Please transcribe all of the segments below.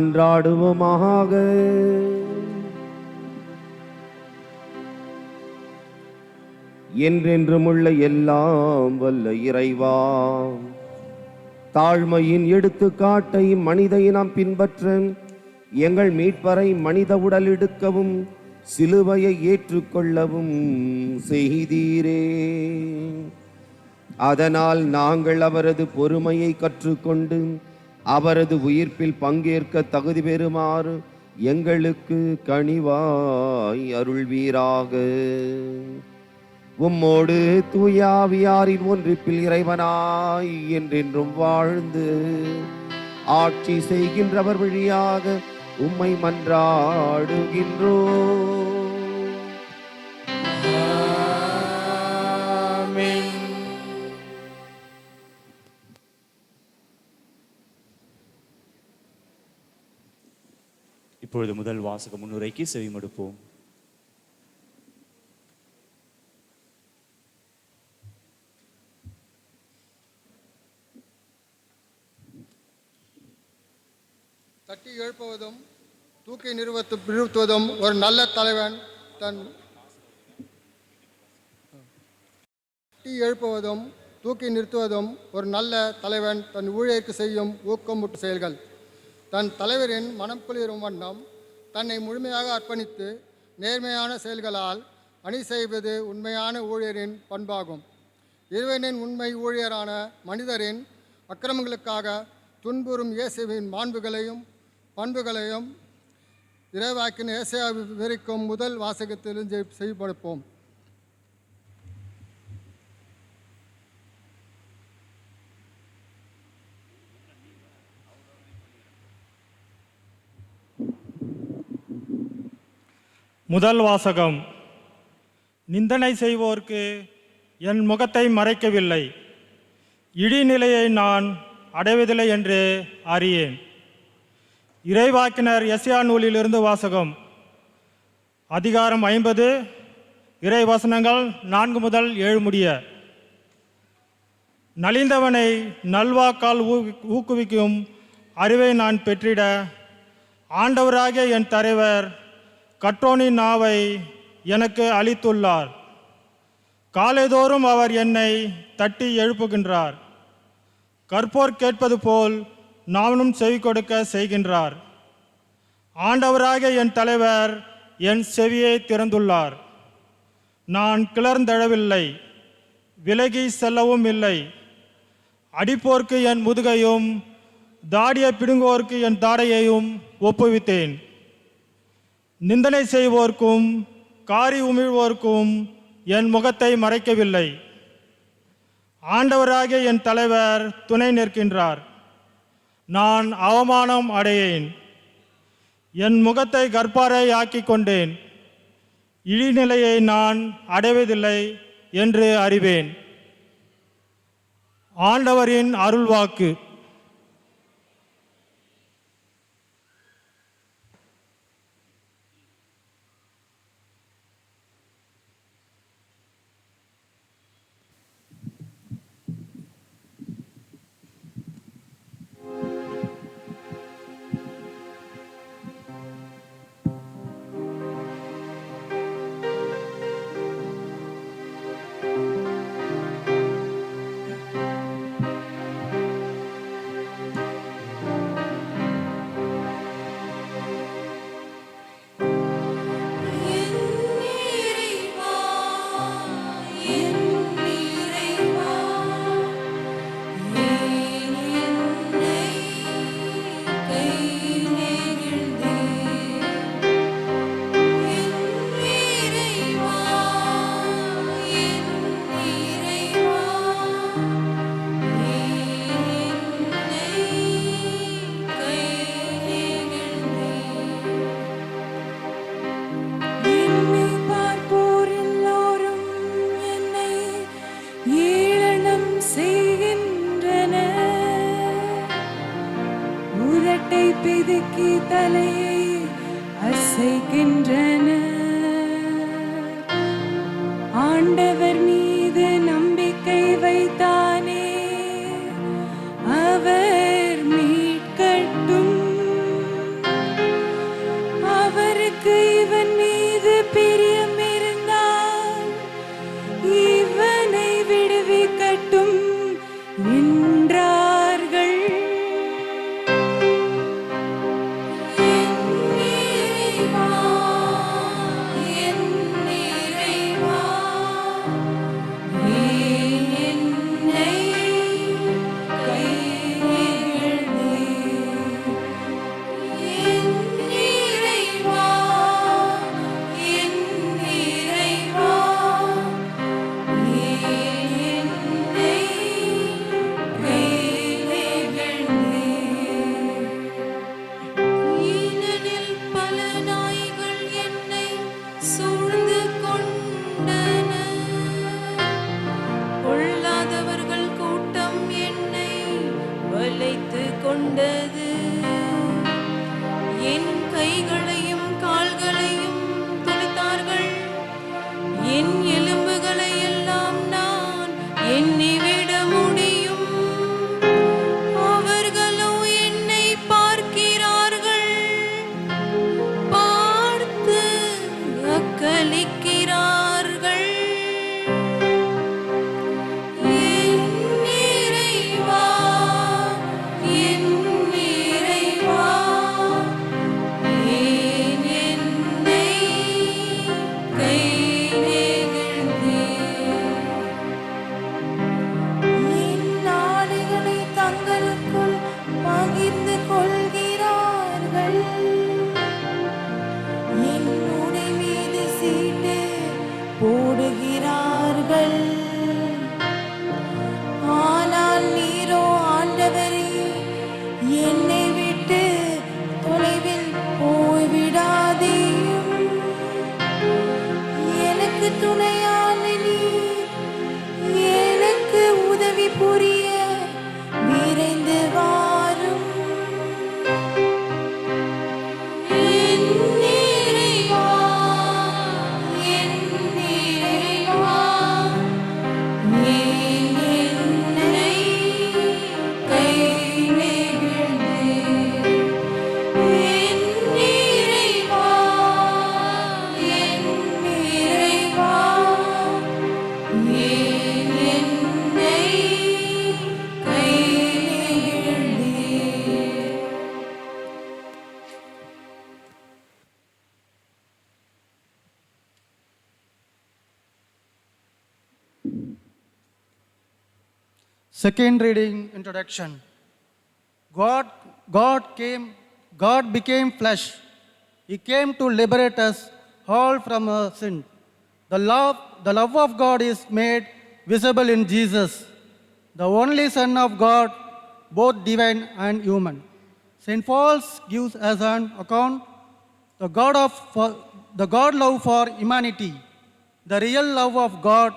மன்றாடுவோமாக. என்றென்றும் உள்ள எல்லாம் வல்ல இறைவா, தாழ்மையின் எடுத்துக்காட்டை மனித இனம் பின்பற்ற எங்கள் மீட்பரை மனித உடல் எடுக்கவும் சிலுவையை ஏற்றுக்கொள்ளவும் செய்தீரே. அதனால் நாங்கள் அவரது பொறுமையை கற்றுக்கொண்டு அவரது உயிர்ப்பில் பங்கேற்க தகுதி பெறுமாறு எங்களுக்கு கனிவாய் அருள்வீராக. உம்மோடு தூயாவியாரின் ஒன்றிப்பில் இறைவனாய் என்றென்றும் வாழ்ந்து ஆட்சி செய்கின்றவர் வழியாக உம்மை மன்றாடுகின்றோம். இப்பொழுது முதல் வாசக முன்னுரைக்கு செவிமடுப்போம். தட்டி எழுப்புவதும் தூக்கி நிறுத்துவதும் ஒரு நல்ல தலைவன் தன் தட்டி எழுப்புவதும் தூக்கி நிறுத்துவதும் ஒரு நல்ல தலைவன் தன் ஊழியருக்கு செய்யும் ஊக்கமூட்டு செயல்கள். தன் தலைவரின் மனம் குளிரும் வண்ணம் தன்னை முழுமையாக அர்ப்பணித்து நேர்மையான செயல்களால் அணி செய்வது உண்மையான ஊழியரின் பண்பாகும். இறைவனின் உண்மை ஊழியரான மனிதரின் அக்கிரமங்களுக்காக துன்புறும் இயேசுவின் பண்புகளையும் இறைவாக்கின் ஏசாயா விவரிக்கும் முதல் வாசகத்திலும் செய்யப்படுப்போம். முதல் வாசகம். நிந்தனை செய்வோர்க்கு என் முகத்தை மறைக்கவில்லை, இடிநிலையை நான் அடைவதில்லை என்று அறியேன். இறைவாக்கினர் எஸ்யா நூலிலிருந்து வாசகம். அதிகாரம் 50, இறை வசனங்கள் 4 முதல் 7 முடிய. நலிந்தவனை நல்வாக்கால் ஊக்குவிக்கும் அறிவை நான் பெற்றிட ஆண்டவராகிய என் தலைவர் கற்றோனின் நாவை எனக்கு அளித்துள்ளார். காலைதோறும் அவர் என்னை தட்டி எழுப்புகின்றார். கற்போர் கேட்பது போல் நானும் செவி கொடுக்க செய்கின்றார். ஆண்டவராகிய என் தலைவர் என் செவியை திறந்துள்ளார். நான் கிளர்ந்தெழவில்லை, விலகி செல்லவும் இல்லை. அடிப்போர்க்கு என் முதுகையும் தாடியை பிடுங்குவோர்க்கு என் தாடையையும் ஒப்புவித்தேன். நிந்தனை செய்வோர்க்கும் காரி உமிழ்வோர்க்கும் என் முகத்தை மறைக்கவில்லை. ஆண்டவராகிய என் தலைவர் துணை நிற்கின்றார். நான் அவமானம் அடையேன். என் முகத்தை கற்பாரை ஆக்கி கொண்டேன். இழிநிலையை நான் அடைவதில்லை என்று அறிவேன். ஆண்டவரின் அருள்வாக்கு. பிதுக்கி தலையை அசைக்கின்றன. ஆண்டவர் மீது நம்பிக்கை வைத்தானே, அவர் மீட்கட்டும். போகிறார்கள். ஆனால் நீரோ ஆண்டவரே, என்னை விட்டு தொலைவில் போய்விடாதேயும். எனக்கு துணையான நீர், எனக்கு உதவி புரிய விரைந்து வாரும். என் இறைவா, என் இறைவா, ஏன் என்னை கை நெகிழ்ந்தீர்? என் இறைவா, என் இறைவா, ஏன் என்னை கை நெகிழ்ந்தீர்? Second reading, introduction. God became flesh. He came to liberate us all from our sin. The love of God is made visible in Jesus, the only Son of God, both divine and human. St. Paul gives as an account the God love for humanity, the real love of God,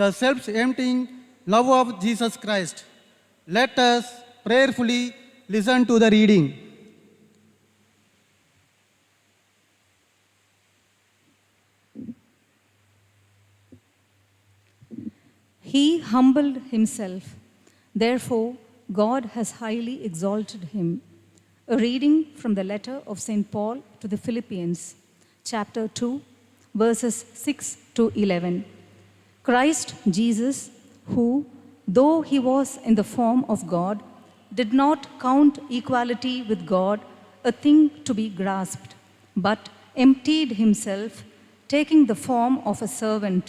the self-emptying love of Jesus Christ. Let us prayerfully listen to the reading. He humbled himself. Therefore, God has highly exalted him. A reading from the letter of St. Paul to the Philippians, chapter 2, verses 6 to 11. Christ Jesus, who, though he was in the form of God, did not count equality with God a thing to be grasped, but emptied himself, taking the form of a servant,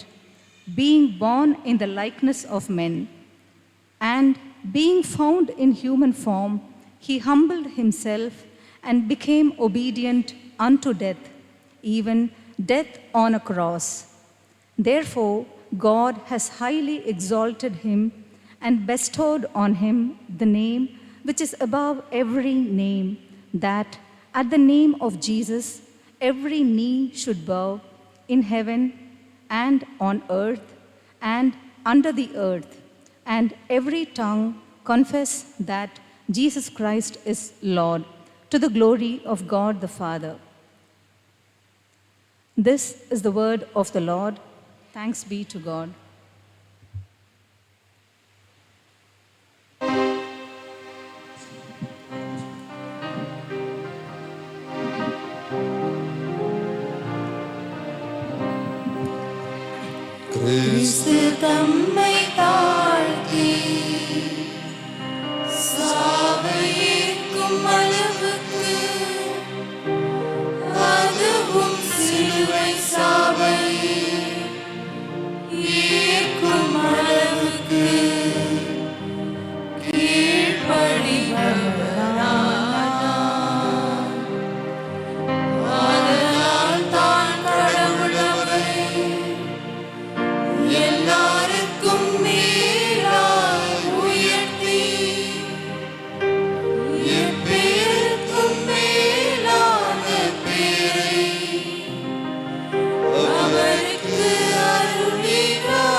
being born in the likeness of men. And being found in human form, he humbled himself and became obedient unto death, even death on a cross. Therefore, God has highly exalted him and bestowed on him the name which is above every name, that at the name of Jesus every knee should bow, in heaven and on earth and under the earth, and every tongue confess that Jesus Christ is Lord, to the glory of God the Father. This is the word of the Lord. Thanks be to God. கிறிஸ்து தம்மை தாழ்த்தி சாவை ஏற்கும் அளவுக்கு, அதுவும் சிலுவை சாவை ஏற்கும் அளவுக்கு கீழ்ப்படிபவரானார். அதனால் தான் கடவுள் அவரை எல்லாருக்கும் மேலாய் உயர்த்தி, எப்பேருக்கும் மேலான பேரை அவருக்கு அருளினார்.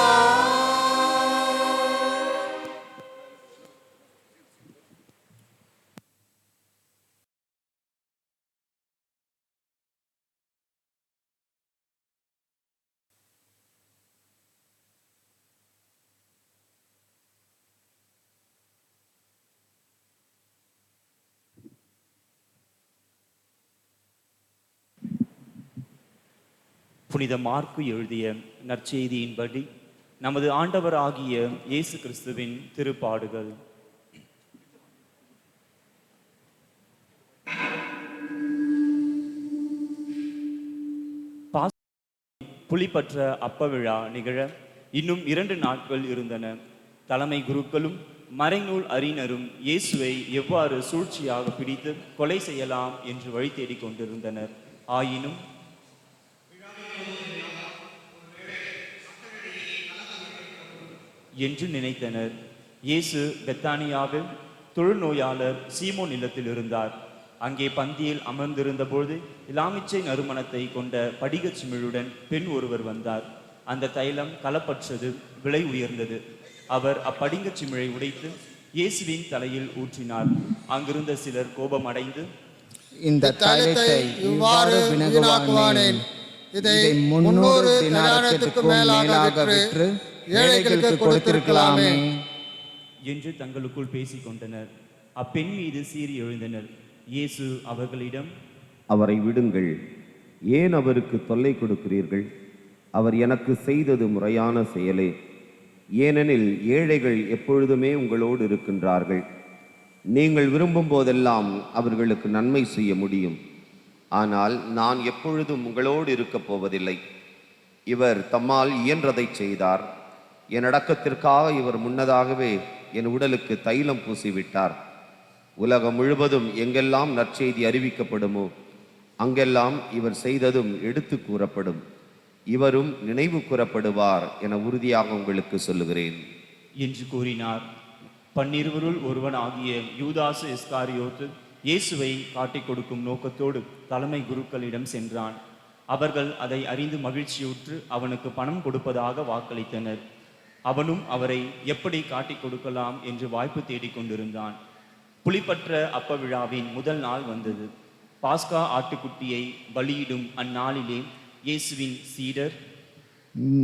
புனித மார்க்கு எழுதிய நற்செய்தியின்படி நமது ஆண்டவராகிய இயேசு கிறிஸ்துவின் திருப்பாடுகள். புலிப்பற்ற அப்ப விழா நிகழ இன்னும் 2 நாட்கள் இருந்தன. தலைமை குருக்களும் மறைநூல் அறிஞரும் இயேசுவை எவ்வாறு சூழ்ச்சியாக பிடித்து கொலை செய்யலாம் என்று வழி தேடிக் கொண்டிருந்தனர். ஆயினும் என்று நினைத்தனர். இயேசு பெத்தானியாவில் தொழுநோயாளர் சீமோன் இல்லத்தில் இருந்தார். அங்கே பந்தியில் அமர்ந்திருந்தபோது இலாமிச்சை நறுமணத்தை கொண்ட படிகச் சிமிழுடன் பெண் ஒருவர் வந்தார். அந்த தைலம் கலப்பற்றது, விலை உயர்ந்தது. அவர் அப்படிங்கச் சிமிழை உடைத்து இயேசுவின் தலையில் ஊற்றினார். அங்கிருந்த சிலர் கோபமடைந்து, இந்த தைலத்தை இவ்வாறு வீணாக்குவானேன். இதை 300 தினாரத்துக்கு மேலாக விற்று ஏழைகளுக்கு கொடுத்திருக்கலாமே என்று தங்களுக்குள் பேசிக் கொண்டனர். அப்பெண் மீது சீறி எழுந்தனர். இயேசு அவர்களிடம், அவரை விடுங்கள், ஏன் அவருக்கு தொல்லை கொடுக்கிறீர்கள்? அவர் எனக்கு செய்தது முறையான செயலே. ஏனெனில் ஏழைகள் எப்பொழுதுமே உங்களோடு இருக்கின்றார்கள். நீங்கள் விரும்பும் போதெல்லாம் அவர்களுக்கு நன்மை செய்ய முடியும். ஆனால் நான் எப்பொழுதும் உங்களோடு இருக்கப் போவதில்லை. இவர் தம்மால் இயன்றதை செய்தார். என் அடக்கத்திற்காக இவர் முன்னதாகவே என் உடலுக்கு தைலம் பூசிவிட்டார். உலகம் முழுவதும் எங்கெல்லாம் நற்செய்தி அறிவிக்கப்படுமோ அங்கெல்லாம் இவர் செய்ததும் எடுத்து கூறப்படும். இவரும் நினைவு கூறப்படுவார் என உறுதியாக உங்களுக்கு சொல்லுகிறேன் என்று கூறினார். 12 ஒருவன் ஆகிய யூதாசு இஸ்காரியோத்து இயேசுவை காட்டிக் கொடுக்கும் நோக்கத்தோடு தலைமை குருக்களிடம் சென்றான். அவர்கள் அதை அறிந்து மகிழ்ச்சியுற்று அவனுக்கு பணம் கொடுப்பதாக வாக்களித்தனர். அவனும் அவரை எப்படி காட்டிக் கொடுக்கலாம் என்று வாய்ப்பு தேடிக்கொண்டிருந்தான். புளிப்பற்ற அப்ப விழாவின் முதல் நாள் வந்தது. பாஸ்கா ஆட்டுக்குட்டியை பலியிடும் அந்நாளிலே இயேசுவின் சீடர்,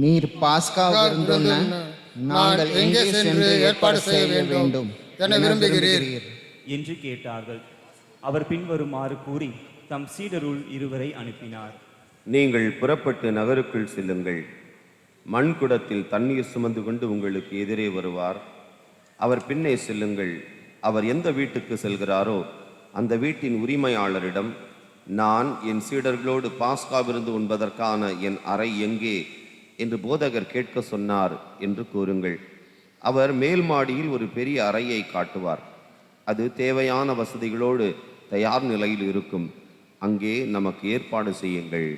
நீர் பாஸ்கா விருந்துண்ண நாங்கள் எங்கே சென்று ஏற்பாடு செய்ய வேண்டும் என விரும்புகிறீர் என்று கேட்டார்கள். அவர் பின்வருமாறு கூறி தம் சீடருள் 2 அனுப்பினார். நீங்கள் புறப்பட்டு நகருக்குள் செல்லுங்கள். மண் குடத்தில் தண்ணீர் சுமந்து கொண்டு உங்களுக்கு எதிரே வருவார். அவர் பின்னே செல்லுங்கள். அவர் எந்த வீட்டுக்கு செல்கிறாரோ அந்த வீட்டின் உரிமையாளரிடம், நான் என் சீடர்களோடு பாஸ்கா விருந்து உண்பதற்கான என் அறை எங்கே என்று போதகர் கேட்க சொன்னார் என்று கூறுங்கள். அவர் மேல் மாடியில் ஒரு பெரிய அறையை காட்டுவார். அது தேவையான வசதிகளோடு தயார் நிலையில் இருக்கும். அங்கே நமக்கு ஏற்பாடு செய்யுங்கள்.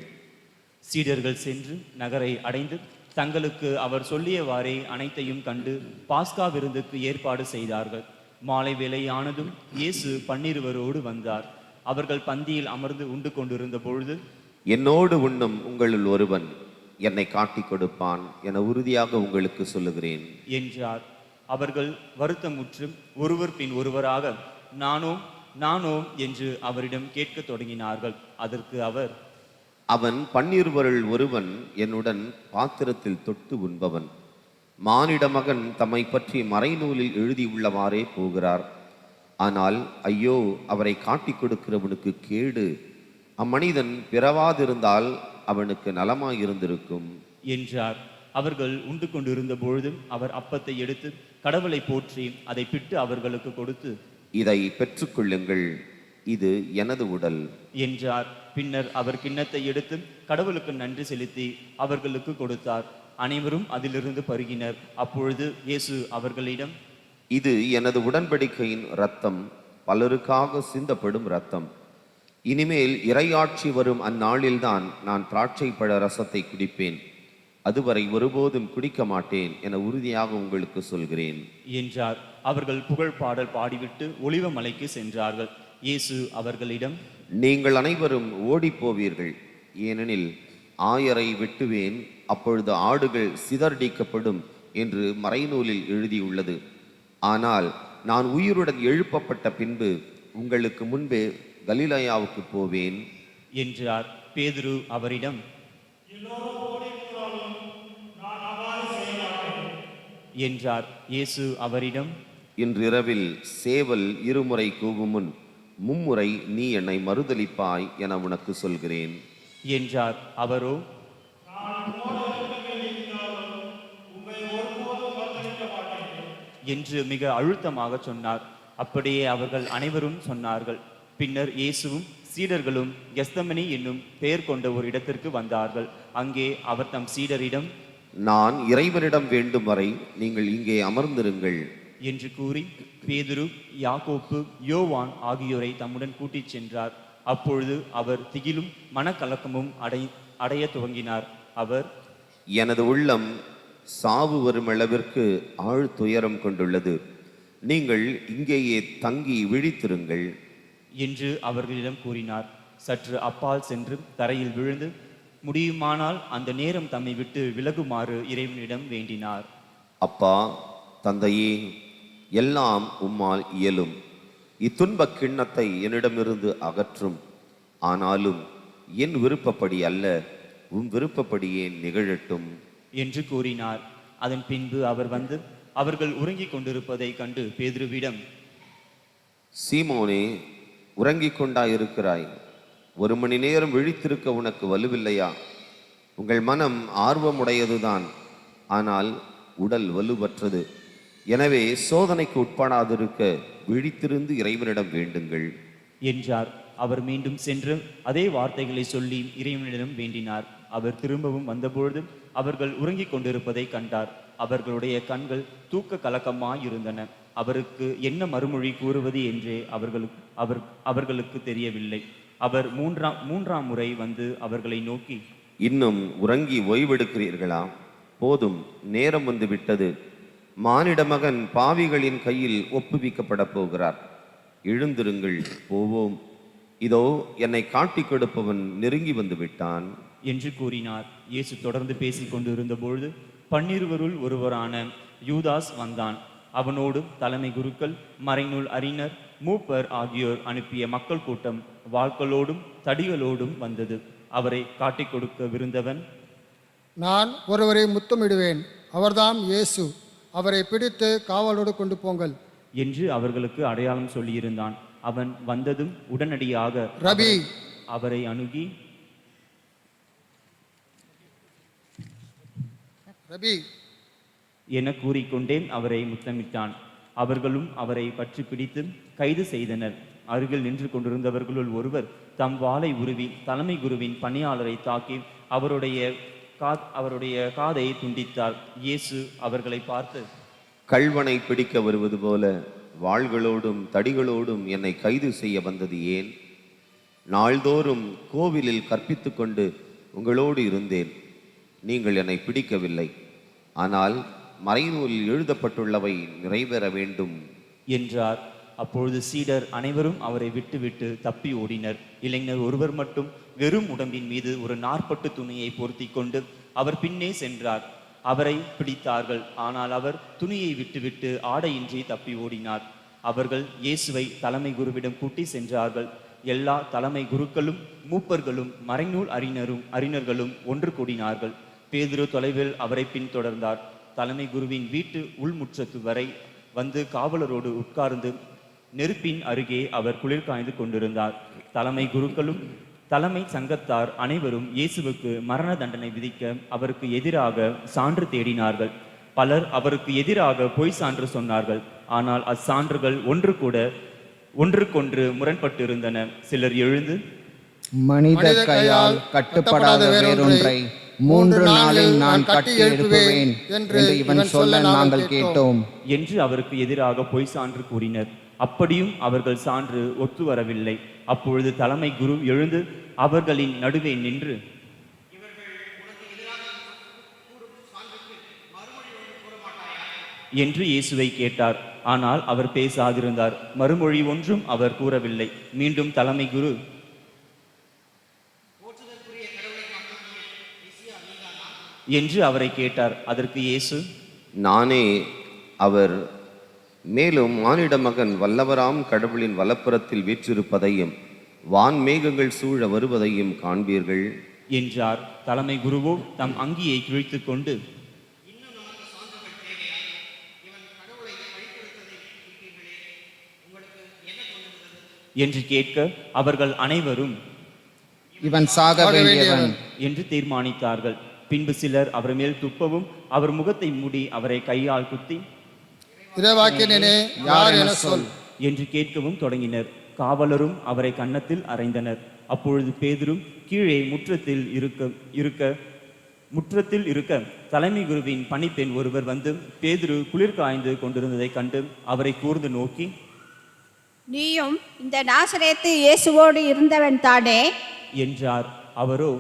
சீடர்கள் சென்று நகரை அடைந்து தங்களுக்கு அவர் சொல்லியவாறே அனைத்தையும் கண்டு பாஸ்கா விருந்துக்கு ஏற்பாடு செய்தார்கள். மாலை வேளையானதும் இயேசு 12 வந்தார். அவர்கள் பந்தியில் அமர்ந்து உண்டு கொண்டிருந்த பொழுது, என்னோடு உண்ணும் உங்களுள் ஒருவன் என்னை காட்டிக் கொடுப்பான் என உறுதியாக உங்களுக்கு சொல்லுகிறேன் என்றார். அவர்கள் வருத்தமுற்று ஒருவர் பின் ஒருவராக, நானோ நானோ என்று அவரிடம் கேட்கத் தொடங்கினார்கள். அதற்கு அவர், அவன் 12 ஒருவன் என்னுடன் பாத்திரத்தில் தொட்டு உண்பவன். மானிட மகன் தம்மை பற்றி மறைநூலில் எழுதியுள்ளவாறே போகிறார். ஆனால் ஐயோ, அவரை காட்டிக் கொடுக்கிறவனுக்கு கேடு. அம்மனிதன் பிறவாதிருந்தால் அவனுக்கு நலமாயிருந்திருக்கும் என்றார். அவர்கள் உண்டு கொண்டிருந்த பொழுது அவர் அப்பத்தை எடுத்து கடவுளை போற்றி அதை பிட்டு அவர்களுக்கு கொடுத்து, இதை பெற்றுக்கொள்ளுங்கள், இது எனது உடல் என்றார். பின்னர் அவர் கிண்ணத்தை எடுத்து கடவுளுக்கு நன்றி செலுத்தி அவர்களுக்கு கொடுத்தார். அனைவரும் அதிலிருந்து பருகினர். அப்பொழுது இயேசு அவர்களிடம், இது எனது உடன்படிக்கையின் இரத்தம், பலருக்காக சிந்தப்படும் இரத்தம். இனிமேல் இறையாட்சி வரும் அந்நாளில்தான் நான் திராட்சை பழ ரசத்தை குடிப்பேன். அதுவரை ஒருபோதும் குடிக்க மாட்டேன் என உறுதியாக உங்களுக்கு சொல்கிறேன் என்றார். அவர்கள் புகழ் பாடல் பாடிவிட்டு ஒலிவ மலைக்கு சென்றார்கள். இயேசு அவர்களிடம், நீங்கள் அனைவரும் ஓடிப் போவீர்கள். ஏனெனில் ஆயரை வெட்டுவேன், அப்பொழுது ஆடுகள் சிதறடிக்கப்படும் என்று மறைநூலில் எழுதியுள்ளது. ஆனால் நான் உயிருடன் எழுப்பப்பட்ட பின்பு உங்களுக்கு முன்பே கலிலேயாவுக்கு போவேன் என்றார். பேதுரு அவரிடம், என்றார். இயேசு அவரிடம், இன்றிரவில் சேவல் 2 முறை கூவும் முன் 3 முறை நீ என்னை மறுதலிப்பாய் என உனக்கு சொல்கிறேன் என்றார். அவரோ, என்று மிக அழுத்தமாக சொன்னார். அப்படியே அவர்கள் அனைவரும் சொன்னார்கள். பின்னர் இயேசுவும் சீடர்களும் கெத்செமனி என்னும் பெயர் கொண்ட ஒரு இடத்திற்கு வந்தார்கள். அங்கே அவர் தம் சீடரிடம், நான் இறைவனிடம் வேண்டும் வரை நீங்கள் இங்கே அமர்ந்திருங்கள் என்று கூறி பேதுரு, யாக்கோப்பு, யோவான் ஆகியோரை தம்முடன் கூட்டிச் சென்றார். அப்பொழுது அவர் திகிலும் மனக்கலக்கமும் அடைய துவங்கினார். அவர், எனது உள்ளம் சாவு வரும் அளவிற்கு ஆழ்துயரம் கொண்டுள்ளது. நீங்கள் இங்கேயே தங்கி விழித்திருங்கள் என்று அவர்களிடம் கூறினார். சற்று அப்பால் சென்று தரையில் விழுந்து முடியுமானால் அந்த நேரம் தம்மை விட்டு விலகுமாறு இறைவனிடம் வேண்டினார். அப்பா, தந்தையே, எல்லாம் உம்மால் இயலும். இத்துன்பக் கிண்ணத்தை என்னிடமிருந்து அகற்றும். ஆனாலும் என் விருப்பப்படி அல்ல, உம் விருப்பப்படியே நிகழட்டும் என்று கூறினார். அதன் பின்பு அவர் வந்து அவர்கள் உறங்கிக் கொண்டிருப்பதை கண்டு பேதுருவிடம், சீமோனே, உறங்கிக் கொண்டாயிருக்கிறாய்? 1 மணி நேரம் விழித்திருக்க உனக்கு வலுவில்லையா? உங்கள் மனம் ஆர்வமுடையதுதான், ஆனால் உடல் வலுவற்றது. எனவே சோதனைக்கு உட்படாதிருக்க விழித்திருந்து இறைவனிடம் வேண்டுங்கள் என்றார். அவர் மீண்டும் சென்று அதே வார்த்தைகளை சொல்லி இறைவனிடம் வேண்டினார். அவர் திரும்பவும் வந்தபொழுது அவர்கள் உறங்கிக் கொண்டிருப்பதை கண்டார். அவர்களுடைய கண்கள் தூக்க கலக்கமாயிருந்தன. அவருக்கு என்ன மறுமொழி கூறுவது என்றே அவர்களுக்கு தெரியவில்லை. அவர் மூன்றாம் முறை வந்து அவர்களை நோக்கி, இன்னும் உறங்கி ஓய்வெடுக்கிறீர்களா? போதும், நேரம் வந்து விட்டது. மானிட மகன் பாவிகளின் கையில் ஒப்புவிக்கப்பட போகிறார். எழுந்திருங்கள், போவோம். இதோ என்னை காட்டிக் கொடுப்பவன் நெருங்கி வந்து விட்டான் என்று கூறினார். இயேசு தொடர்ந்து பேசிக் கொண்டிருந்த பொழுது 12 ஒருவரான யூதாஸ் வந்தான். அவனோடு தலைமை குருக்கள், மறைநூல் அறிஞர், மூப்பர் ஆகியோர் அனுப்பிய மக்கள் கூட்டம் வாள்களோடும் தடிகளோடும் வந்தது. அவரை காட்டிக் கொடுக்க விருந்தவன், நான் ஒருவரை முத்தமிடுவேன், அவர்தாம் இயேசு, அவரை பிடித்து காவலோடு கொண்டு போங்கள் என்று அவர்களுக்கு அடையாளம் சொல்லியிருந்தான். அவன் வந்ததும் உடனடியாக ரபி அவரை அணுகி, ரபி என கூறிக்கொண்டே அவரை முத்தமிட்டான். அவர்களும் அவரை பற்றி பிடித்து கைது செய்தனர். அருகில் நின்று கொண்டிருந்தவர்களுள் ஒருவர் தம் வாளை உருவி தலைமை குருவின் பணியாளரை தாக்கி அவருடைய காதை துண்டித்தார். இயேசு அவர்களை பார்த்து, கள்வனை பிடிக்க வருவது போல வாள்களோடும் தடிகளோடும் என்னை கைது செய்ய வந்தது ஏன்? நாள்தோறும் கோவிலில் கற்பித்து கொண்டு உங்களோடு இருந்தேன். நீங்கள் என்னை பிடிக்கவில்லை. ஆனால் மறைநூலில் எழுதப்பட்டுள்ளவை நிறைவேற வேண்டும் என்றார். அப்பொழுது சீடர் அனைவரும் அவரை விட்டுவிட்டு தப்பி ஓடினர். இளைஞர் ஒருவர் மட்டும் வெறும் உடம்பின் மீது ஒரு 40 துணியை பொருத்தி கொண்டு அவர் பின்னே சென்றார். அவரை பிடித்தார்கள். ஆனால் அவர் துணியை விட்டுவிட்டு ஆடையின்றி தப்பி ஓடினார். அவர்கள் இயேசுவை தலைமை குருவிடம் கூட்டி சென்றார்கள். எல்லா தலைமை குருக்களும் மூப்பர்களும் மறைநூல் அறிஞர்களும் ஒன்று கூடினார்கள். பேதுரு தொலைவில் அவரை பின்தொடர்ந்தார். தலைமை குருவின் வீட்டு உள்முற்றத்து வரை வந்து காவலரோடு உட்கார்ந்து நெருப்பின் அருகே அவர் குளிர் காய்ந்து கொண்டிருந்தார். தலைமை குருக்களும் தலைமை சங்கத்தார் அனைவரும் இயேசுவுக்கு மரண தண்டனை விதிக்க அவருக்கு எதிராக சான்று தேடினார்கள். பலர் அவருக்கு எதிராக பொய் சான்று சொன்னார்கள். ஆனால் அச்சான்றுகள் ஒன்றுக்கொன்று முரண்பட்டிருந்தன. சிலர் எழுந்து, மனித கையால் கட்டுப்படாத வேறொன்றை 3 நாளில் நான் கட்டி எழுப்புவேன் என்று இவன் சொல்ல நாங்கள் கேட்டோம் என்று அவருக்கு எதிராக பொய் சான்று கூறினர். அப்படியும் அவர்கள் சான்று ஒத்து வரவில்லை. அப்பொழுது தலைமை குரு எழுந்து அவர்களின் நடுவே நின்று, என்று இயேசுவை கேட்டார். ஆனால் அவர் பேசாதிருந்தார். மறுமொழி ஒன்றும் அவர் கூறவில்லை. மீண்டும் தலைமை குரு, என்று அவரை கேட்டார். அதற்கு இயேசு, நானே அவர். மேலும் மானிட மகன் வல்லவராம் கடவுளின் வலப்புறத்தில் வீற்றிருப்பதையும் வான்மேகங்கள் சூழ வருவதையும் காண்பீர்கள் என்றார். தலைமை குருவோ தம் அங்கியை கிழித்து கொண்டு, என்று கேட்க அவர்கள் அனைவரும் இவன் சாக வேண்டியவன் என்று தீர்மானித்தார்கள். பின்பு சிலர் அவர் மேல் துப்பவும் அவர் முகத்தை மூடி அவரை கையால் குத்தி, இறைவாக்கினனே யார் என சொல் என்று கேட்கவும் தொடங்கினர். காவலரும் அவரை கன்னத்தில் அறைந்தனர். அப்பொழுது பேதுரும் கீழே முற்றத்தில் இருக்க தலைமை குருவின் பணிப்பெண் ஒருவர் வந்து பேதுரு குளிர் காய்ந்து கொண்டிருந்ததை கண்டு அவரை கூர்ந்து நோக்கி, நீயும் இந்த நாசரேத்து இயேசுவோடு இருந்தவன் தானே என்றார். அவரோ,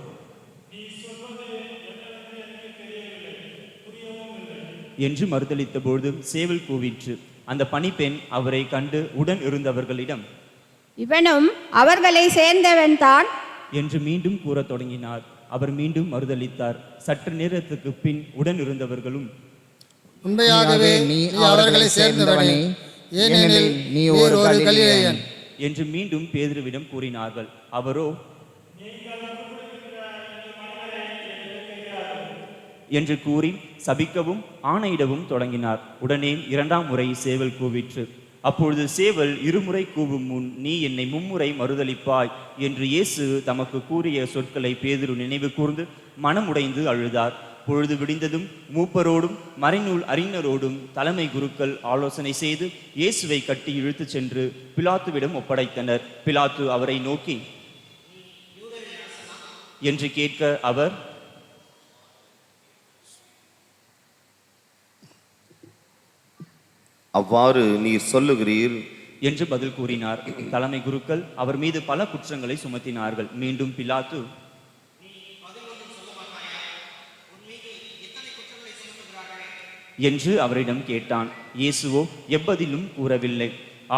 என்று மறுதளித்த பொழுது சேவல் கூவிற்று. அந்த பணிப்பெண் அவரை கண்டு உடன் இருந்தவர்களிடம், இவனும் அவர்களை சேர்ந்தவன் தான் என்று மீண்டும் கூறத் தொடங்கினார். அவர் மீண்டும் மறுதளித்தார். சற்று நேரத்துக்கு பின் உடன் இருந்தவர்களும், உண்மையாகவே நீ அவர்களை சேர்ந்தவனே, ஏனெனில் நீ ஒரு கலிலேயன் என்று மீண்டும் பேதுருவிடம் கூறினார்கள். அவரோ என்று கூறி சபிக்கவும் ஆணையிடவும் தொடங்கினார். உடனே 2ஆம் முறை சேவல் கூவிற்று. அப்பொழுது சேவல் இருமுறை கூவும் முன், நீ என்னை மும்முறை மறுதலிப்பாய் என்று இயேசு தமக்கு கூறிய சொற்களை பேதுரு நினைவு கூர்ந்து மனமுடைந்து அழுதார். பொழுது விடிந்ததும் மூப்பரோடும் மறைநூல் அறிஞரோடும் தலைமை குருக்கள் ஆலோசனை செய்து இயேசுவை கட்டி இழுத்துச் சென்று பிலாத்துவிடம் ஒப்படைத்தனர். பிலாத்து அவரை நோக்கி என்று கேட்க, அவர், அவ்வாறு நீர் சொல்லுகிறீர் என்று பதில் கூறினார். தலைமை குருக்கள் அவர் மீது பல குற்றங்களை சுமத்தினார்கள். மீண்டும் பிலாத்து, என்று அவரிடம் கேட்டான். இயேசுவோ எவ்வதிலும் கூறவில்லை.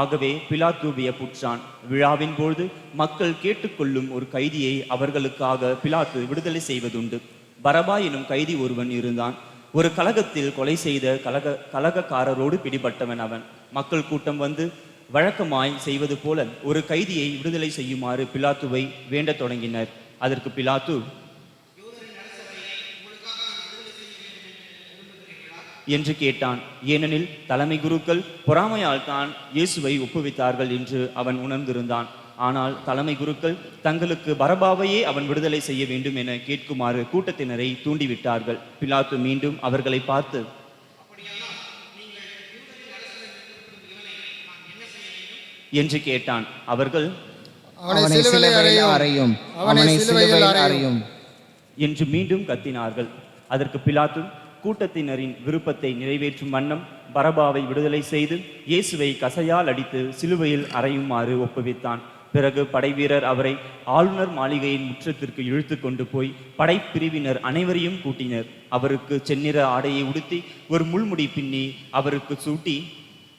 ஆகவே பிலாத்து வியப்புற்றான். விழாவின் பொழுது மக்கள் கேட்டுக்கொள்ளும் ஒரு கைதியை அவர்களுக்காக பிலாத்து விடுதலை செய்வதுண்டு. பரபா எனும் கைதி ஒருவன் இருந்தான். ஒரு கலகத்தில் கொலை செய்த கலகக்காரரோடு பிடிபட்டவன் அவன். மக்கள் கூட்டம் வந்து வழக்கமாய் செய்வது போல ஒரு கைதியை விடுதலை செய்யுமாறு பிலாத்துவை வேண்டத் தொடங்கினர். அதற்கு பிலாத்து, என்று கேட்டான். ஏனெனில் தலைமை குருக்கள் பொறாமையால் தான் இயேசுவை ஒப்புவித்தார்கள் என்று அவன் உணர்ந்திருந்தான். ஆனால் தலைமை குருக்கள் தங்களுக்கு பரபாவையே அவன் விடுதலை செய்ய வேண்டும் என கேட்குமாறு கூட்டத்தினரை தூண்டிவிட்டார்கள். பிலாத்து மீண்டும் அவர்களை பார்த்து, என்று கேட்டான். அவர்கள், அவனை சிலுவையில் அறையும், அவனை சிலுவையில் அறையும் என்று மீண்டும் கத்தினார்கள். அதற்கு பிலாத்து கூட்டத்தினரின் விருப்பத்தை நிறைவேற்றும் வண்ணம் பரபாவை விடுதலை செய்து இயேசுவை கசையால் அடித்து சிலுவையில் அறையுமாறு ஒப்புவித்தான். பிறகு படைவீரர் அவரை ஆளுநர் மாளிகையின் முற்றத்திற்கு இழுத்து கொண்டு போய் படைப்பிரிவினர் அனைவரையும் கூட்டினர். அவருக்கு செந்நிற ஆடையை உடுத்தி ஒரு முள்முடி பின்னி அவருக்கு சூட்டி,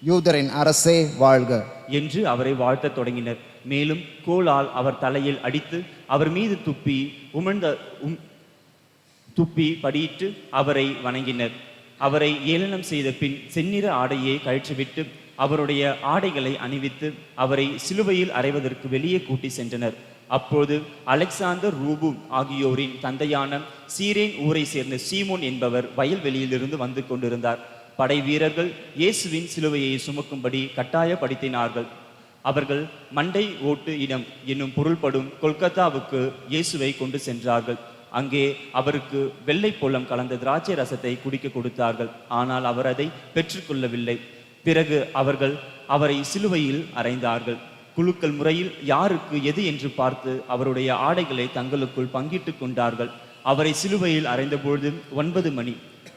யூதரின் அரசே வாழ்க என்று அவரை வாழ்த்தத் தொடங்கினர். மேலும் கோலால் அவர் தலையில் அடித்து அவர் மீது துப்பி படியிட்டு அவரை வணங்கினர். அவரை ஏளனம் செய்த பின் செந்நிற ஆடையை கழற்றிவிட்டு அவருடைய ஆடைகளை அணிவித்து அவரை சிலுவையில் அறைவதற்கு வெளியே கூட்டி சென்றனர். அப்போது அலெக்சாந்தர் ரூபு ஆகியோரின் தந்தையான சீரேன் ஊரை சேர்ந்த சீமோன் என்பவர் வயல்வெளியிலிருந்து வந்து கொண்டிருந்தார். படை வீரர்கள் இயேசுவின் சிலுவையை சுமக்கும்படி கட்டாயப்படுத்தினார்கள். அவர்கள் மண்டை ஓட்டு இடம் என்னும் பொருள்படும் கொல்கத்தாவுக்கு இயேசுவை கொண்டு சென்றார்கள். அங்கே அவருக்கு வெள்ளை போலம் கலந்த திராட்சை ரசத்தை குடிக்க கொடுத்தார்கள். ஆனால் அவர் அதை பெற்றுக்கொள்ளவில்லை. பிறகு அவர்கள் அவரை சிலுவையில் அறைந்தார்கள். குழுக்கள் முறையில் யாருக்கு எது என்று பார்த்து அவருடைய ஆடைகளை தங்களுக்குள் பங்கிட்டு கொண்டார்கள். அவரை சிலுவையில் அறைந்தபொழுது 9 மணி.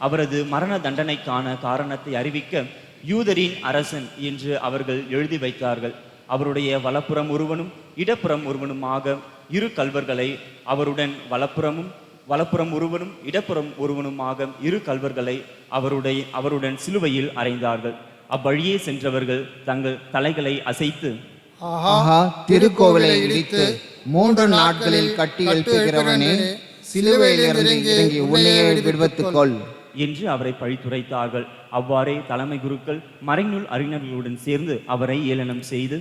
அவரது மரண தண்டனைக்கான காரணத்தை அறிவிக்க யூதரின் அரசன் என்று அவர்கள் எழுதி வைத்தார்கள். அவருடைய வலப்புறம் ஒருவனும் இடப்புறம் ஒருவனுமாக 2 கல்வர்களை அவருடன் வலப்புறம் ஒருவனும் இடப்புறம் ஒருவனுமாக 2 கல்வர்களை அவருடன் சிலுவையில் அறைந்தார்கள். அவ்வழியே சென்றவர்கள் தங்கள் தலைகளை அசைத்து, ஆஹா, திருக்கோவிலை இடித்து 3 நாட்களில் கட்டி எழுப்புகிறவனே, சிலுவையில் இறங்கி உன்னையே விடுவித்துக்கொள் என்று அவரை பழித்துரைத்தார்கள். அவ்வாறே தலைமை குருக்கள் மறைநூல் அறிஞர்களுடன் சேர்ந்து அவரை ஏளனம் செய்து,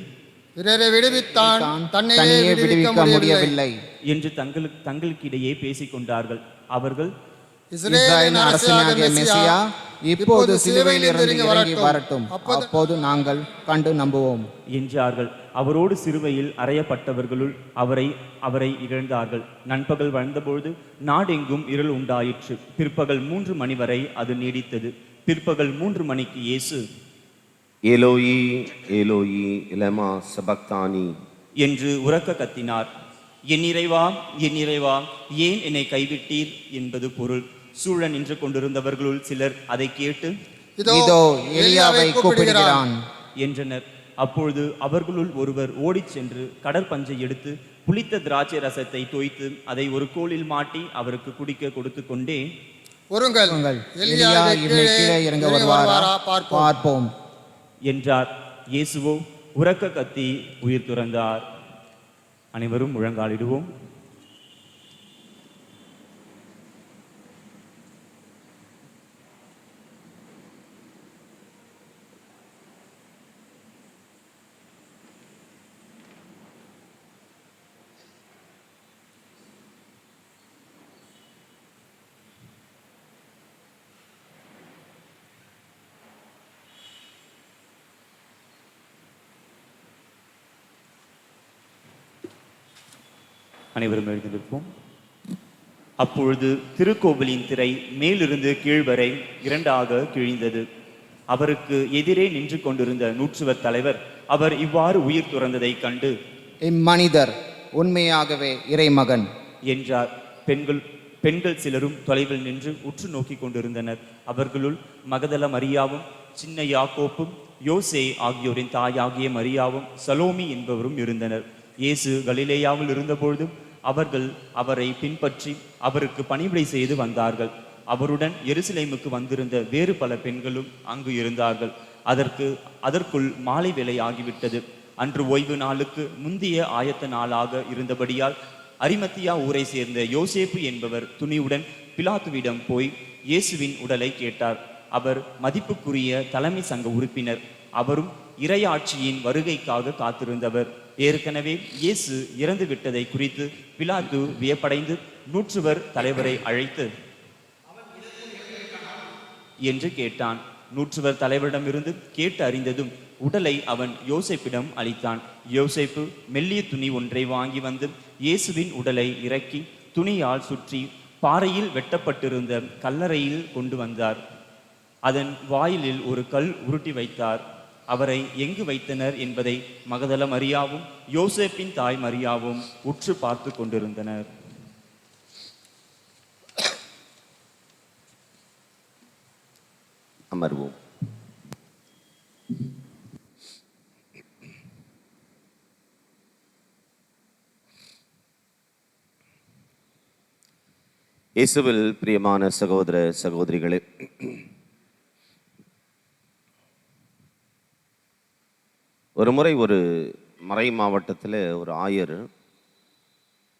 பிறரை விடுவித்தான், தன்னையே விடுவிக்க முடியவில்லை என்று தங்களுக்கிடையே பேசிக் கொண்டார்கள். அவர்கள், இஸ்ரவேலின் அரசனாகிய மெசியா இப்போது சிலுவையில் இறங்கி வரட்டும், அப்போது நாங்கள் கண்டு நம்புவோம் என்றார்கள். அவரோடு சிலுவையில் அறையப்பட்டவர்களுள் அவரை இகழ்ந்தார்கள். நண்பகல் வந்தபொழுது நாடெங்கும் இருள் உண்டாயிற்று. பிற்பகல் 3 மணி வரை அது நீடித்தது. பிற்பகல் 3 மணிக்கு இயேசு, ஏலோயி ஏலோயி லெமா சபக்தானி என்று உரக்க கத்தினார். என் இறைவா, என் இறைவா, ஏன் என்னை கைவிட்டீர் என்பது பொருள். சூழ நின்று கொண்டிருந்தவர்களுள் சிலர் அதை கேட்டு, இதோ எலியாவை கூப்பிடுகிறான் என்றனர். அப்பொழுது அவர்களுள் ஒருவர் ஓடிச் சென்று கடற்பஞ்சை எடுத்து புளித்த திராட்சை ரசத்தை தோய்த்து அதை ஒரு கோலில் மாட்டி அவருக்கு குடிக்க கொடுத்து கொண்டே, பொறுங்கள், எலியா இம்மை கீழே இறங்க வருவாரா பார்ப்போம் என்றார். இயேசுவோ உரக்க கத்தி உயிர் துறந்தார். அனைவரும் முழங்காலிடுவோம். அனைவரும் எழுந்து நிற்போம். அப்பொழுது திருக்கோவிலின் திரை மேலிருந்து கீழ் வரை இரண்டாக கிழிந்தது. அவருக்கு எதிரே நின்று கொண்டிருந்த நூற்றுவர் தலைவர் அவர் இவ்வாறு உயிர் துறந்ததை கண்டு, இம்மனிதர் உண்மையாகவே இறைமகன் என்றார். பெண்கள் சிலரும் தொலைவில் நின்று உற்று நோக்கி கொண்டிருந்தனர். அவர்களுள் மகதல மரியாவும், சின்ன யாக்கோப்பும், யோசே ஆகியோரின் தாயாகிய மரியாவும், சலோமி என்பவரும் இருந்தனர். இயேசு கலிலேயாவில் இருந்தபொழுதும் அவர்கள் அவரை பின்பற்றி அவருக்கு பணிவிடை செய்து வந்தார்கள். அவருடன் எருசலேமுக்கு வந்திருந்த வேறு பல பெண்களும் அங்கு இருந்தார்கள். அதற்குள் மாலை வேளை ஆகிவிட்டது. அன்று ஓய்வு நாளுக்கு முந்தைய ஆயத்த நாளாக இருந்தபடியால் அரிமத்தியா ஊரை சேர்ந்த யோசேப்பு என்பவர் துணிவுடன் பிலாத்துவிடம் போய் இயேசுவின் உடலை கேட்டார். அவர் மதிப்புக்குரிய தலைமை சங்க உறுப்பினர். அவரும் இறையாட்சியின் வருகைக்காக காத்திருந்தவர். ஏற்கனவே இயேசு இறந்து விட்டதை குறித்து பிலாத்து வியப்படைந்து நூற்றுவர் தலைவரை அழைத்து என்று கேட்டான். நூற்றுவர் தலைவரிடமிருந்து கேட்டு அறிந்ததும் உடலை அவன் யோசேப்பிடம் அளித்தான். யோசேப்பு மெல்லிய துணி ஒன்றை வாங்கி வந்து இயேசுவின் உடலை இறக்கி துணியால் சுற்றி பாறையில் வெட்டப்பட்டிருந்த கல்லறையில் கொண்டு வந்தார். அதன் வாயிலில் ஒரு கல் உருட்டி வைத்தார். அவரை எங்கு வைத்தனர் என்பதை மகதல மரியாவும் யோசேப்பின் தாய் மரியாவும் உற்று பார்த்து கொண்டிருந்தனர். அமர்வோம். இயேசுவில் பிரியமான சகோதர சகோதரிகளே, ஒரு முறை ஒரு மறை மாவட்டத்தில் ஒரு ஆயர்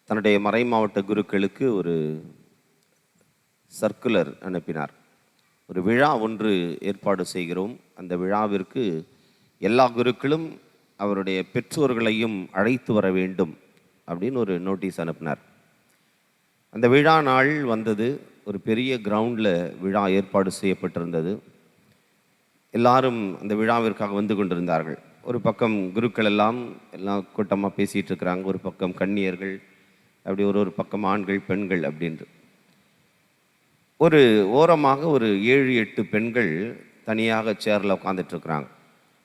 தன்னுடைய மறை மாவட்ட குருக்களுக்கு ஒரு சர்க்குலர் அனுப்பினார். ஒரு விழா ஒன்று ஏற்பாடு செய்கிறோம், அந்த விழாவிற்கு எல்லா குருக்களும் அவருடைய பெற்றோர்களையும் அழைத்து வர வேண்டும் அப்படின்னு ஒரு நோட்டீஸ் அனுப்பினார். அந்த விழா நாள் வந்தது. ஒரு பெரிய கிரவுண்டில் விழா ஏற்பாடு செய்யப்பட்டிருந்தது. எல்லாரும் அந்த விழாவிற்காக வந்து கொண்டிருந்தார்கள். ஒரு பக்கம் குருக்கள் எல்லாம் கூட்டமாக பேசிகிட்டு இருக்கிறாங்க, ஒரு பக்கம் கன்னியர்கள், அப்படி ஒரு பக்கம் ஆண்கள் பெண்கள் அப்படின்ட்டு. ஒரு ஓரமாக ஒரு 7-8 பெண்கள் தனியாக சேரில் உட்காந்துட்ருக்குறாங்க.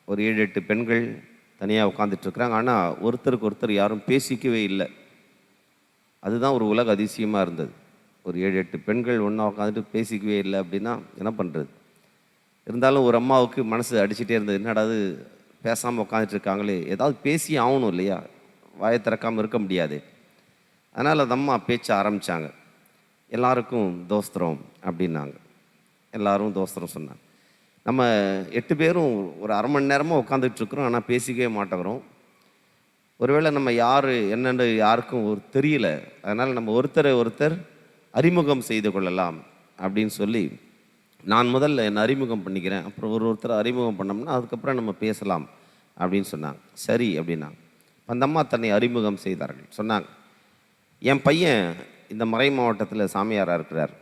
ஒரு 7-8 பெண்கள் தனியாக உட்காந்துட்ருக்குறாங்க. ஆனால் ஒருத்தருக்கு ஒருத்தர் யாரும் பேசிக்கவே இல்லை. அதுதான் ஒரு உலக அதிசயமாக இருந்தது. ஒரு 7-8 பெண்கள் ஒன்றா உட்காந்துட்டு பேசிக்கவே இல்லை அப்படின்னா என்ன பண்ணுறது? இருந்தாலும் ஒரு அம்மாவுக்கு மனசு அடிச்சுட்டே இருந்தது, என்னடா அது பேசாமல் உட்காந்துட்ருக்காங்களே, ஏதாவது பேசி ஆகணும் இல்லையா, வாயை திறக்காமல் இருக்க முடியாது. அதனால் அந்த அம்மா பேச்ச ஆரம்பித்தாங்க. எல்லாருக்கும் தோஸ்திரம் அப்படின்னாங்க. எல்லாரும் தோஸ்திரம் சொன்னாங்க. நம்ம 8 பேரும் ஒரு அரை மணி நேரமாக உட்காந்துட்ருக்குறோம், ஆனால் பேசிக்கவே மாட்டேங்கிறோம். ஒருவேளை நம்ம யார் என்னென்னு யாருக்கும் தெரியல. அதனால் நம்ம ஒருத்தர் அறிமுகம் செய்து கொள்ளலாம் அப்படின்னு சொல்லி, நான் முதல்ல என்னை அறிமுகம் பண்ணிக்கிறேன், அப்புறம் ஒருத்தர் அறிமுகம் பண்ணோம்னா அதுக்கப்புறம் நம்ம பேசலாம் அப்படின்னு சொன்னாங்க. சரி அப்படின்னாங்க. அந்த அம்மா தன்னை அறிமுகம் செய்தார்கள். சொன்னாங்க, என் பையன் இந்த மறை மாவட்டத்தில் சாமியாராக இருக்கிறார்.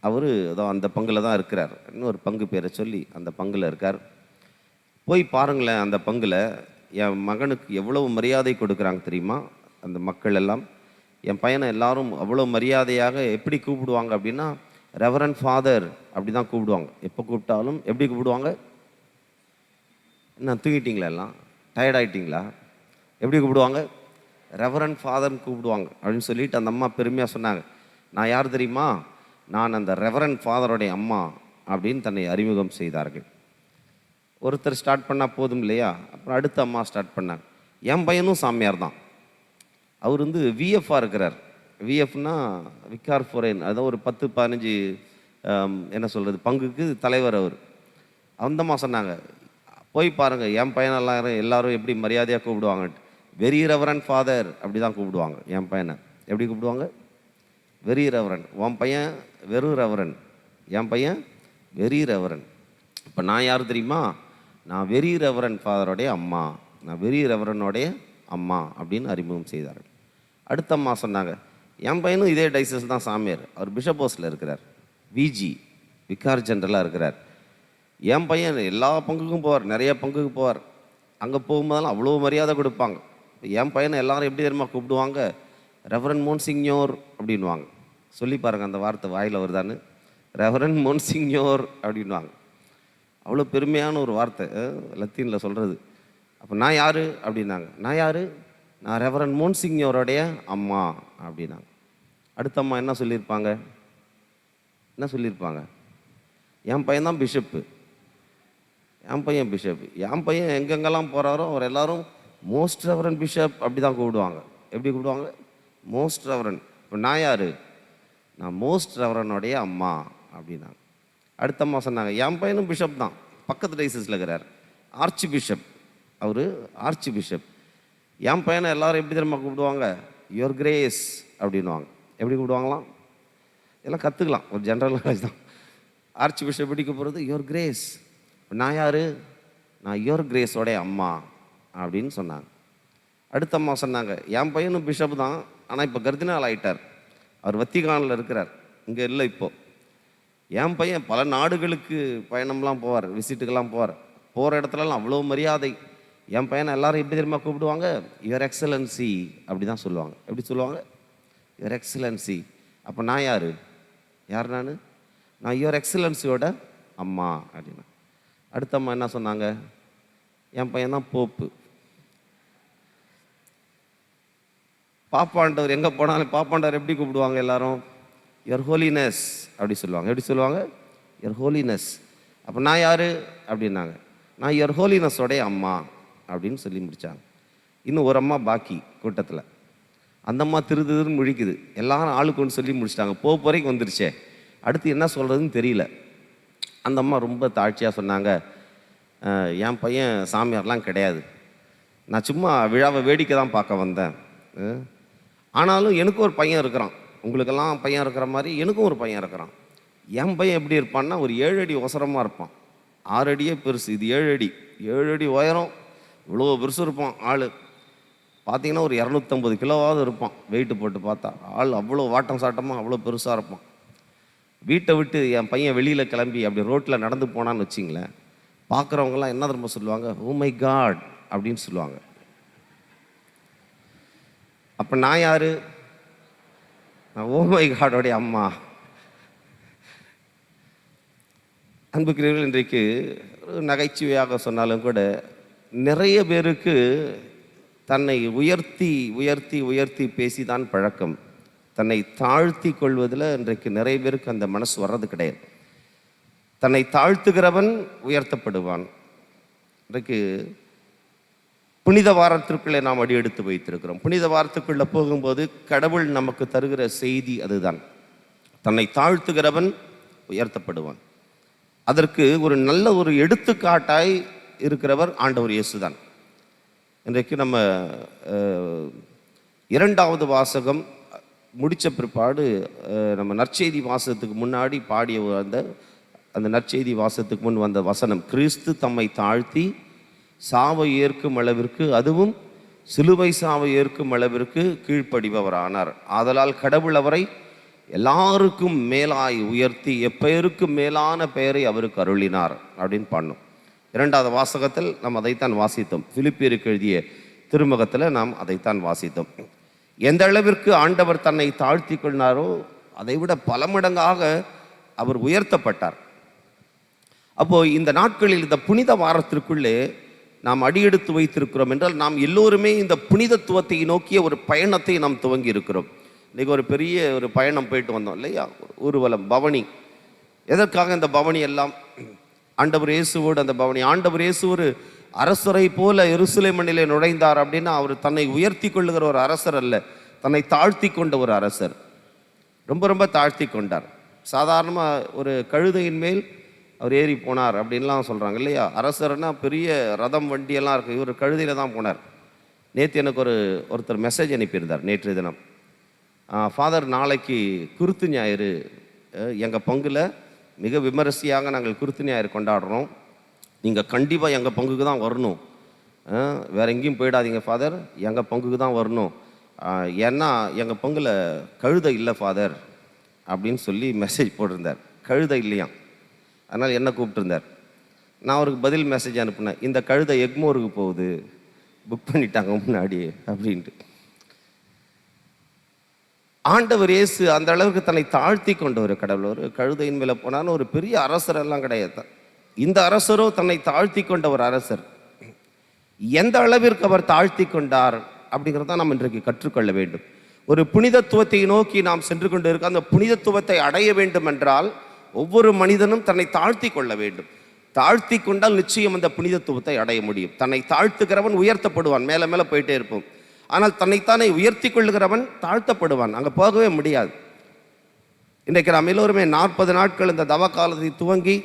அவர் ஏதோ அந்த பங்கில் தான் இருக்கிறார். இன்னொரு பங்கு பேரை சொல்லி அந்த பங்கில் இருக்கார். போய் பாருங்களேன், அந்த பங்கில் என் மகனுக்கு எவ்வளவு மரியாதை கொடுக்குறாங்க தெரியுமா அந்த மக்கள் எல்லாம். என் பையனை எல்லாரும் அவ்வளோ மரியாதையாக எப்படி கூப்பிடுவாங்க அப்படின்னா, ரெவரண்ட் ஃபாதர் அப்படி தான் கூப்பிடுவாங்க. எப்போ கூப்பிட்டாலும் எப்படி கூப்பிடுவாங்க? என்ன தூங்கிட்டீங்களா, எல்லாம் டயர்டாயிட்டிங்களா, எப்படி கூப்பிடுவாங்க? ரெவரண்ட் ஃபாதர்னு கூப்பிடுவாங்க அப்படின்னு சொல்லிட்டு அந்த அம்மா பெருமையாக சொன்னாங்க, நான் யார் தெரியுமா, நான் அந்த ரெவரண்ட் ஃபாதருடைய அம்மா அப்படின்னு தன்னை அறிமுகம் செய்தார்கள். ஒருத்தர் ஸ்டார்ட் பண்ணால் போதும் இல்லையா, அப்புறம் அடுத்த அம்மா ஸ்டார்ட் பண்ணாங்க. என் பையனும் சாமியார் தான். அவர் விஎஃப்ஆ இருக்கிறார். விஎஃப்னா விகார் ஃபாரின், அதான் ஒரு 10-15 என்ன சொல்கிறது பங்குக்கு தலைவர் அவர். அந்த அம்மா சொன்னாங்க, போய் பாருங்கள் என் பையனெல்லாம் எல்லாரும் எப்படி மரியாதையாக கூப்பிடுவாங்கன்ட்டு. வெரி ரெவரண்ட் ஃபாதர் அப்படி தான் கூப்பிடுவாங்க என் பையனை. எப்படி கூப்பிடுவாங்க? Very reverend. உன் பையன் வெறும் ரெவரன், என் பையன் வெரி ரெவரன். இப்போ நான் யார் தெரியுமா? நான் வெரி ரெவரண்ட் ஃபாதரோடைய அம்மா, நான் வெரி ரெவரனோடைய அம்மா அப்படின்னு அறிமுகம் செய்தார்கள். அடுத்த அம்மா சொன்னாங்க, என் பையனும் இதே டைசஸ் தான் சாமியார், அவர் பிஷப் ஹவுஸில் இருக்கிறார், விஜி விகார் ஜெனரலாக இருக்கிறார். என் பையன் எல்லா பங்குக்கும் போவார், நிறைய பங்குக்கு போவார். அங்கே போகும்போதெல்லாம் அவ்வளோ மரியாதை கொடுப்பாங்க. என் பையனை எல்லாரும் எப்படி தெரியுமா கூப்பிடுவாங்க? ரெவரன் மோன்சிங்யோர் அப்படின்வாங்க. சொல்லி பாருங்கள் அந்த வார்த்தை வாயில் வருதான்னு. ரெவரன் மோன்சிங்யோர் அப்படின்வாங்க. அவ்வளோ பெருமையான ஒரு வார்த்தை லத்தீனில் சொல்கிறது. அப்போ நான் யார் அப்படின்னாங்க. நான் யார்? நான் ரெவரன் மோன்சிங்யோருடைய அம்மா அப்படின்னாங்க. அடுத்த அம்மா என்ன சொல்லியிருப்பாங்க? என்ன சொல்லியிருப்பாங்க? என் பையன் தான் பிஷப்பு, என் பையன் பிஷப், என் பையன் எங்கெங்கெல்லாம் போகிறாரோ அவர் எல்லாரும் மோஸ்ட் ரெவரன் பிஷப் அப்படி தான் கூப்பிடுவாங்க. எப்படி கூப்பிடுவாங்க? Most reverend. இப்போ நான் யார்? நான் மோஸ்ட் ரெவரனுடைய அம்மா அப்படின்னாங்க. அடுத்த அம்மா சொன்னாங்க, என் பையனும் பிஷப் தான், பக்கத்து டைசஸில் இருக்கிறார், ஆர்ச் பிஷப், அவர் ஆர்ச் பிஷப். என் பையனை எல்லாரும் எப்படி தெரியுமா கூப்பிடுவாங்க? யுவர் கிரேஸ் அப்படின்வாங்க. எப்படி கூப்பிடுவாங்களாம்? எல்லாம் கற்றுக்கலாம், ஒரு ஜென்ரல் நாலேஜ் தான். ஆர்ச் பிஷப் எப்படி கூப்பிட்றது? Your grace. நான் யார்? நான் யுவர் கிரேஸோடைய அம்மா அப்படின்னு சொன்னாங்க. அடுத்த அம்மா சொன்னாங்க, என் பையனும் பிஷப் தான், ஆனால் இப்போ கர்தினால் ஆகிட்டார், அவர் வத்திகானில் இருக்கிறார், இங்கே இல்லை இப்போது. என் பையன் பல நாடுகளுக்கு பயணம்லாம் போவார், விசிட்டுக்கெல்லாம் போவார், போகிற இடத்துலலாம் அவ்வளோ மரியாதை. என் பையனை எல்லாரும் எப்படி தெரியுமா கூப்பிடுவாங்க? யுவர் எக்ஸலன்சி அப்படி தான் சொல்லுவாங்க. எப்படி சொல்லுவாங்க? Your excellency. அப்போ நான் யார்? யார் நான்? நான் யுவர் எக்ஸலன்சியோட அம்மா அப்படின்னா. அடுத்த அம்மா என்ன சொன்னாங்க? என் பையன் தான் போப்பு. பாப்பாண்டவர் எங்கே போனாலும் பாப்பாண்டவர் எப்படி கூப்பிடுவாங்க எல்லாரும்? யுவர் ஹோலினஸ் அப்படி சொல்லுவாங்க. எப்படி சொல்லுவாங்க? Your holiness. அப்போ நான் யார் அப்படின்னாங்க. நான் யுவர் ஹோலினஸோடைய அம்மா அப்படின்னு சொல்லி முடித்தாங்க. இன்னும் ஒரு அம்மா பாக்கி கூட்டத்தில். அந்த அம்மா திருதுன்னு முழிக்குது. எல்லாரும் ஆளுக்கு ஒன்று சொல்லி முடிச்சிட்டாங்க, போப்பு வரைக்கும் வந்துருச்சே, அடுத்து என்ன சொல்கிறதுன்னு தெரியல. அந்த அம்மா ரொம்ப தாழ்ச்சியாக சொன்னாங்க, என் பையன் சாமியார்லாம் கிடையாது, நான் சும்மா விழாவை வேடிக்கை தான் பார்க்க வந்தேன். ஆனாலும் எனக்கும் ஒரு பையன் இருக்கிறான், உங்களுக்கெல்லாம் பையன் இருக்கிற மாதிரி எனக்கும் ஒரு பையன் இருக்கிறான். என் பையன் எப்படி இருப்பான்னா ஒரு 7 அடி ஒசரமாக இருப்பான், 6 அடியே பெருசு, இது 7 அடி, 7 அடி உயரம், இவ்வளோ பெருசு இருப்பான். ஆள் பார்த்தீங்கன்னா ஒரு 250 கிலோவாவது இருப்பான், வெயிட்டு போட்டு பார்த்தா. ஆள் அவ்வளோ வாட்டம் சாட்டமாக அவ்வளோ பெருசாக இருப்பான். வீட்டை விட்டு என் பையன் வெளியில் கிளம்பி அப்படி ரோட்டில் நடந்து போனான்னு வச்சிங்களேன், பார்க்குறவங்கலாம் என்ன திரும்ப சொல்லுவாங்க? ஓ மை காட் அப்படின்னு சொல்லுவாங்க. அப்போ நான் யார்? நான் ஓ மை காடோடைய அம்மா. அன்புக்குரியவர்கள், இன்றைக்கு ஒரு நகைச்சுவையாக சொன்னாலும் கூட நிறைய பேருக்கு தன்னை உயர்த்தி உயர்த்தி உயர்த்தி பேசிதான் பழக்கம். தன்னை தாழ்த்தி கொள்வதில் இன்றைக்கு நிறைய பேருக்கு அந்த மனசு வர்றது கிடையாது. தன்னை தாழ்த்துகிறவன் உயர்த்தப்படுவான். இன்றைக்கு புனித வாரத்திற்குள்ளே நாம் அடி எடுத்து வைத்திருக்கிறோம். புனித வாரத்துக்குள்ளே போகும்போது கடவுள் நமக்கு தருகிற செய்தி அதுதான். தன்னை தாழ்த்துகிறவன் உயர்த்தப்படுவான். அதற்கு ஒரு நல்ல ஒரு எடுத்துக்காட்டாய் இருக்கிறவர் ஆண்டவர் இயேசுதான். இன்றைக்கு நம்ம 2வது வாசகம் முடித்த பிற்பாடு நம்ம நற்செய்தி வாசகத்துக்கு முன்னாடி பாடிய அந்த நற்செய்தி வாசகத்துக்கு முன் வந்த வசனம், கிறிஸ்து தம்மை தாழ்த்தி சாவை ஏற்கும் அளவிற்கு, அதுவும் சிலுவை சாவை ஏற்கும் அளவிற்கு கீழ்ப்படிபவரானார். ஆதலால் கடவுள் அவரை எல்லாருக்கும் மேலாய் உயர்த்தி எப்பெயருக்கு மேலான பெயரை அவருக்கு அருளினார் அப்படின்னு பாடணும். 2வது வாசகத்தில் நாம் அதைத்தான் வாசித்தோம். பிலிப்பியருக்கு எழுதிய திருமுகத்தில் நாம் அதைத்தான் வாசித்தோம். எந்த அளவிற்கு ஆண்டவர் தன்னை தாழ்த்தி கொள்ளாரோ அதை விட பல மடங்காக அவர் உயர்த்தப்பட்டார். அப்போது இந்த நாட்களில் இந்த புனித வாரத்திற்குள்ளே நாம் அடியெடுத்து வைத்திருக்கிறோம் என்றால் நாம் எல்லோருமே இந்த புனிதத்துவத்தை நோக்கிய ஒரு பயணத்தை நாம் துவங்கி இருக்கிறோம். இன்றைக்கி ஒரு பெரிய ஒரு பயணம் போயிட்டு வந்தோம் இல்லையா, ஊர்வலம், பவனி. எதற்காக இந்த பவனி எல்லாம்? ஆண்டவர் இயேசுவோடு அந்த பவனி. ஆண்டவர் இயேசு ஒரு அரசரை போல எருசலேம் மண்ணிலே நுழைந்தார் அப்படின்னா அவர் தன்னை உயர்த்தி கொள்ளுகிற ஒரு அரசர் அல்ல, தன்னை தாழ்த்தி கொண்ட ஒரு அரசர். ரொம்ப ரொம்ப தாழ்த்தி கொண்டார். சாதாரணமாக ஒரு கழுதையின் மேல் அவர் ஏறி போனார் அப்படின்லாம் சொல்கிறாங்க இல்லையா? அரசர்னா பெரிய ரதம் வண்டியெல்லாம் இருக்குது, இவர் கழுதையில் தான் போனார். நேற்று எனக்கு ஒருத்தர் மெசேஜ் அனுப்பியிருந்தார் நேற்று தினம். ஃபாதர், நாளைக்கு குருத்து ஞாயிறு, எங்கள் பங்கில் மிக விமரிசையாக நாங்கள் குருத்து ஞாயிறு கொண்டாடுறோம், நீங்கள் கண்டிப்பாக எங்கள் பங்குக்கு தான் வரணும், வேறு எங்கேயும் போயிடாதீங்க ஃபாதர், எங்கள் பங்குக்கு தான் வரணும், ஏன்னா எங்கள் பங்கில் கழுதை இல்லை ஃபாதர் அப்படின்னு சொல்லி மெசேஜ் போட்டிருந்தார். கழுதை இல்லையாம், அதனால் என்ன கூப்பிட்டுருந்தார். நான் அவருக்கு பதில் மெசேஜ் அனுப்புனேன், இந்த கழுதை எக்மோருக்கு போகுது, புக் பண்ணிட்டாங்க முன்னாடி அப்படின்ட்டு. ஆண்டவர் இயேசு அந்த அளவுக்கு தன்னை தாழ்த்தி கொண்ட ஒரு கடவுள். ஒரு கழுதையின் மேலே போனான்னு ஒரு பெரிய அரசரெல்லாம் கிடையாது. இந்த அரசரோ தன்னை தாழ்த்தி கொண்ட ஒரு அரசர். எந்த அளவிற்கு அவர் தாழ்த்தி கொண்டார் அப்படிங்கிறத நாம் இன்றைக்கு கற்றுக்கொள்ள வேண்டும். ஒரு புனிதத்துவத்தை நோக்கி நாம் சென்று கொண்டு இருக்க, அந்த புனிதத்துவத்தை அடைய வேண்டும் என்றால் ஒவ்வொரு மனிதனும் தன்னை தாழ்த்தி கொள்ள வேண்டும். தாழ்த்தி கொண்டால் நிச்சயம் அந்த புனிதத்துவத்தை அடைய முடியும். தன்னை தாழ்த்துகிறவன் உயர்த்தப்படுவான், மேலே மேலே போயிட்டே இருப்போம். ஆனால் தன்னைத்தானே உயர்த்தி கொள்ளுகிறவன் தாழ்த்தப்படுவான், அங்கே போகவே முடியாது. இன்றைக்கு நாம் எல்லோருமே 40 நாட்கள் இந்த தவ காலத்தை துவங்கி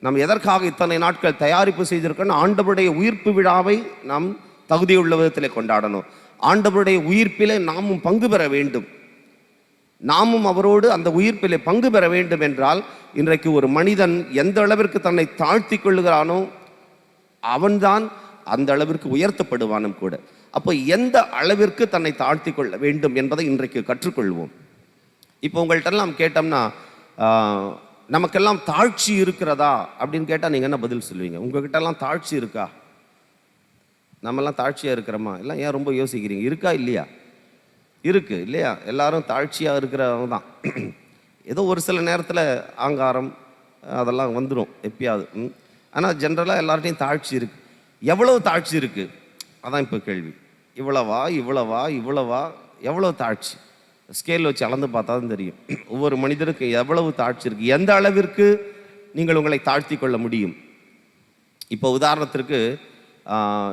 நாம் எதற்காக இத்தனை நாட்கள் தயாரிப்பு செய்திருக்கோம்? ஆண்டவருடைய உயிர்ப்பு விழாவை நாம் தகுதியுள்ள விதத்தில் கொண்டாடணும். ஆண்டவருடைய உயிர்ப்பிலே நாமும் பங்கு பெற வேண்டும். நாமும் அவரோடு அந்த உயிர்ப்பிலே பங்கு பெற வேண்டும் என்றால், இன்றைக்கு ஒரு மனிதன் எந்த அளவிற்கு தன்னை தாழ்த்தி கொள்ளுகிறானோ அவன்தான் அந்த அளவிற்கு உயர்த்தப்படுவானும் கூட. அப்போ எந்த அளவிற்கு தன்னை தாழ்த்தி கொள்ள வேண்டும் என்பதை இன்றைக்கு கற்றுக்கொள்வோம். இப்போ உங்கள்கிட்டலாம் கேட்டோம்னா, நமக்கெல்லாம் தாழ்ச்சி இருக்கிறதா அப்படின்னு கேட்டால் நீங்கள் என்ன பதில் சொல்லுவீங்க? உங்ககிட்டலாம் தாழ்ச்சி இருக்கா? நம்மெல்லாம் தாழ்ச்சியாக இருக்கிறோமா? எல்லாம் ஏன் ரொம்ப யோசிக்கிறீங்க? இருக்கா இல்லையா? இருக்குது இல்லையா? எல்லாரும் தாழ்ச்சியாக இருக்கிறவங்க தான். ஏதோ ஒரு சில நேரத்தில் ஆங்காரம் அதெல்லாம் வந்துடும் எப்பயாவது. ஆனால் ஜென்ரலாக எல்லார்ட்டையும் தாழ்ச்சி இருக்குது. எவ்வளவு தாழ்ச்சி இருக்குது அதான் இப்போ கேள்வி. இவ்வளவா இவ்வளவா இவ்வளவா, எவ்வளோ தாழ்ச்சி? ஸ்கேல் வச்சு அளந்து பார்த்தா தான் தெரியும் ஒவ்வொரு மனிதருக்கு எவ்வளவு தாழ்ச்சி இருக்குது, எந்த அளவிற்கு நீங்கள் உங்களை தாழ்த்தி கொள்ள முடியும். இப்போ உதாரணத்திற்கு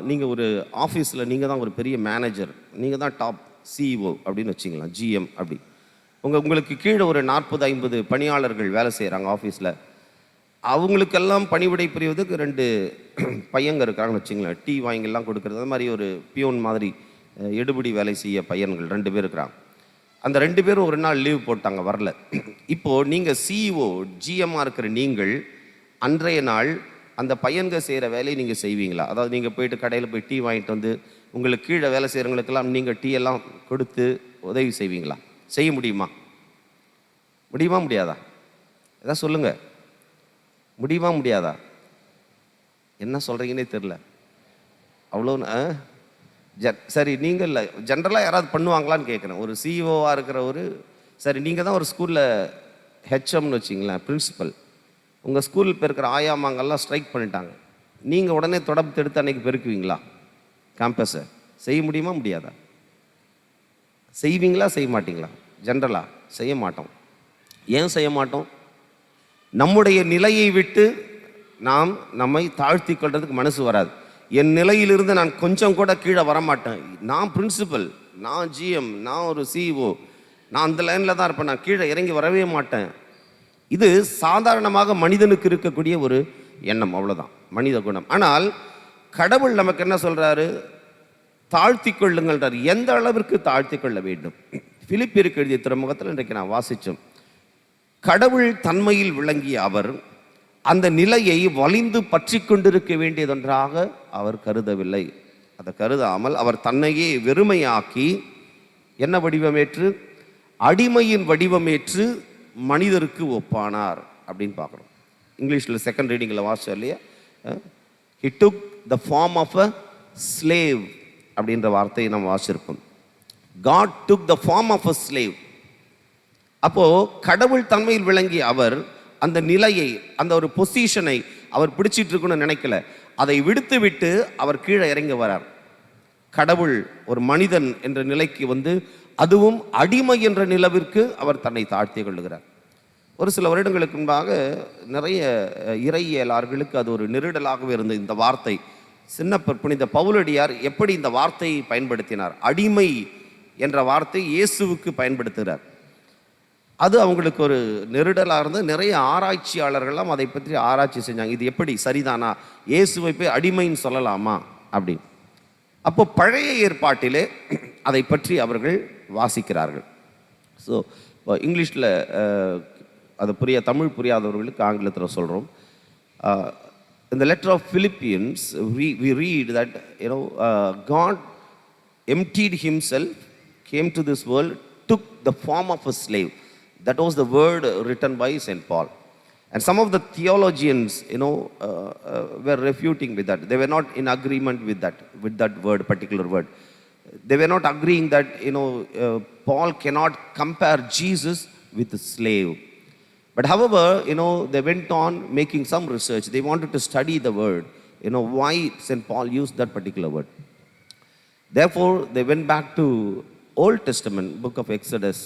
நீங்கள் ஒரு ஆஃபீஸில் நீங்கள் தான் ஒரு பெரிய மேனேஜர், நீங்கள் தான் டாப் சிஇஓ அப்படின்னு வச்சிங்களா, ஜிஎம் அப்படி. உங்களுக்கு கீழே ஒரு 40-50 பணியாளர்கள் வேலை செய்கிறாங்க ஆஃபீஸில். அவங்களுக்கெல்லாம் பணிவிடை புரிவதுக்கு 2 பையங்க இருக்காங்கன்னு வச்சிங்களேன், டீ வாங்கிலாம் கொடுக்குறது. அது மாதிரி ஒரு பியோன் மாதிரி எடுபடி வேலை செய்ய பையன்கள் 2 பேர் இருக்கிறாங்க. அந்த 2 பேரும் ஒரு நாள் லீவ் போட்டாங்க, வரல. இப்போது நீங்கள் சிஇஓ ஜிஎம்மாக இருக்கிற நீங்கள் அன்றைய நாள் அந்த பையன்க செய்கிற வேலையை நீங்கள் செய்வீங்களா? அதாவது நீங்கள் போயிட்டு கடையில் போய் டீ வாங்கிட்டு வந்து உங்களுக்கு கீழே வேலை செய்கிறவங்களுக்கெல்லாம் நீங்கள் டீ எல்லாம் கொடுத்து உதவி செய்வீங்களா? செய்ய முடியுமா? முடியுமா முடியாதா? எதாவது சொல்லுங்கள். முடியுமா முடியாதா? என்ன சொல்கிறீங்கன்னே தெரில. அவ்வளோ சரி, நீங்கள் இல்லை, ஜென்ரலாக யாராவது பண்ணுவாங்களான்னு கேட்குறேன். ஒரு சிஇஓவாக இருக்கிற சரி, நீங்கள் தான் ஒரு ஸ்கூலில் ஹெச்எம்னு வச்சிங்களேன், பிரின்சிபல். உங்கள் ஸ்கூலில் பெருக்கிற ஆயாமாங்கெல்லாம் ஸ்ட்ரைக் பண்ணிட்டாங்க. நீங்கள் உடனே தொடர்பு எடுத்து அன்றைக்கி பெருக்குவீங்களா கேம்பஸை? செய்ய முடியுமா முடியாதா? செய்வீங்களா செய்ய மாட்டிங்களா? ஜென்ரலாக செய்ய மாட்டோம். ஏன் செய்ய மாட்டோம்? நம்முடைய நிலையை விட்டு நாம் நம்மை தாழ்த்தி கொள்றதுக்கு மனசு வராது. என் நிலையிலிருந்து நான் கொஞ்சம் கூட கீழே வரமாட்டேன். நான் பிரின்சிபல், நான் ஜிஎம், நான் ஒரு சிஇஓ, நான் அந்த லைனில் தான் இருப்பேன், நான் கீழே இறங்கி வரவே மாட்டேன். இது சாதாரணமாக மனிதனுக்கு இருக்கக்கூடிய ஒரு எண்ணம், அவ்வளோதான், மனித குணம். ஆனால் கடவுள் நமக்கு என்ன சொல்கிறாரு? தாழ்த்தி கொள்ளுங்கள்ன்றார். எந்த அளவிற்கு தாழ்த்தி கொள்ள வேண்டும்? பிலிப்பியருக்கு எழுதிய திருமுகத்தில் இன்றைக்கு நான் வாசித்தோம். கடவுள் தன்மையில் விளங்கிய அவர் அந்த நிலையை வலிந்து பற்றி கொண்டிருக்க வேண்டியதொன்றாக அவர் கருதவில்லை. அதை கருதாமல் அவர் தன்னையே வெறுமையாக்கி என்ன வடிவமேற்று? அடிமையின் வடிவமேற்று மனிதருக்கு ஒப்பானார் அப்படின்னு பார்க்குறோம். இங்கிலீஷில் செகண்ட் ரீடிங்கில் வாசிச்சோம் இல்லையா? He took the form of a slave அப்படின்ற வார்த்தையை நம்ம வாசிச்சிருப்போம். God took the form of a slave. அப்போது கடவுள் தன்மையில் விளங்கி அவர் அந்த நிலையை, அந்த ஒரு பொசிஷனை அவர் பிடிச்சிட்டு இருக்கணும்னு நினைக்கல. அதை விடுத்து விட்டு அவர் கீழே இறங்கி வரார். கடவுள் ஒரு மனிதன் என்ற நிலைக்கு வந்து, அதுவும் அடிமை என்ற நிலவிற்கு அவர் தன்னை தாழ்த்தி கொள்ளுகிறார். ஒரு சில வருடங்களுக்கு முன்பாக நிறைய இறையியலாளர்களுக்கு அது ஒரு நெருடலாகவே இருந்த இந்த வார்த்தை. சின்னப்பர் புனித பவுலடியார் எப்படி இந்த வார்த்தையை பயன்படுத்தினார்? அடிமை என்ற வார்த்தை இயேசுவுக்கு பயன்படுத்துகிறார். அது அவங்களுக்கு ஒரு நெருடலாக இருந்து நிறைய ஆராய்ச்சியாளர்கள்லாம் அதை பற்றி ஆராய்ச்சி செஞ்சாங்க. இது எப்படி சரிதானா, இயேசுவை போய் அடிமைன்னு சொல்லலாமா அப்படின்னு. அப்போ பழைய ஏற்பாட்டிலே அதை பற்றி அவர்கள் வாசிக்கிறார்கள். ஸோ இங்கிலீஷில் அது தமிழ் புரியாதவர்களுக்கு ஆங்கிலத்தில் சொல்கிறோம். In the letter of Philippians, we read that God emptied himself, came to this world, took the form of a slave. That was the word written by St. Paul. And some of the theologians, were refuting with that. They were not in agreement with that word, particular word. They were not agreeing that, Paul cannot compare Jesus with a slave. But however, they went on making some research. They wanted to study the word, why St. Paul used that particular word. Therefore, they went back to Old Testament, book of Exodus.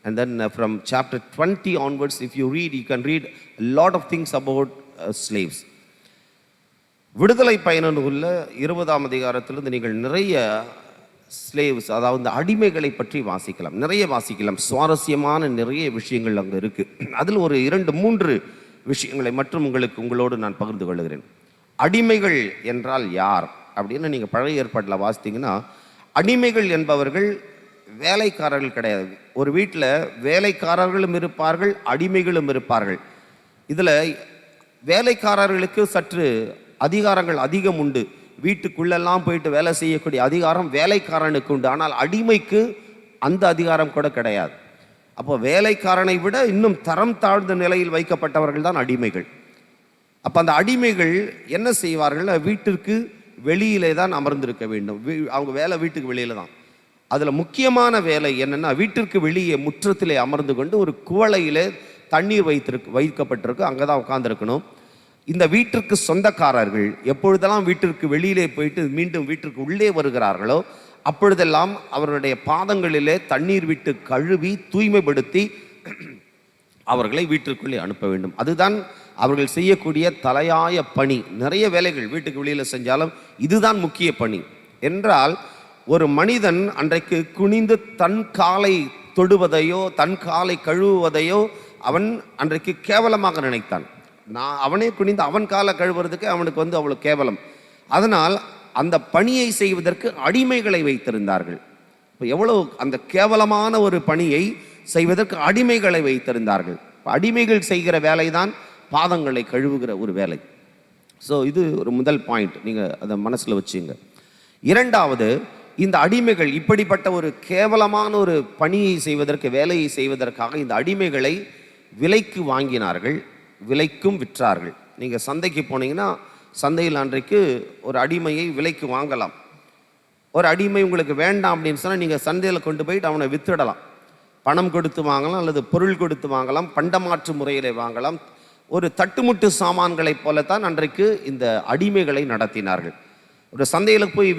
And then from chapter 20 onwards, if you read, you can read a lot of things about slaves. விடுதலை பயண நூலில் 20ஆம் அதிகாரத்திலிருந்து நீங்கள் நிறைய slaves, அதாவது அடிமைகளை பற்றி வாசிக்கலாம். சுவாரஸ்யமான நிறைய விஷயங்கள் அங்கே இருக்குது. அதில் ஒரு 2-3 விஷயங்களை மற்றும் உங்களோடு நான் பகிர்ந்து கொள்கிறேன். அடிமைகள் என்றால் யார் அப்படின்னு நீங்கள் பழைய ஏற்பாட்டில் வாசித்தீங்கன்னா, அடிமைகள் என்பவர்கள் வேலைக்காரர்கள் கிடையாது. ஒரு வீட்டில் வேலைக்காரர்களும் இருப்பார்கள், அடிமைகளும் இருப்பார்கள். இதில் வேலைக்காரர்களுக்கு சற்று அதிகாரங்கள் அதிகம் உண்டு. வீட்டுக்குள்ளெல்லாம் போயிட்டு வேலை செய்யக்கூடிய அதிகாரம் வேலைக்காரனுக்கு உண்டு. ஆனால் அடிமைக்கு அந்த அதிகாரம் கூட கிடையாது. அப்போ வேலைக்காரனை விட இன்னும் தரம் தாழ்ந்த நிலையில் வைக்கப்பட்டவர்கள் தான் அடிமைகள். அப்போ அந்த அடிமைகள் என்ன செய்வார்கள், வீட்டிற்கு வெளியிலே தான் அமர்ந்திருக்க வேண்டும். அவங்க வேலை வீட்டுக்கு வெளியில தான். அதில் முக்கியமான வேலை என்னென்னா, வீட்டிற்கு வெளியே முற்றத்திலே அமர்ந்து கொண்டு ஒரு குவளையிலே தண்ணீர் வைக்கப்பட்டிருக்கு, அங்கே தான் உட்கார்ந்துருக்கணும். இந்த வீட்டிற்கு சொந்தக்காரர்கள் எப்பொழுதெல்லாம் வீட்டிற்கு வெளியிலே போயிட்டு மீண்டும் வீட்டிற்கு உள்ளே வருகிறார்களோ அப்பொழுதெல்லாம் அவர்களுடைய பாதங்களிலே தண்ணீர் விட்டு கழுவி தூய்மைப்படுத்தி அவர்களை வீட்டிற்குள்ளே அனுப்ப வேண்டும். அதுதான் அவர்கள் செய்யக்கூடிய தலையாய பணி. நிறைய வேலைகள் வீட்டுக்கு வெளியில் செஞ்சாலும் இதுதான் முக்கிய பணி. என்றால் ஒரு மனிதன் அன்றைக்கு குனிந்து தன் காலை தொடுவதையோ தன் காலை கழுவுவதையோ அவன் அன்றைக்கு கேவலமாக நினைத்தான். அவனே குனிந்து அவன் காலை கழுவுறதுக்கு அவனுக்கு அவ்வளோ கேவலம். அதனால் அந்த பணியை செய்வதற்கு அடிமைகளை வைத்திருந்தார்கள். இப்போ எவ்வளோ அந்த கேவலமான ஒரு பணியை செய்வதற்கு அடிமைகளை வைத்திருந்தார்கள். அடிமைகள் செய்கிற வேலை தான் பாதங்களை கழுவுகிற ஒரு வேலை. ஸோ இது ஒரு முதல் பாயிண்ட், நீங்கள் அதை மனசில் வச்சுங்க. இரண்டாவது, இந்த அடிமைகள் இப்படிப்பட்ட ஒரு கேவலமான ஒரு பணியை செய்வதற்கு, வேலையை செய்வதற்காக இந்த அடிமைகளை விலைக்கு வாங்கினார்கள், விலைக்கும் விற்றார்கள். நீங்கள் சந்தைக்கு போனீங்கன்னா சந்தையில் அன்றைக்கு ஒரு அடிமையை விலைக்கு வாங்கலாம். ஒரு அடிமை உங்களுக்கு வேண்டாம் அப்படின்னு சொன்னால் நீங்கள் சந்தையில் கொண்டு போயிட்டு அவனை வித்துடலாம். பணம் கொடுத்து வாங்கலாம், அல்லது பொருள் கொடுத்து வாங்கலாம், பண்டமாற்று முறையில் வாங்கலாம். ஒரு தட்டுமுட்டு சாமான்களைப் போலத்தான் அன்றைக்கு இந்த அடிமைகளை நடத்தினார்கள். ஒரு சந்தையில் போய்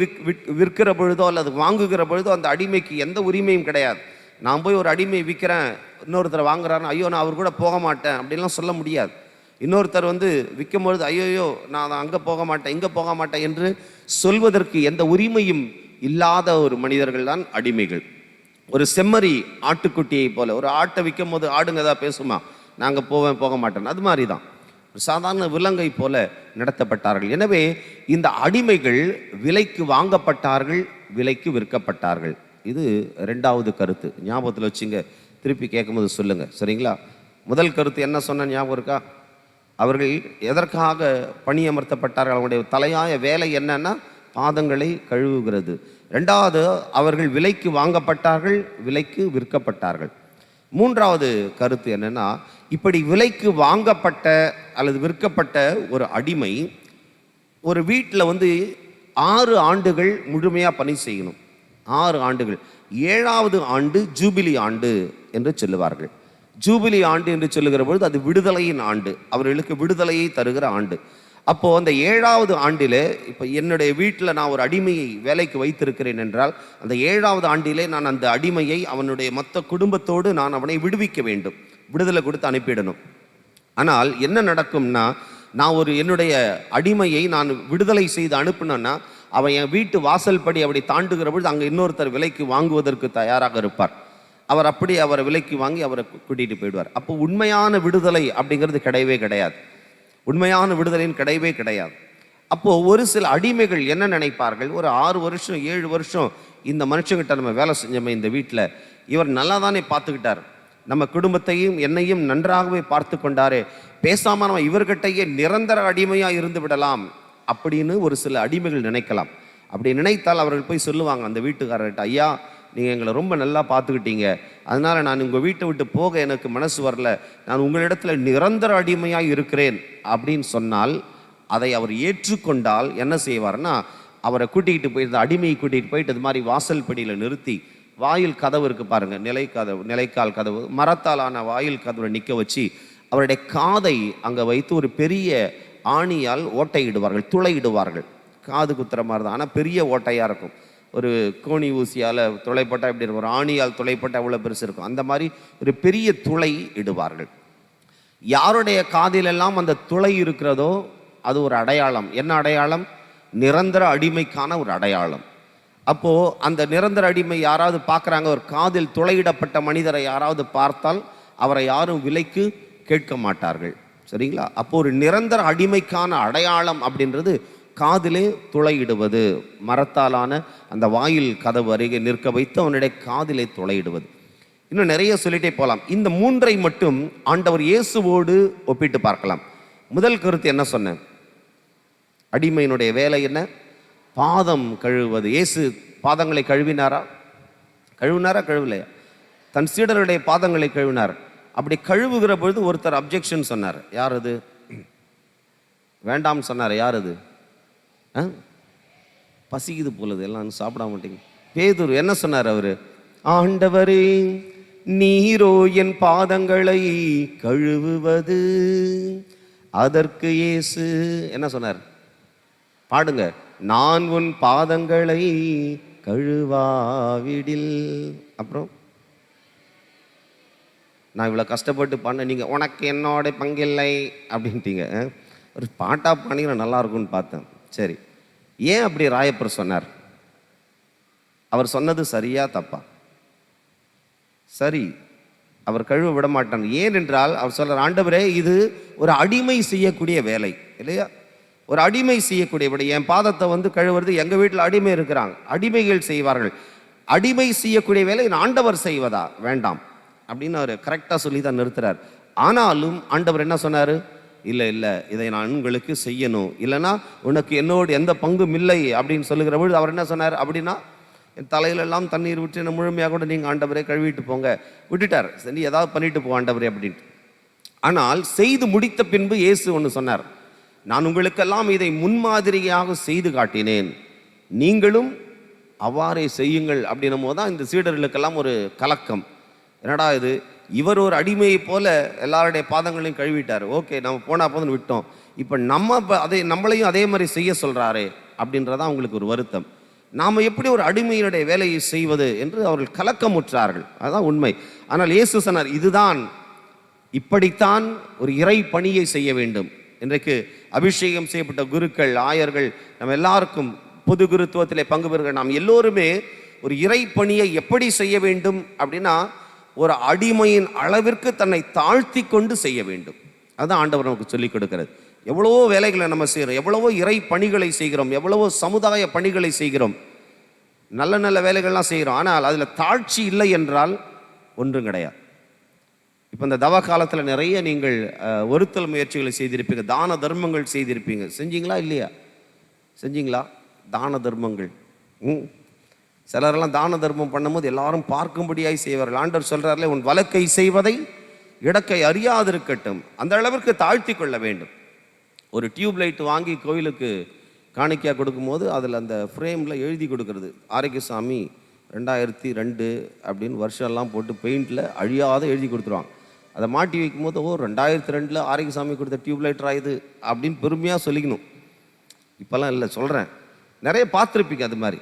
விற்கிற பொழுதோ அல்லது வாங்குகிற பொழுதோ அந்த அடிமைக்கு எந்த உரிமையும் கிடையாது. நான் போய் ஒரு அடிமை விற்கிறேன், இன்னொருத்தர் வாங்குறாருன்னு ஐயோ நான் அவர் கூட போக மாட்டேன் அப்படின்லாம் சொல்ல முடியாது. இன்னொருத்தர் விற்கும் பொழுது ஐயோயோ நான் அங்கே போக மாட்டேன் இங்கே போக மாட்டேன் என்று சொல்வதற்கு எந்த உரிமையும் இல்லாத ஒரு மனிதர்கள் தான் அடிமைகள். ஒரு செம்மறி ஆட்டுக்குட்டியை போல, ஒரு ஆட்டை விற்கும் போது ஆடுங்க ஏதாவது பேசுமா, நாங்கள் போக மாட்டேன், அது மாதிரி தான் ஒரு சாதாரண விலங்கை போல நடத்தப்பட்டார்கள். எனவே இந்த அடிமைகள் விலைக்கு வாங்கப்பட்டார்கள், விலைக்கு விற்கப்பட்டார்கள். இது ரெண்டாவது கருத்து, ஞாபகத்தில் வச்சுங்க. திருப்பி கேட்கும்போது சொல்லுங்க, சரிங்களா? முதல் கருத்து என்ன சொன்ன ஞாபகம் இருக்கா? அவர்கள் எதற்காக பணியமர்த்தப்பட்டார்கள்? அவங்களுடைய தலையாய வேலை என்னன்னா பாதங்களை கழுவுகிறது. ரெண்டாவது, அவர்கள் விலைக்கு வாங்கப்பட்டார்கள், விலைக்கு விற்கப்பட்டார்கள். மூன்றாவது கருத்து என்னன்னா, இப்படி விலைக்கு வாங்கப்பட்ட அல்லது விற்கப்பட்ட ஒரு அடிமை ஒரு வீட்டில் 6 ஆண்டுகள் முழுமையாக பணி செய்யணும். 6 ஆண்டுகள். 7வது ஆண்டு ஜூபிலி ஆண்டு என்று சொல்லுவார்கள். ஜூபிலி ஆண்டு என்று சொல்லுகிற பொழுது அது விடுதலையின் ஆண்டு, அவர்களுக்கு விடுதலையை தருகிற ஆண்டு. அப்போது அந்த 7வது ஆண்டிலே, இப்போ என்னுடைய வீட்டில் நான் ஒரு அடிமையை வேலைக்கு வைத்திருக்கிறேன் என்றால் அந்த 7வது ஆண்டிலே நான் அந்த அடிமையை அவனுடைய மொத்த குடும்பத்தோடு நான் அவனை விடுவிக்க வேண்டும், விடுதலை கொடுத்து அனுப்பிடணும். ஆனால் என்ன நடக்கும்னா, நான் என்னுடைய அடிமையை நான் விடுதலை செய்து அனுப்பினேன்னா அவன் என் வீட்டு வாசல் படி அப்படி தாண்டுகிற பொழுது அங்கே இன்னொருத்தர் விலைக்கு வாங்குவதற்கு தயாராக இருப்பார். அவர் அப்படி அவரை விலைக்கு வாங்கி அவரை கூட்டிகிட்டு போயிடுவார். அப்போ உண்மையான விடுதலை அப்படிங்கிறது கிடையவே கிடையாது. உண்மையான விடுதலைன்னு கிடையவே கிடையாது. அப்போது ஒரு சில அடிமைகள் என்ன நினைப்பார்கள், ஒரு 6 வருஷம் 7 வருஷம் இந்த மனுஷங்கிட்ட நம்ம வேலை செஞ்சோமே இந்த வீட்டில், இவர் நல்லா தானே பார்த்துக்கிட்டார், நம்ம குடும்பத்தையும் என்னையும் நன்றாகவே பார்த்து கொண்டாரே, பேசாமல் நம்ம இவர்கிட்டையே நிரந்தர அடிமையாக இருந்து விடலாம் அப்படின்னு ஒரு சில அடிமைகள் நினைக்கலாம். அப்படி நினைத்தால் அவர்கள் போய் சொல்லுவாங்க அந்த வீட்டுக்காரர்கிட்ட, ஐயா நீங்கள் எங்களை ரொம்ப நல்லா பார்த்துக்கிட்டீங்க, அதனால் நான் உங்கள் வீட்டை விட்டு போக எனக்கு மனசு வரல, நான் உங்களிடத்துல நிரந்தர அடிமையாக இருக்கிறேன் அப்படின்னு சொன்னால், அதை அவர் ஏற்றுக்கொண்டால் என்ன செய்வார்னா, அவரை கூட்டிகிட்டு போயிருந்த அடிமையை கூட்டிகிட்டு போயிட்டு இது மாதிரி வாசல் படியில் நிறுத்தி, வாயில் கதவு இருக்குது பாருங்கள், நிலைக்கால் கதவு, மரத்தாலான வாயில் கதவை நிற்க வச்சு அவருடைய காதை அங்கே வைத்து ஒரு பெரிய ஆணியால் ஓட்டையிடுவார்கள், துளையிடுவார்கள். காது குத்துற மாதிரி தான், ஆனால் பெரிய ஓட்டையாக இருக்கும். ஒரு கோணி ஊசியால் துளைப்பட்டால் எப்படி இருக்கும், ஒரு ஆணியால் துளைப்பட்டால் எவ்வளோ பெருசு இருக்கும், அந்த மாதிரி ஒரு பெரிய துளை இடுவார்கள். யாருடைய காதிலெல்லாம் அந்த துளை இருக்கிறதோ அது ஒரு அடையாளம். என்ன அடையாளம்? நிரந்தர அடிமைக்கான ஒரு அடையாளம். அப்போது அந்த நிரந்தர அடிமை யாராவது பார்க்குறாங்க, ஒரு காதில் துளையிடப்பட்ட மனிதரை யாராவது பார்த்தால் அவரை யாரும் விலைக்கு கேட்க மாட்டார்கள். சரிங்களா? அப்போ ஒரு நிரந்தர அடிமைக்கான அடையாளம் அப்படின்றது காதிலே துளையிடுவது, மரத்தாலான அந்த வாயில் கதவு அருகே நிற்க வைத்து அவனுடைய காதிலே துளையிடுவது. இன்னும் நிறைய சொல்லிட்டே போகலாம். இந்த 3ஐ மட்டும் ஆண்டவர் இயேசுவோடு ஒப்பிட்டு பார்க்கலாம். முதல் கருத்து என்ன சொன்னேன்? அடிமையினுடைய வேலை என்ன? பாதம் கழுவுவது. இயேசு பாதங்களை கழுவினாரா? கழுவலையா? தன் சீடருடைய பாதங்களை கழுவினார். அப்படி கழுவுகிற பொழுது ஒருத்தர் அப்ஜெக்ஷன் சொன்னார். யார் அது? வேண்டாம் சொன்னார். யார் அது? பசிக்குது போலது, எல்லாம் சாப்பிட மாட்டீங்க. பேதுரு என்ன சொன்னார்? அவரு, ஆண்டவரே நீரோ என் பாதங்களை கழுவுவது. அதற்கு இயேசு என்ன சொன்னார்? பாடுங்க, நான் உன் பாதங்களை கழுவாவிடில். அப்புறம் நான் இவ்வளோ கஷ்டப்பட்டு பண்ண, நீங்கள் உனக்கு என்னோட பங்கில்லை அப்படின்ட்டீங்க. ஒரு பாட்டா பாடிங்கன்னா நல்லா இருக்கும்னு பார்த்தேன். சரி, ஏன் அப்படி ராயப்பர் சொன்னார்? அவர் சொன்னது சரியா தப்பா? சரி, அவர் கழுவ விட மாட்டார். ஏனென்றால் அவர் சொல்றார், ஆண்டவரே இது ஒரு அடிமை செய்யக்கூடிய வேலை இல்லையா? ஒரு அடிமை செய்யக்கூடிய வேலை. என் பாதத்தை வந்து கழுவுறது, எங்கள் வீட்டில் அடிமை இருக்கிறாங்க, அடிமைகள் செய்வார்கள். அடிமை செய்யக்கூடிய வேலை ஆண்டவர் செய்வதா? வேண்டாம் அப்படின்னு அவர் கரெக்டாக சொல்லி தான் நிறுத்துறார். ஆனாலும் ஆண்டவர் என்ன சொன்னார்? இல்லை இல்லை, இதை நான் உங்களுக்கு செய்யணும், இல்லைன்னா உனக்கு என்னோடு எந்த பங்கும் இல்லை அப்படின்னு சொல்லுகிற பொழுது அவர் என்ன சொன்னார்? அப்படின்னா என் தலையிலெல்லாம் தண்ணீர் விட்டு என்ன முழுமையாக கூட நீங்கள் ஆண்டவரே கழுவிட்டு போங்க. விட்டுட்டார். சரி, ஏதாவது பண்ணிட்டு போ ஆண்டவரே அப்படின்ட்டு. ஆனால் செய்து முடித்த பின்பு இயேசு ஒன்று சொன்னார், நான் உங்களுக்கெல்லாம் இதை முன்மாதிரியாக செய்து காட்டினேன், நீங்களும் அவ்வாறே செய்யுங்கள். அப்படின்னும் போது தான் இந்த சீடர்களுக்கெல்லாம் ஒரு கலக்கம். என்னடா இது, இவர் ஒரு அடிமையை போல எல்லாருடைய பாதங்களையும் கழுவிட்டார், ஓகே நம்ம போனால் போதுன்னு விட்டோம், இப்போ நம்மளையும் அதே மாதிரி செய்ய சொல்கிறாரே அப்படின்றதான் அவங்களுக்கு ஒரு வருத்தம். நாம் எப்படி ஒரு அடிமையினுடைய வேலையை செய்வது என்று அவர்கள் கலக்கமுற்றார்கள். அதுதான் உண்மை. ஆனால் இயேசு சொன்னார், இதுதான், இப்படித்தான் ஒரு இறை பணியை செய்ய வேண்டும். இன்றைக்கு அபிஷேகம் செய்யப்பட்ட குருக்கள், ஆயர்கள், நம்ம எல்லாருக்கும் பொது குருத்துவத்திலே பங்கு பெறுகிற நாம் எல்லோருமே ஒரு இறை பணியை எப்படி செய்ய வேண்டும் அப்படின்னா, ஒரு அடிமையின் அளவிற்கு தன்னை தாழ்த்தி கொண்டு செய்ய வேண்டும். அதுதான் ஆண்டவர் நமக்கு சொல்லிக் கொடுக்கிறது. எவ்வளவோ வேலைகளை நம்ம செய்கிறோம், எவ்வளவோ இறை பணிகளை செய்கிறோம், எவ்வளவோ சமுதாய பணிகளை செய்கிறோம், நல்ல நல்ல வேலைகள்லாம் செய்கிறோம். ஆனால் அதில் தாழ்ச்சி இல்லை என்றால் ஒன்றும் கிடையாது. இப்போ இந்த தவ காலத்தில் நிறைய நீங்கள் ஒருத்தல் முயற்சிகளை செய்திருப்பீங்க, தான தர்மங்கள் செய்திருப்பீங்க. செஞ்சீங்களா இல்லையா? செஞ்சீங்களா? தான தர்மங்கள். சிலரெல்லாம் தான தர்மம் பண்ணும்போது எல்லாரும் பார்க்கும்படியாய் செய்வார்கள். ஆண்டவர் சொல்கிறார்களே, உன் வலக்கை செய்வதை இடக்கை அறியாதிருக்கட்டும். அந்த அளவிற்கு தாழ்த்தி கொள்ள வேண்டும். ஒரு டியூப் லைட் வாங்கி கோயிலுக்கு காணிக்கையாக கொடுக்கும்போது அதில் அந்த ஃப்ரேமில் எழுதி கொடுக்கறது, ஆரோக்கியசாமி 2002 அப்படின்னு வருஷம்லாம் போட்டு பெயிண்டில் அழியாத எழுதி கொடுத்துருவாங்க. அதை மாட்டி வைக்கும்போது, ஓ 2002 ஆரோக்கியசாமி கொடுத்த டியூப் லைட்டரா இது அப்படின்னு பெருமையாக சொல்லிக்கணும். இப்போல்லாம் இல்லை, சொல்கிறேன், நிறைய பார்த்துருப்பீங்க. அது மாதிரி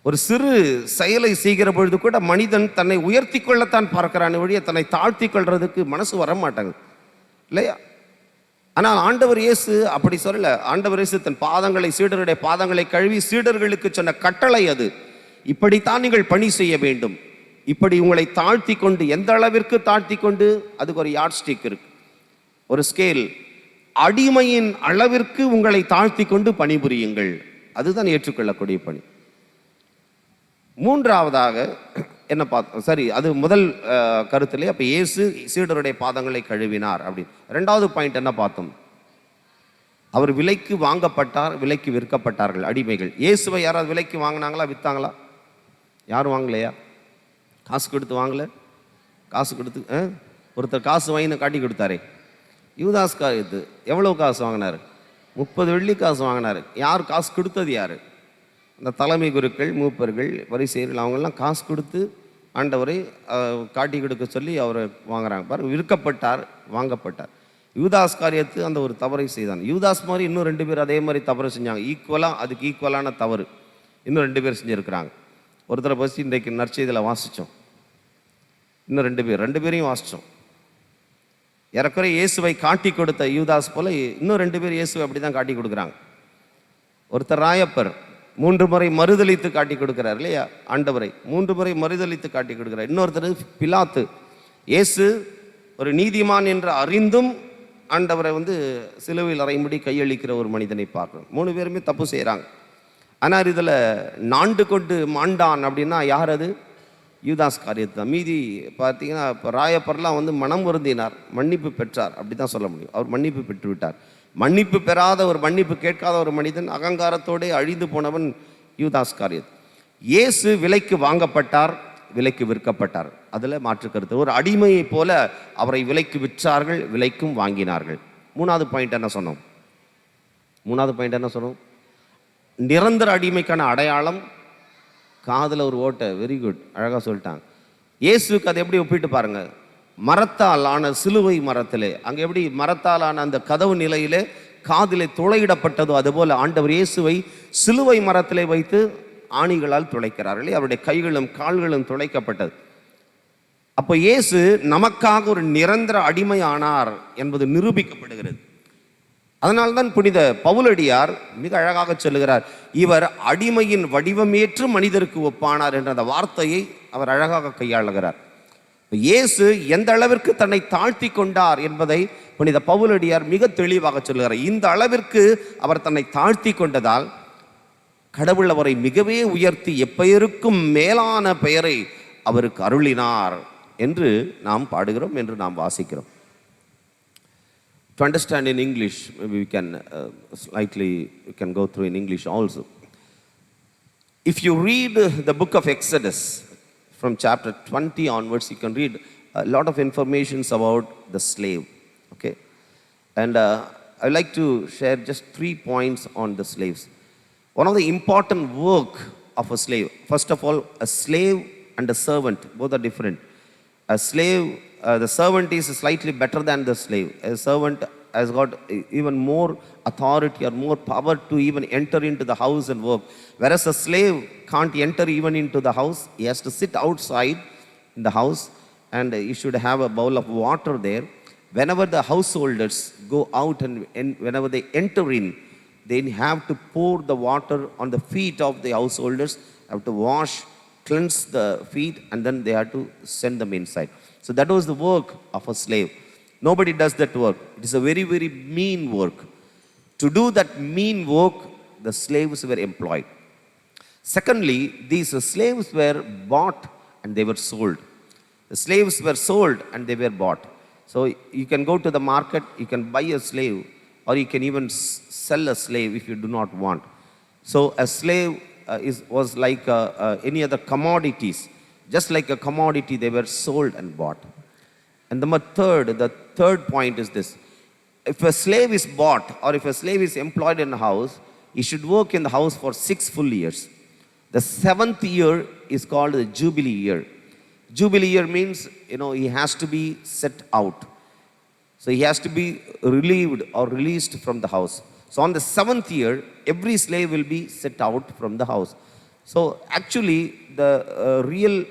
ஒரு சிறு செயலை செய்கிற பொழுது கூட மனிதன் தன்னை உயர்த்தி கொள்ளத்தான் பார்க்கிறான் வழியை தன்னை தாழ்த்தி கொள்றதுக்கு மனசு வர மாட்டாங்க இல்லையா? ஆனால் ஆண்டவர் இயேசு அப்படி சொல்லல. ஆண்டவர் இயேசு தன் பாதங்களை, சீடருடைய பாதங்களை கழுவி சீடர்களுக்கு சொன்ன கட்டளை அது. இப்படித்தான் நீங்கள் பணி செய்ய வேண்டும். இப்படி உங்களை தாழ்த்தி கொண்டு, எந்த அளவிற்கு தாழ்த்தி கொண்டு, அதுக்கு ஒரு யார்ட் ஸ்டிக் இருக்கு, ஒரு ஸ்கேல். அடிமையின் அளவிற்கு உங்களை தாழ்த்தி கொண்டு பணிபுரியுங்கள். அதுதான் ஏற்றுக்கொள்ளக்கூடிய பணி. மூன்றாவதாக என்ன பார்த்தோம்? சரி, அது முதல் கருத்திலே. அப்ப இயேசு சீடருடைய பாதங்களை கழுவினார் அப்படின்னு. ரெண்டாவது பாயிண்ட் என்ன பார்த்தோம்? அவர் விலைக்கு வாங்கப்பட்டார், விலைக்கு விற்கப்பட்டார்கள் அடிமைகள். இயேசுவை யாராவது விலைக்கு வாங்கினாங்களா, விற்றாங்களா? யாரும் வாங்கலையா? காசு கொடுத்து வாங்கல? காசு கொடுத்து ஒருத்தர் காசு வாங்கின காட்டி கொடுத்தாரே, யூதாஸ் காரியத்து. எவ்வளோ காசு வாங்கினார்? 30 வெள்ளி காசு வாங்கினார். யார் காசு கொடுத்தது? யார்? அந்த தலைமை குருக்கள், மூப்பர்கள், பரிசேயர்கள், அவங்கெல்லாம் காசு கொடுத்து ஆண்டவரை காட்டி கொடுக்க சொல்லி அவரை வாங்குறாங்க. பாருங்க, விற்கப்பட்டார், வாங்கப்பட்டார். யூதாஸ் காரியத்து அந்த ஒரு தவறை செய்தான். யூதாஸ் மாதிரி இன்னும் 2 பேர் அதே மாதிரி தவறு செஞ்சாங்க. அதுக்கு ஈக்குவலான தவறு இன்னும் 2 பேர் செஞ்சுருக்கிறாங்க. ஒருத்தரை பற்றி இன்றைக்கு நற்செய்தியில் வாசித்தோம். இன்னும் 2 பேரையும் வாசித்தோம். ஏறக்குறை இயேசுவை காட்டி கொடுத்த யூதாஸ் போல இன்னும் 2 பேர் இயேசுவை அப்படி தான் காட்டி கொடுக்குறாங்க. ஒருத்தர் ராயப்பர் 3 முறை மறுதலித்து காட்டி கொடுக்குறார் இல்லையா ஆண்டவரை, 3 முறை மறுதலித்து காட்டி கொடுக்குறார். இன்னொருத்தர் பிலாத்து, இயேசு ஒரு நீதிமான் என்று அறிந்தும் ஆண்டவரை சிலுவையில் அறையும்படி கையளிக்கிற ஒரு மனிதனை பார்க்கணும். 3 பேருமே தப்பு செய்கிறாங்க. ஆனால் இதில் நாண்டு கொண்டு மாண்டான் அப்படின்னா யார்? அது யூதாஸ் காரியத்து தான். மீதி பார்த்தீங்கன்னா இப்போ ராயப்பர்லாம் மனம் வருந்தினார், மன்னிப்பு பெற்றார், அப்படி தான் சொல்ல முடியும். அவர் மன்னிப்பு பெற்று விட்டார். மன்னிப்பு பெறாத ஒரு, மன்னிப்பு கேட்காத ஒரு மனிதன், அகங்காரத்தோடே அழிந்து போனவன் யூதாஸ் காரியத். இயேசு விலைக்கு வாங்கப்பட்டார், விலைக்கு விற்கப்பட்டார். அதில் மாற்று கருத்து. ஒரு அடிமையை போல அவரை விலைக்கு விற்றார்கள், விலைக்கும் வாங்கினார்கள். மூணாவது பாயிண்ட் என்ன சொன்னோம்? நிரந்தர அடிமைக்கான அடையாளம் காதில் ஒரு ஓட்டை. வெரி குட், அழகாக சொல்லிட்டாங்க. இயேசுக்கு அதை எப்படி ஒப்பிட்டு பாருங்க. மரத்தால் ஆன சிலுவை மரத்திலே, அங்கே எப்படி மரத்தால் ஆன அந்த கதவு நிலையிலே காதிலே துளையிடப்பட்டதோ அதுபோல ஆண்டவர் இயேசுவை சிலுவை மரத்திலே வைத்து ஆணிகளால் துளைக்கிறார்களே, அவருடைய கைகளும் கால்களும் துளைக்கப்பட்டது. அப்போ இயேசு நமக்காக ஒரு நிரந்தர அடிமை ஆனார் என்பது நிரூபிக்கப்படுகிறது. அதனால்தான் புனித பவுலடியார் மிக அழகாக சொல்லுகிறார், இவர் அடிமையின் வடிவமேற்று மனிதருக்கு ஒப்பானார் என்ற அந்த வார்த்தையை அவர் அழகாக கையாளுகிறார். இயேசு எந்த அளவிற்கு தன்னை தாழ்த்தி கொண்டார் என்பதை புனித பவுலடியார் மிக தெளிவாக சொல்லுகிறார். இந்த அளவிற்கு அவர் தன்னை தாழ்த்தி கொண்டதால் கடவுள் அவரை மிகவே உயர்த்தி எப்பெயருக்கும் மேலான பெயரை அவருக்கு அருளினார் என்று நாம் பாடுகிறோம், என்று நாம் வாசிக்கிறோம். To understand in English, maybe we can we can go through in English also. If you read the book of Exodus from chapter 20 onwards, you can read a lot of informations about the slave. Okay, and I like to share just 3 points on the slaves. One of the important work of a slave, first of all, a slave and a servant, both are different. A slave, the servant is slightly better than the slave. A servant has got even more authority or more power to even enter into the house and work. Whereas a slave can't enter even into the house. He has to sit outside in the house, and he should have a bowl of water there. Whenever the householders go out and whenever they enter in, they have to pour the water on the feet of the householders, have to wash, cleanse the feet, and then they have to send them inside. So that was the work of a slave. Nobody does that work. It is a very, very mean work. To do that mean work, the slaves were employed. Secondly, these slaves were bought and they were sold. The slaves were sold and they were bought. So you can go to the market, you can buy a slave, or you can even sell a slave if you do not want. So a slave was like any other commodities. Just like a commodity, they were sold and bought. And the third point is this. If a slave is bought or if a slave is employed in a house, he should work in the house for 6 full years. The 7th year is called the Jubilee year. Jubilee year means, he has to be set out. So he has to be relieved or released from the house. So on the 7th year, every slave will be set out from the house. So actually, the real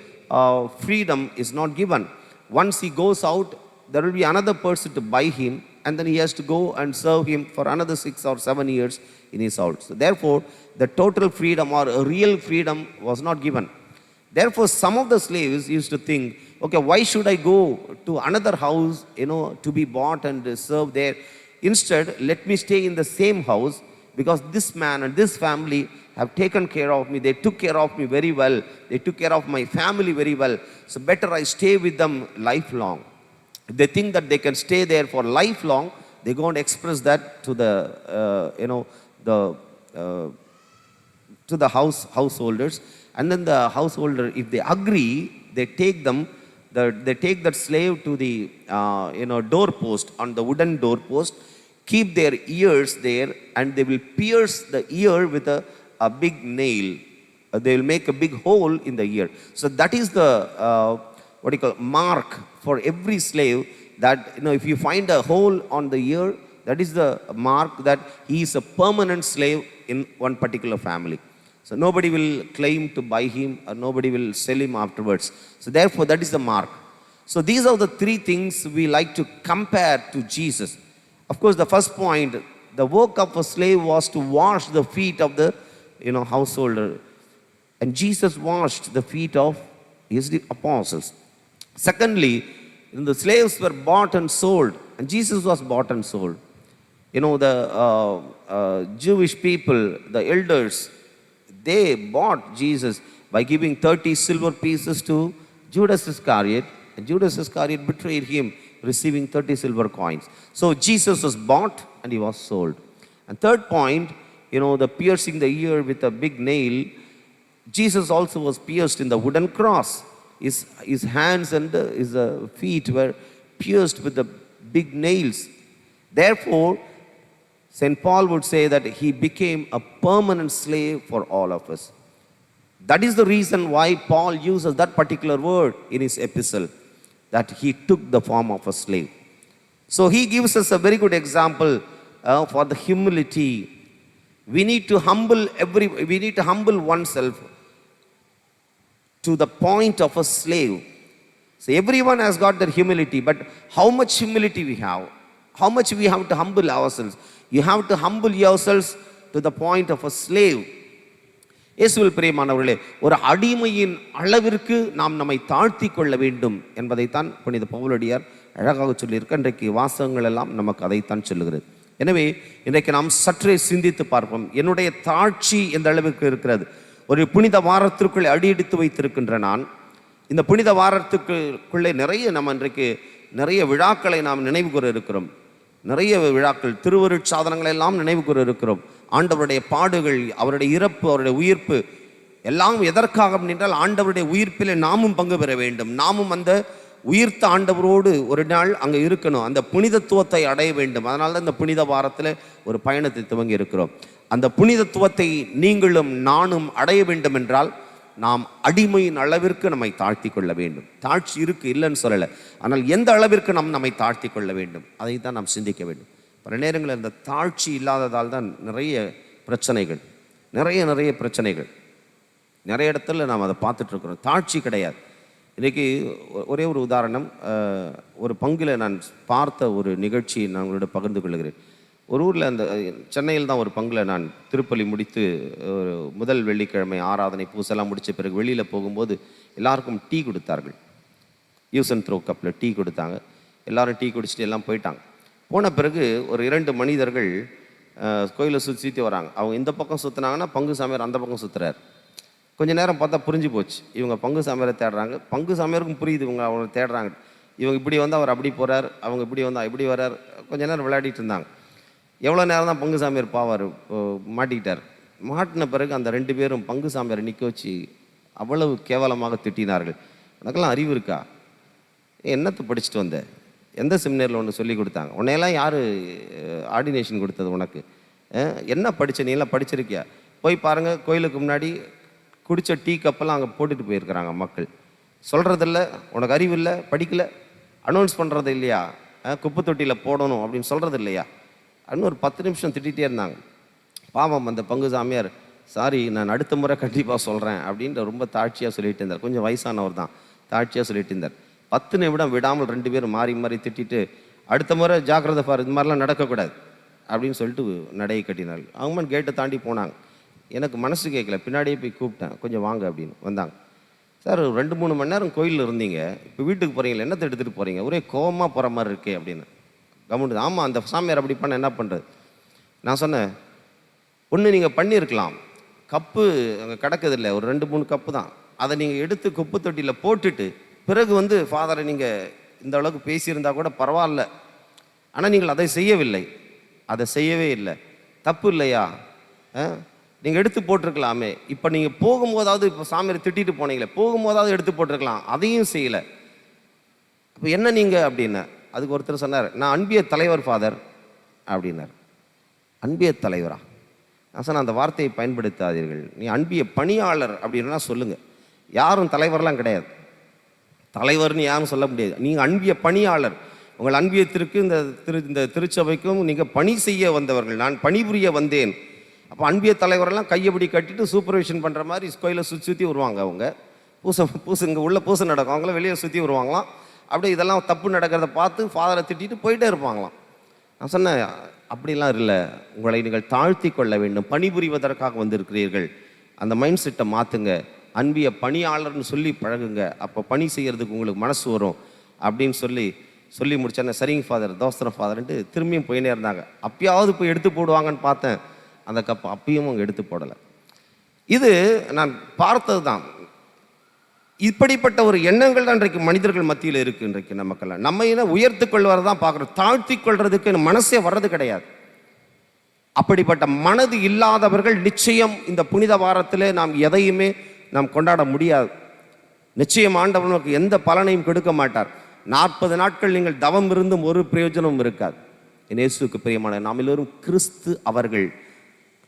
freedom is not given. Once he goes out, there will be another person to buy him, and then he has to go and serve him for another 6 or 7 years in his house. So therefore, the total freedom or real freedom was not given. Therefore, some of the slaves used to think, okay, why should I go to another house, to be bought and serve there? Instead, let me stay in the same house, because this man and this family have taken care of me. They took care of me very well. They took care of my family very well. So better I stay with them lifelong. If they think that they can stay there for lifelong, they go and express that to the householders. And then the householder, if they agree, they take that slave to the doorpost, on the wooden doorpost, keep their ears there, and they will pierce the ear with a big nail. They will make a big hole in the ear. So that is the mark for every slave, that if you find a hole on the ear, that is the mark that he is a permanent slave in one particular family. So nobody will claim to buy him, or nobody will sell him afterwards. So therefore, that is the mark. So these are the three things we like to compare to Jesus. Of course, the first point, the work of a slave was to wash the feet of the householder. And Jesus washed the feet of his apostles. Secondly, the slaves were bought and sold, and Jesus was bought and sold. The Jewish people, the elders, they bought Jesus by giving 30 silver pieces to Judas Iscariot, and Judas Iscariot betrayed him, receiving 30 silver coins. So Jesus was bought and he was sold. And third point, the piercing the ear with a big nail, Jesus also was pierced in the wooden cross. His hands and his feet were pierced with the big nails. Therefore, St. Paul would say that he became a permanent slave for all of us. That is the reason why Paul uses that particular word in his epistle, that he took the form of a slave. So he gives us a very good example for the humility. We need to humble oneself to the point of a slave. So everyone has got their humility, but how much humility we have? How much we have to humble ourselves? You have to humble yourselves to the point of a slave. இயேசுவில் பிரியமானவர்களே, ஒரு அடிமையின் அளவிற்கு நாம் நம்மை தாழ்த்தி கொள்ள வேண்டும் என்பதைத்தான் புனித பவுலடியார் அழகாக சொல்லியிருக்க. இன்றைக்கு வாசகங்கள் எல்லாம் நமக்கு அதைத்தான் சொல்லுகிறது. எனவே இன்றைக்கு நாம் சற்றே சிந்தித்து பார்ப்போம். என்னுடைய தாழ்ச்சி எந்த அளவிற்கு இருக்கிறது? ஒரு புனித வாரத்திற்குள்ளே அடியெடுத்து வைத்திருக்கின்ற நான், இந்த புனித வாரத்துக்குள்ளே இன்றைக்கு நிறைய விழாக்களை நாம் நினைவு கூற இருக்கிறோம். நிறைய விழாக்கள், திருவருட்சாதனங்களை எல்லாம் நினைவு கூற இருக்கிறோம். ஆண்டவருடைய பாடுகள், அவருடைய இறப்பு, அவருடைய உயிர்ப்பு எல்லாம் எதற்காக என்றால் ஆண்டவருடைய உயிர்ப்பில் நாமும் பங்கு பெற வேண்டும். நாமும் அந்த உயிர்த்த ஆண்டவரோடு ஒரு நாள் அங்கே இருக்கணும், அந்த புனிதத்துவத்தை அடைய வேண்டும். அதனால தான் இந்த புனித வாரத்தில் ஒரு பயணத்தை துவங்கி இருக்கிறோம். அந்த புனிதத்துவத்தை நீங்களும் நானும் அடைய வேண்டும் என்றால் நாம் அடிமையின் அளவிற்கு நம்மை தாழ்த்தி கொள்ள வேண்டும். தாழ்ச்சி இருக்கு, இல்லைன்னு சொல்லலை. ஆனால் எந்த அளவிற்கு நம்மை தாழ்த்தி கொள்ள வேண்டும், அதை தான் நாம் சிந்திக்க வேண்டும். பல நேரங்களில் இந்த தாழ்ச்சி இல்லாததால் தான் நிறைய பிரச்சனைகள், நிறைய பிரச்சனைகள் நிறைய இடத்துல நாம் அதை பார்த்துட்ருக்குறோம். தாழ்ச்சி கிடையாது. இன்றைக்கி ஒரே ஒரு உதாரணம், ஒரு பங்கில் நான் பார்த்த ஒரு நிகழ்ச்சியை நான் உங்களோட பகிர்ந்து கொள்கிறேன். ஒரு ஊரில், அந்த சென்னையில் தான் ஒரு பங்கில் நான் திருப்பலி முடித்து ஒரு முதல் வெள்ளிக்கிழமை ஆராதனை பூசெல்லாம் முடித்த பிறகு வெளியில் போகும்போது எல்லாருக்கும் டீ கொடுத்தார்கள். யூஸ் அண்ட் த்ரோ கப்பில் டீ கொடுத்தாங்க. எல்லோரும் டீ குடிச்சிட்டு எல்லாம் போயிட்டாங்க. போன பிறகு ஒரு 2 மனிதர்கள் கோயிலை சுற்றி வராங்க. அவங்க இந்த பக்கம் சுற்றினாங்கன்னா பங்கு சாமியார் அந்த பக்கம் சுற்றுறாரு. கொஞ்சம் நேரம் பார்த்தா புரிஞ்சு போச்சு, இவங்க பங்கு சாமியாரை தேடுறாங்க. பங்கு சாமியாருக்கும் புரியுது இவங்க அவங்களை தேடுறாங்க. இவங்க இப்படி வந்தால் அவர் அப்படி போகிறார், அவங்க இப்படி வந்தால் இப்படி வர்றார். கொஞ்சம் நேரம் விளையாடிட்டு இருந்தாங்க. எவ்வளோ நேரம் தான் பங்கு சாமியார் பாவார், மாட்டிக்கிட்டார். மாட்டின பிறகு அந்த 2 பேரும் பங்கு சாமியாரை நிற்க வச்சு அவ்வளவு கேவலமாக திட்டினார்கள். எனக்கெல்லாம் அறிவு இருக்கா? என்னத்தை படிச்சுட்டு வந்த? எந்த செமினரில் ஒன்று சொல்லி கொடுத்தாங்க? உன்னையெல்லாம் யார் ஆர்டினேஷன் கொடுத்தது உனக்கு? என்ன படித்த? நீ எல்லாம் படிச்சிருக்கியா? போய் பாருங்கள், கோயிலுக்கு முன்னாடி குடித்த டீ கப்பெல்லாம் அங்கே போட்டுட்டு போயிருக்கிறாங்க மக்கள். சொல்கிறதில்ல, உனக்கு அறிவு இல்லை, படிக்கலை, அனௌன்ஸ் பண்ணுறது இல்லையா, குப்பை தொட்டியில் போடணும் அப்படின்னு சொல்கிறது இல்லையா அப்படின்னு ஒரு 10 நிமிஷம் திட்டிகிட்டே இருந்தாங்க. பாவம் அந்த பங்கு சாமியார், சாரி நான் அடுத்த முறை கண்டிப்பாக சொல்கிறேன் அப்படின்ற ரொம்ப தாழ்ச்சியாக சொல்லிட்டு இருந்தார். கொஞ்சம் வயசானவர் தான், தாழ்ச்சியாக சொல்லிட்டு இருந்தார். 10 நிமிடம் விடாமல் 2 பேரும் மாறி மாறி திட்டிட்டு, அடுத்த முறை ஜாக்கிரதை பாரு, இது மாதிரிலாம் நடக்கக்கூடாது அப்படின்னு சொல்லிட்டு நடையை கட்டினார்கள். அவங்க கேட்டை தாண்டி போனாங்க. எனக்கு மனசு கேட்கல, பின்னாடியே போய் கூப்பிட்டேன், கொஞ்சம் வாங்க அப்படின்னு வந்தாங்க. சார் 2-3 மணி நேரம் கோயிலில் இருந்தீங்க, இப்போ வீட்டுக்கு போகிறீங்களா, என்னத்தை எடுத்துகிட்டு போகிறீங்க, ஒரே கோவமாக போகிற மாதிரி இருக்கே அப்படின்னு. கவர்மெண்ட் ஆமாம், அந்த சாமியார் அப்படி பண்ண என்ன பண்ணுறது. நான் சொன்னேன், ஒன்று நீங்கள் பண்ணியிருக்கலாம், கப்பு அங்கே கிடக்குதில்ல, ஒரு 2-3 கப்பு தான், அதை நீங்கள் எடுத்து குப்பை தொட்டியில் போட்டுட்டு பிறகு ஃபாதரை நீங்கள் இந்த அளவுக்கு பேசியிருந்தா கூட பரவாயில்ல. ஆனால் நீங்கள் அதை செய்யவில்லை, அதை செய்யவே இல்லை. தப்பு இல்லையா? நீங்கள் எடுத்து போட்டிருக்கலாமே. இப்போ நீங்கள் போகும்போதாவது, இப்போ சாமியை திட்டிட்டு போனீங்களே, போகும்போதாவது எடுத்து போட்டிருக்கலாம், அதையும் செய்யலை. இப்போ என்ன நீங்கள் அப்படின்னு. அதுக்கு ஒருத்தர் சொன்னார், நான் அன்பிய தலைவர் ஃபாதர் அப்படின்னார். அன்பிய தலைவரா? நான் சொன்னேன், அந்த வார்த்தையை பயன்படுத்தாதீர்கள், நீ அன்பிய பணியாளர் அப்படின்னா சொல்லுங்கள். யாரும் தலைவர்லாம் கிடையாது, தலைவர்னு யாரும் சொல்ல முடியாது. நீங்கள் அன்பிய பணியாளர். உங்கள் அன்பியத்திற்கு இந்த திருச்சபைக்கும் நீங்கள் பணி செய்ய வந்தவர்கள், நான் பணிபுரிய வந்தேன். அப்போ அன்பிய தலைவரெல்லாம் கையப்படி கட்டிட்டு சூப்பர்விஷன் பண்ணுற மாதிரி கோயிலை சுற்றி வருவாங்க. அவங்க பூசை இங்கே உள்ள பூசை நடக்கும், அவங்கள வெளியே சுற்றி வருவாங்களாம். அப்படியே இதெல்லாம் தப்பு நடக்கிறத பார்த்து ஃபாதரை திட்டிட்டு போயிட்டே இருப்பாங்களாம். நான் சொன்னேன், அப்படிலாம் இல்லை, உங்களை நீங்கள் தாழ்த்தி கொள்ள வேண்டும், பணிபுரிவதற்காக வந்திருக்கிறீர்கள், அந்த மைண்ட் செட்டை மாற்றுங்க, அன்பிய பணியாளர்னு சொல்லி பழகுங்க, அப்போ பணி செய்கிறதுக்கு உங்களுக்கு மனசு வரும் அப்படின்னு சொல்லி முடிச்சேன். சரிங்க ஃபாதர், தோஸ்திரம் ஃபாதர்ன்ட்டு திரும்பியும் போயினே இருந்தாங்க. அப்பயாவது போய் எடுத்து போடுவாங்கன்னு பார்த்தேன், அந்த கப் அப்பயும் அவங்க எடுத்து போடலை. இது நான் பார்த்தது தான். இப்படிப்பட்ட ஒரு எண்ணங்கள் தான் இன்றைக்கு மனிதர்கள் மத்தியில் இருக்குது. இன்றைக்கு நமக்கெல்லாம் நம்ம உயர்த்து கொள்வதை தான் பார்க்குறோம், தாழ்த்தி கொள்றதுக்கு மனசே வர்றது கிடையாது. அப்படிப்பட்ட மனது இல்லாதவர்கள் நிச்சயம் இந்த புனித வாரத்தில் நாம் எதையுமே நாம் கொண்டாட முடியாது. நிச்சயம் ஆண்டவனுக்கு எந்த பலனையும் கொடுக்க மாட்டார். 40 நாட்கள் நீங்கள் தவம் இருந்தும் ஒரு பிரயோஜனமும் இருக்காது. இயேசுவுக்கு பிரியமான நாம் எல்லோரும் கிறிஸ்து அவர்கள்.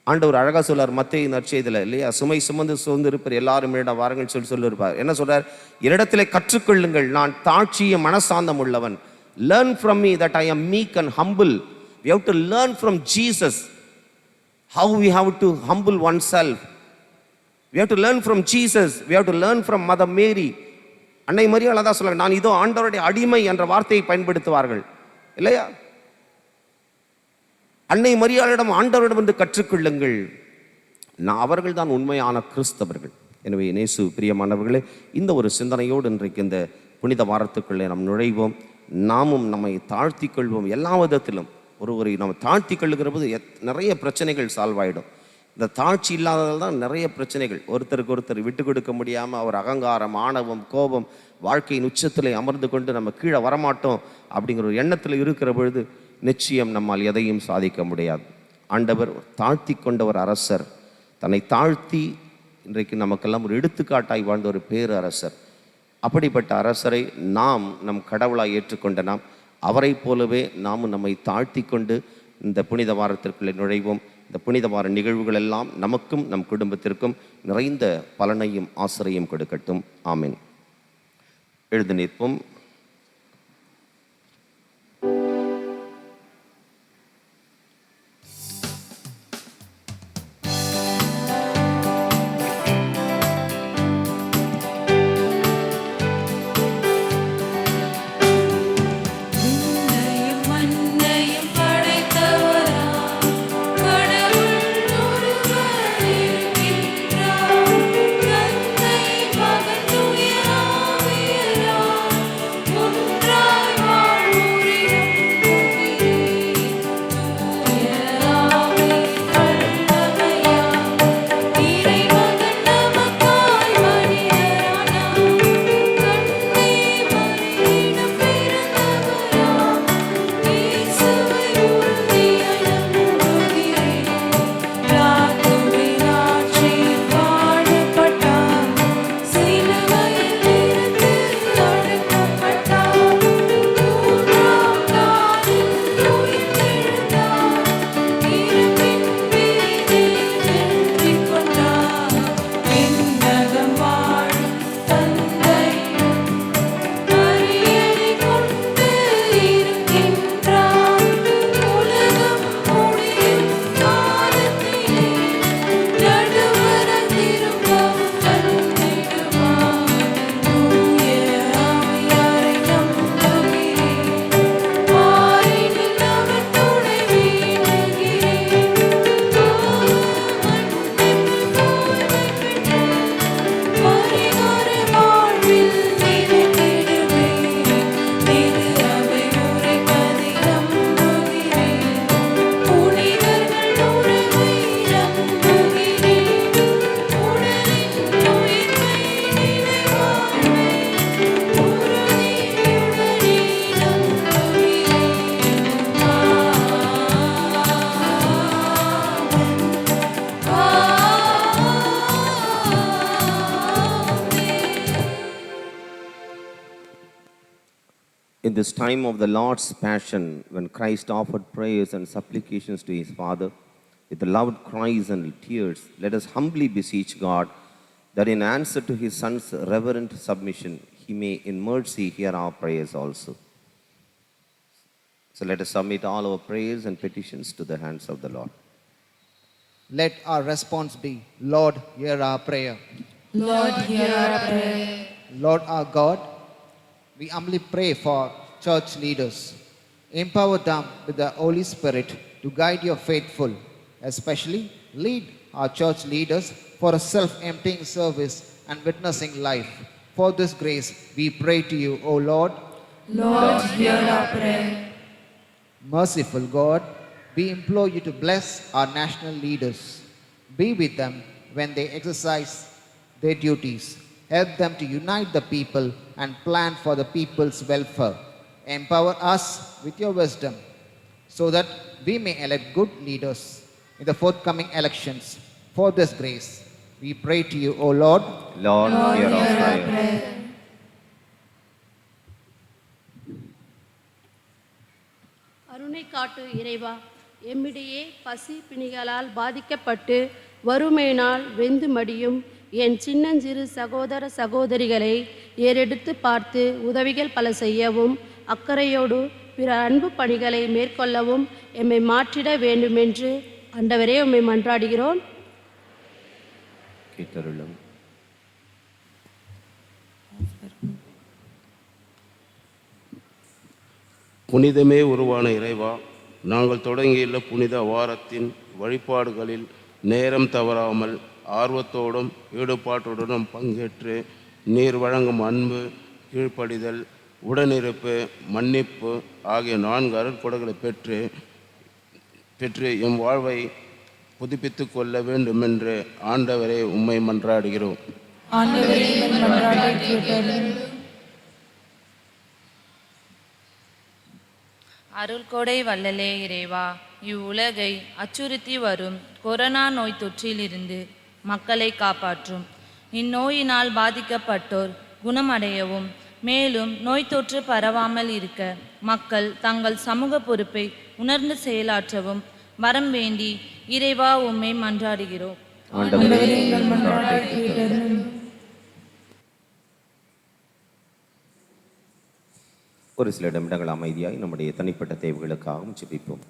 ஆண்டவர் அழகா சொல்லார் மத்தேயு நற்செய்தியில் இல்லையா, சுமை சுமந்து சோர்ந்து இருப்பார் எல்லாரும் என்னிடம் வாருங்கள் சொல்லியிருப்பார். என்ன சொல்றார்? என்னிடத்திலே கற்றுக்கொள்ளுங்கள், நான் தாழ்ச்சிய மனசாந்தம் உள்ளவன். Learn from me that I am meek and humble. We have to learn from Jesus how we have to humble oneself. We have to learn from Jesus. We have to learn from Mother Mary. அன்னை மரியாள் தான் சொல்லுவாங்க, நான் இதோ ஆண்டவருடைய அடிமை என்ற வார்த்தையை பயன்படுத்துவார்கள் இல்லையா. அன்னை மரியாளிடம் ஆண்டவரிடம் வந்து கற்றுக்கொள்ளுங்கள், அவர்கள் தான் உண்மையான கிறிஸ்தவர்கள். எனவே இயேசு பிரியமானவர்களே, இந்த ஒரு சிந்தனையோடு இன்றைக்கு இந்த புனித வாரத்துக்குள்ளே நாம் நுழைவோம். நாமும் நம்மை தாழ்த்தி கொள்வோம். எல்லா விதத்திலும் ஒருவரை நம்ம தாழ்த்தி கொள்ளுகிற போது நிறைய பிரச்சனைகள் சால்வ் ஆகிடும். இந்த தாழ்ச்சி இல்லாததால் தான் நிறைய பிரச்சனைகள். ஒருத்தருக்கு ஒருத்தர் விட்டு கொடுக்க முடியாமல் அவர் அகங்காரம், ஆணவம், கோபம், வாழ்க்கையின் உச்சத்தில் அமர்ந்து கொண்டு நம்ம கீழே வரமாட்டோம் அப்படிங்கிற ஒரு எண்ணத்தில் இருக்கிற பொழுது நிச்சயம் நம்மால் எதையும் சாதிக்க முடியாது. ஆண்டவர் தாழ்த்தி கொண்ட ஒரு அரசர், தன்னை தாழ்த்தி இன்றைக்கு நமக்கெல்லாம் ஒரு எடுத்துக்காட்டாய் வாழ்ந்த ஒரு பேரு அரசர். அப்படிப்பட்ட அரசரை நாம் நம் கடவுளாய் ஏற்றுக்கொண்ட நாம் அவரை போலவே நாமும் நம்மை தாழ்த்தி கொண்டு இந்த புனித வாரத்திற்குள்ளே நுழைவோம். இந்த புனித வார நிகழ்வுகள் எல்லாம் நமக்கும் நம் குடும்பத்திற்கும் நிறைந்த பலனையும் ஆசிரியம் கொடுக்கட்டும். ஆமென். எழுந்து நிற்போம். தந்தை மகன் தூய ஆவியார் this time of the Lord's Passion, when Christ offered prayers and supplications to his Father, with loud cries and tears, let us humbly beseech God that in answer to his Son's reverent submission, he may in mercy hear our prayers also. So let us submit all our prayers and petitions to the hands of the Lord. Let our response be, Lord, hear our prayer. Lord, hear our prayer. Lord our God, we humbly pray for church leaders. Empower them with the Holy Spirit to guide your faithful, especially lead our church leaders for a self-emptying service and witnessing life. For this grace, we pray to you, O Lord. Lord, hear our prayer. Merciful God, we implore you to bless our national leaders. Be with them when they exercise their duties. Help them to unite the people and plan for the people's welfare. Empower us with your wisdom so that we may elect good leaders in the forthcoming elections. For this grace, we pray to you, O Lord. Lord, hear our prayer. அருணை காட்டு இறைவா, எம்மிடையே பசி பிணிகளால் பாதிக்கப்பட்டு வறுமையினால் வெந்து மடியும் என் சின்னஞ்சிறு சகோதர சகோதரிகளை ஏறெடுத்து பார்த்து உதவிகள் பல செய்யவும் அக்கறையோடு பிற அன்பு பணிகளை மேற்கொள்ளவும் எம்மை மாற்றிட வேண்டுமென்று ஆண்டவரே உம்மை மன்றாடுகிறோம். கேட்டருளும். புனிதமே உருவான இறைவா, நாங்கள் தொடங்கியுள்ள புனித வாரத்தின் வழிபாடுகளில் நேரம் தவறாமல் ஆர்வத்தோடும் ஈடுபாட்டுடனும் பங்கேற்று நீர் வழங்கும் அன்பு, கீழ்ப்படிதல், உடனிருப்பு, மன்னிப்பு ஆகிய 4 அருட்கொடைகளை பெற்று எம் வாழ்வை புதுப்பித்து கொள்ள வேண்டுமென்று ஆண்டவரே உம்மை மன்றாடுகிறோம். அருள்கொடை வள்ளலே இறைவா, இவ்வுலகை அச்சுறுத்தி வரும் கொரோனா நோய் தொற்றிலிருந்து மக்களை காப்பாற்றும். இந்நோயினால் பாதிக்கப்பட்டோர் குணமடையவும் மேலும் நோய் தொற்று பரவாமல் இருக்க மக்கள் தங்கள் சமூக பொறுப்பை உணர்ந்து செயலாற்றவும் வரம் வேண்டி இறைவா உம்மை மன்றாடுகிறோம். ஒரு சில நிமிடங்கள் அமைதியாய் நம்முடைய தனிப்பட்ட தேவைகளுக்காகவும் ஜெபிப்போம்.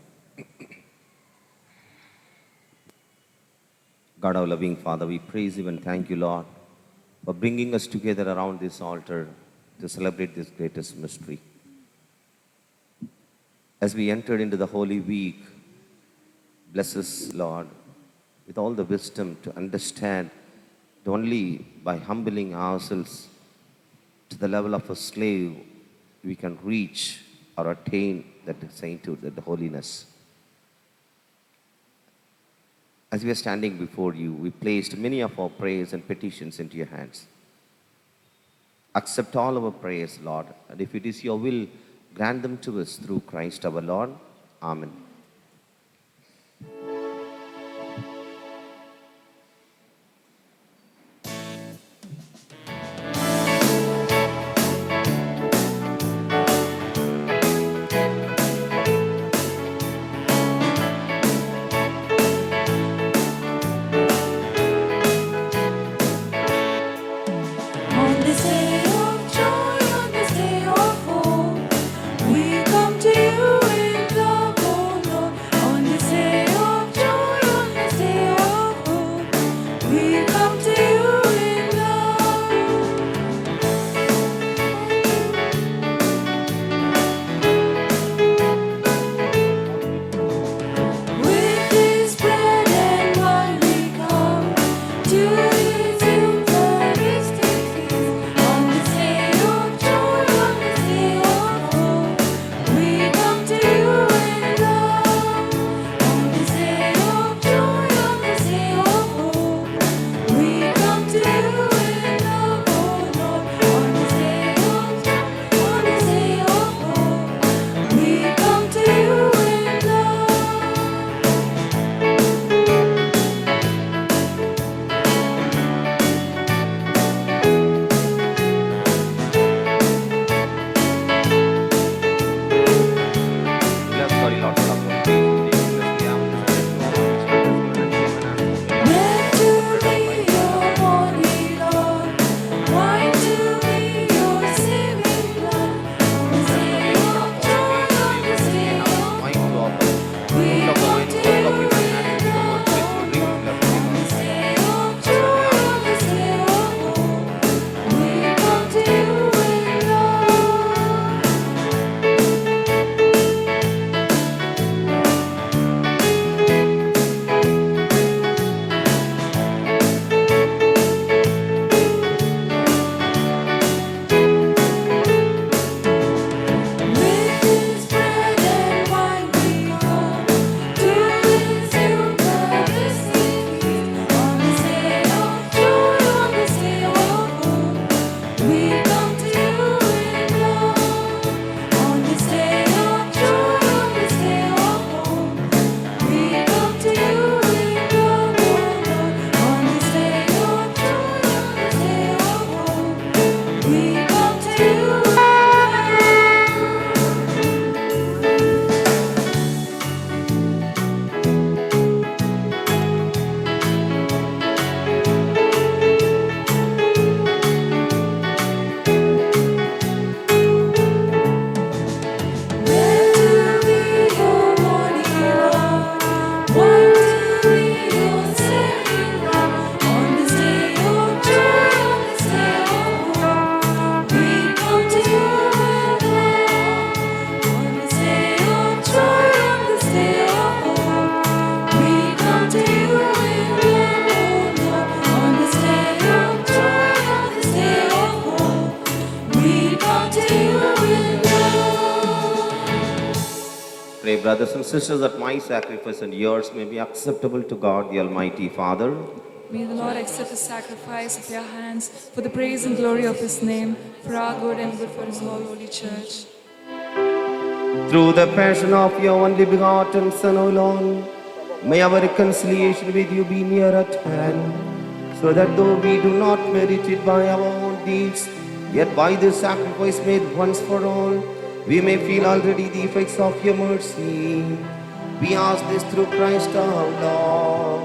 God, our loving Father, we praise you and thank you, Lord, for bringing us together around this altar to celebrate this greatest mystery. As we entered into the Holy Week, bless us, Lord, with all the wisdom to understand that only by humbling ourselves to the level of a slave we can reach or attain that sainthood, that holiness. As we are standing before you, we placed many of our prayers and petitions into your hands. Accept all our prayers, Lord, and if it is your will, grant them to us through Christ our Lord. Amen. On this day of joy, on this day of hope, we come to you in the pray, brothers and sisters, that my sacrifice and yours may be acceptable to God, the Almighty Father. May the Lord accept the sacrifice of your hands for the praise and glory of his name, for our good and good for his whole holy church. Through the passion of your only begotten Son, O Lord, may our reconciliation with you be near at hand, so that though we do not merit it by our own deeds, yet by this sacrifice made once for all, we may feel already the effects of your mercy. We ask this through Christ our Lord.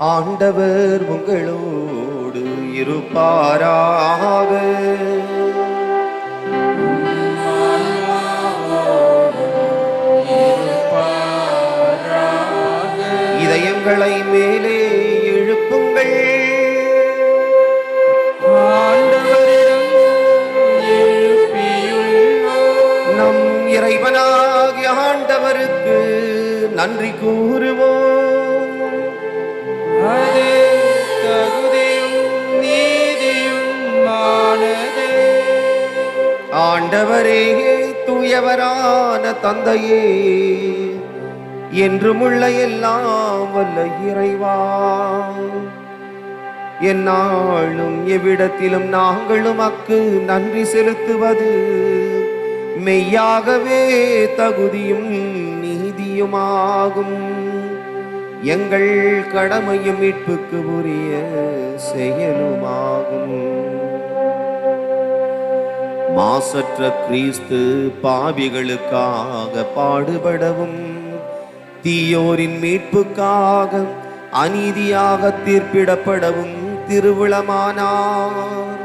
ஆண்டவர் உங்களோடு இருப்பாராக. இதயங்களை மேலே எழுப்புங்கள். நம் இறைவனாகிய ஆண்டவருக்கு நன்றி கூறுவோம். ஆண்டவரே, தூயவரான தந்தையே, என்றுமுள்ள எல்லாம் வல்ல இறைவா, எந்நாளும் எவ்விடத்திலும் நாங்கள் உமக்கு நன்றி செலுத்துவது மெய்யாகவே தகுதியும் நீதியுமாகும். எங்கள் கடமையும் மீட்புக்கு உரிய செயலுமாகும். மாசற்ற கிறிஸ்து பாவிகளுக்காக பாடுபடவும், தீயோரின் மீட்புக்காக அநீதியாக தீர்ப்பிடப்படவும் திருவுளமானார்.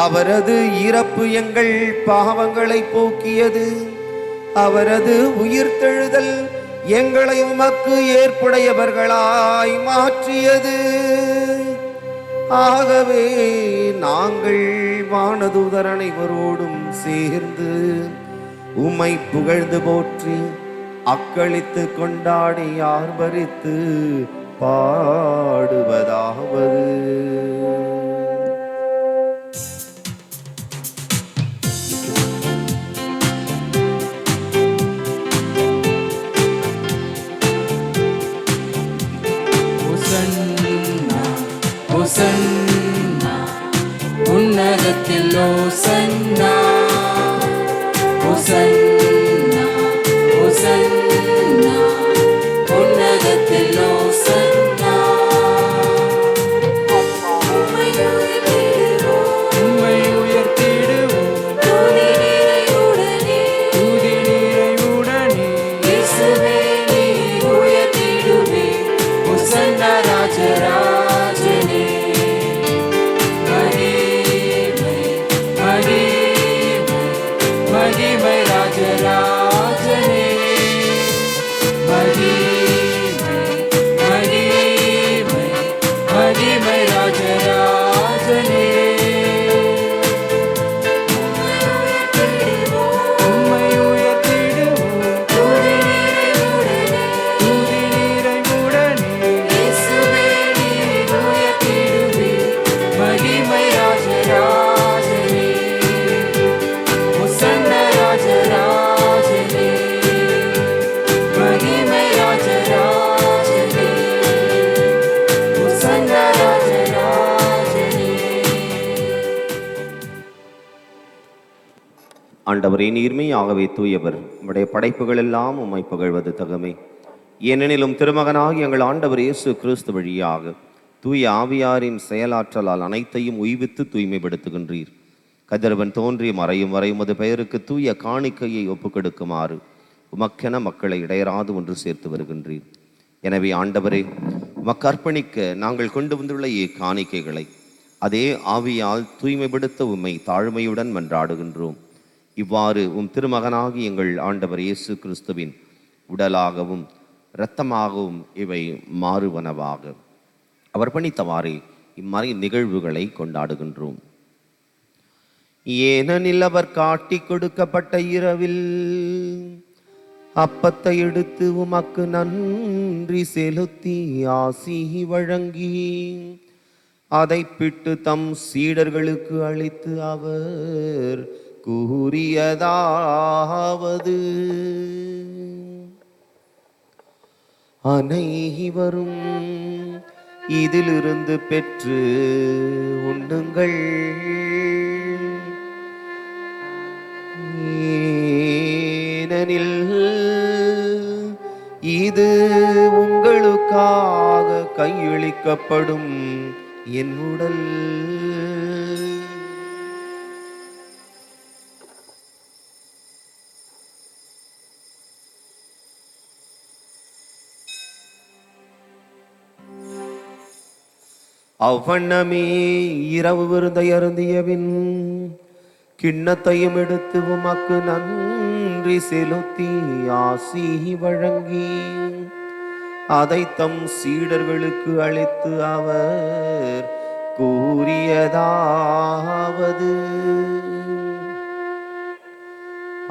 அவரது இறப்பு எங்கள் பாவங்களை போக்கியது, அவரது உயிர்த்தெழுதல் எங்களை உமக்கு ஏற்புடையவர்களாய் மாற்றியது. ஆகவே நாங்கள் வானதூதர் அனைவரோடும் சேர்ந்து உம்மை புகழ்ந்து போற்றி அக்களித்து கொண்டாடி ஆர்ப்பரித்து பாடுவதாவது: ஹோசன்னா, உன்னதத்தில் ஹோசன்னா, ஹோசன்னா, ஹோசன்னா, உன்னதத்தில் ஹோசன்னா. உம்மை உயர்த்திடுவோம், துதி நிறைவுடனே, இயேசுவே நீர் உயர்த்திடுவே. ஹோசன்னா ராஜராஜனே, மகிமை ராஜராஜனே, மகிமை ராஜராஜனே. உம்மை உயர்த்திடுவோம், துதி நிறைவுடனே, இயேசுவே நீர் உயர்த்திடுவே. மகிமை ராஜராஜனே, ஹோசன்னா ராஜராஜனே, மகிமை ராஜராஜனே, ஹோசன்னா ராஜராஜனே. ஆண்டவரே, நீர்மையாகவே தூயவர். உம்முடைய படைப்புகள் எல்லாம் உம்மை புகழ்வது தகமே. ஏனெனிலும் திருமகனாகி எங்கள் ஆண்டவர் இயேசு கிறிஸ்து வழியாக தூய ஆவியாரின் செயலாற்றலால் அனைத்தையும் உய்வித்து தூய்மைப்படுத்துகின்றீர். கதிரவன் தோன்றி மறையும் வரை உமது பெயருக்கு தூய காணிக்கையை ஒப்புக்கொடுக்குமாறு உமக்கென மக்களை இடையராது ஒன்று சேர்த்து வருகின்றீர். எனவே ஆண்டவரே, உமக்கு அர்ப்பணிக்க நாங்கள் கொண்டு வந்துள்ள காணிக்கைகளை அதே ஆவியால் தூய்மைப்படுத்த உம்மை தாழ்மையுடன் மன்றாடுகின்றோம். இவ்வாறு திருமகனாகி எங்கள் ஆண்டவர் இயேசு கிறிஸ்துவின் உடலாகவும் இரத்தமாகவும் இவை மாறுவனவாக அவர் பணித்தவாறே இம்மறை நிகழ்வுகளை கொண்டாடுகின்றோம். ஏனெனில் அவர் காட்டிக் கொடுக்கப்பட்ட இரவில் அப்பத்தை எடுத்து உமக்கு நன்றி செலுத்தி ஆசி வழங்கி அதை பிட்டு தம் சீடர்களுக்கு அளித்து அவர் கூறியதாவது: அனைவரும் இதிலிருந்து பெற்று உண்ணுங்கள். ஏனெனில் இது உங்களுக்காக கையளிக்கப்படும் என் உடல். அவ்வண்ணமே இரவு விருந்தை அருந்தியபின் கிண்ணத்தையும் எடுத்து உமக்கு நன்றி செலுத்தி ஆசி வழங்கி அதை தம் சீடர்களுக்கு அளித்து அவர் கூறியதாவது: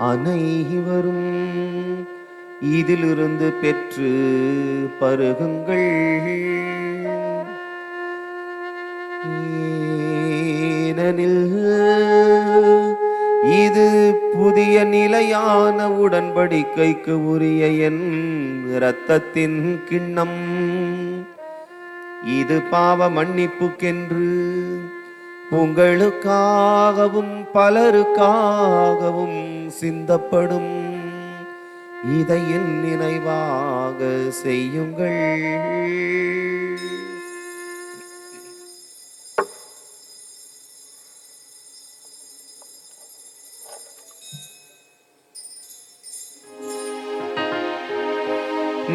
அனைவரும் இதிலிருந்து பெற்று பருகுங்கள். ஏனெனில் இது புதிய நிலையான உடன்படிக்கைக்கு உரிய என் இரத்தத்தின் கிண்ணம். இது பாவ மன்னிப்புக்கென்று உங்களுக்காகவும் பலருக்காகவும் சிந்தப்படும். இதை என் நினைவாக செய்யுங்கள்.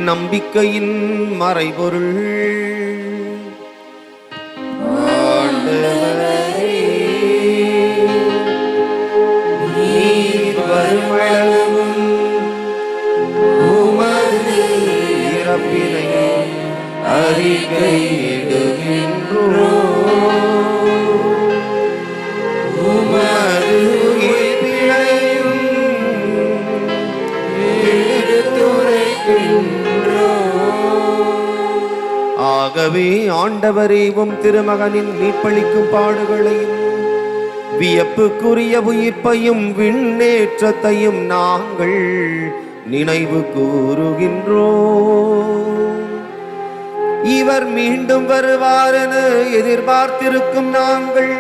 நம்பிக்கையின் மறைபொருள். ஆண்டவரே, நீர் வருமளவும் உமது இறப்பினை அறிக்கையிடுகின்றோம். உமது உயிர்ப்பினையும் எடுத்துரைக்கின்றோம். ஆகவே ஆண்டவரே, உம் திருமகனின் மீட்பளிக்கும் பாடுகளையும் வியப்புக்குரிய உயிர்ப்பையும் விண்ணேற்றத்தையும் நாங்கள் நினைவு கூறுகின்றோம். இவர் மீண்டும் வருவார் என எதிர்பார்த்திருக்கும் நாங்கள்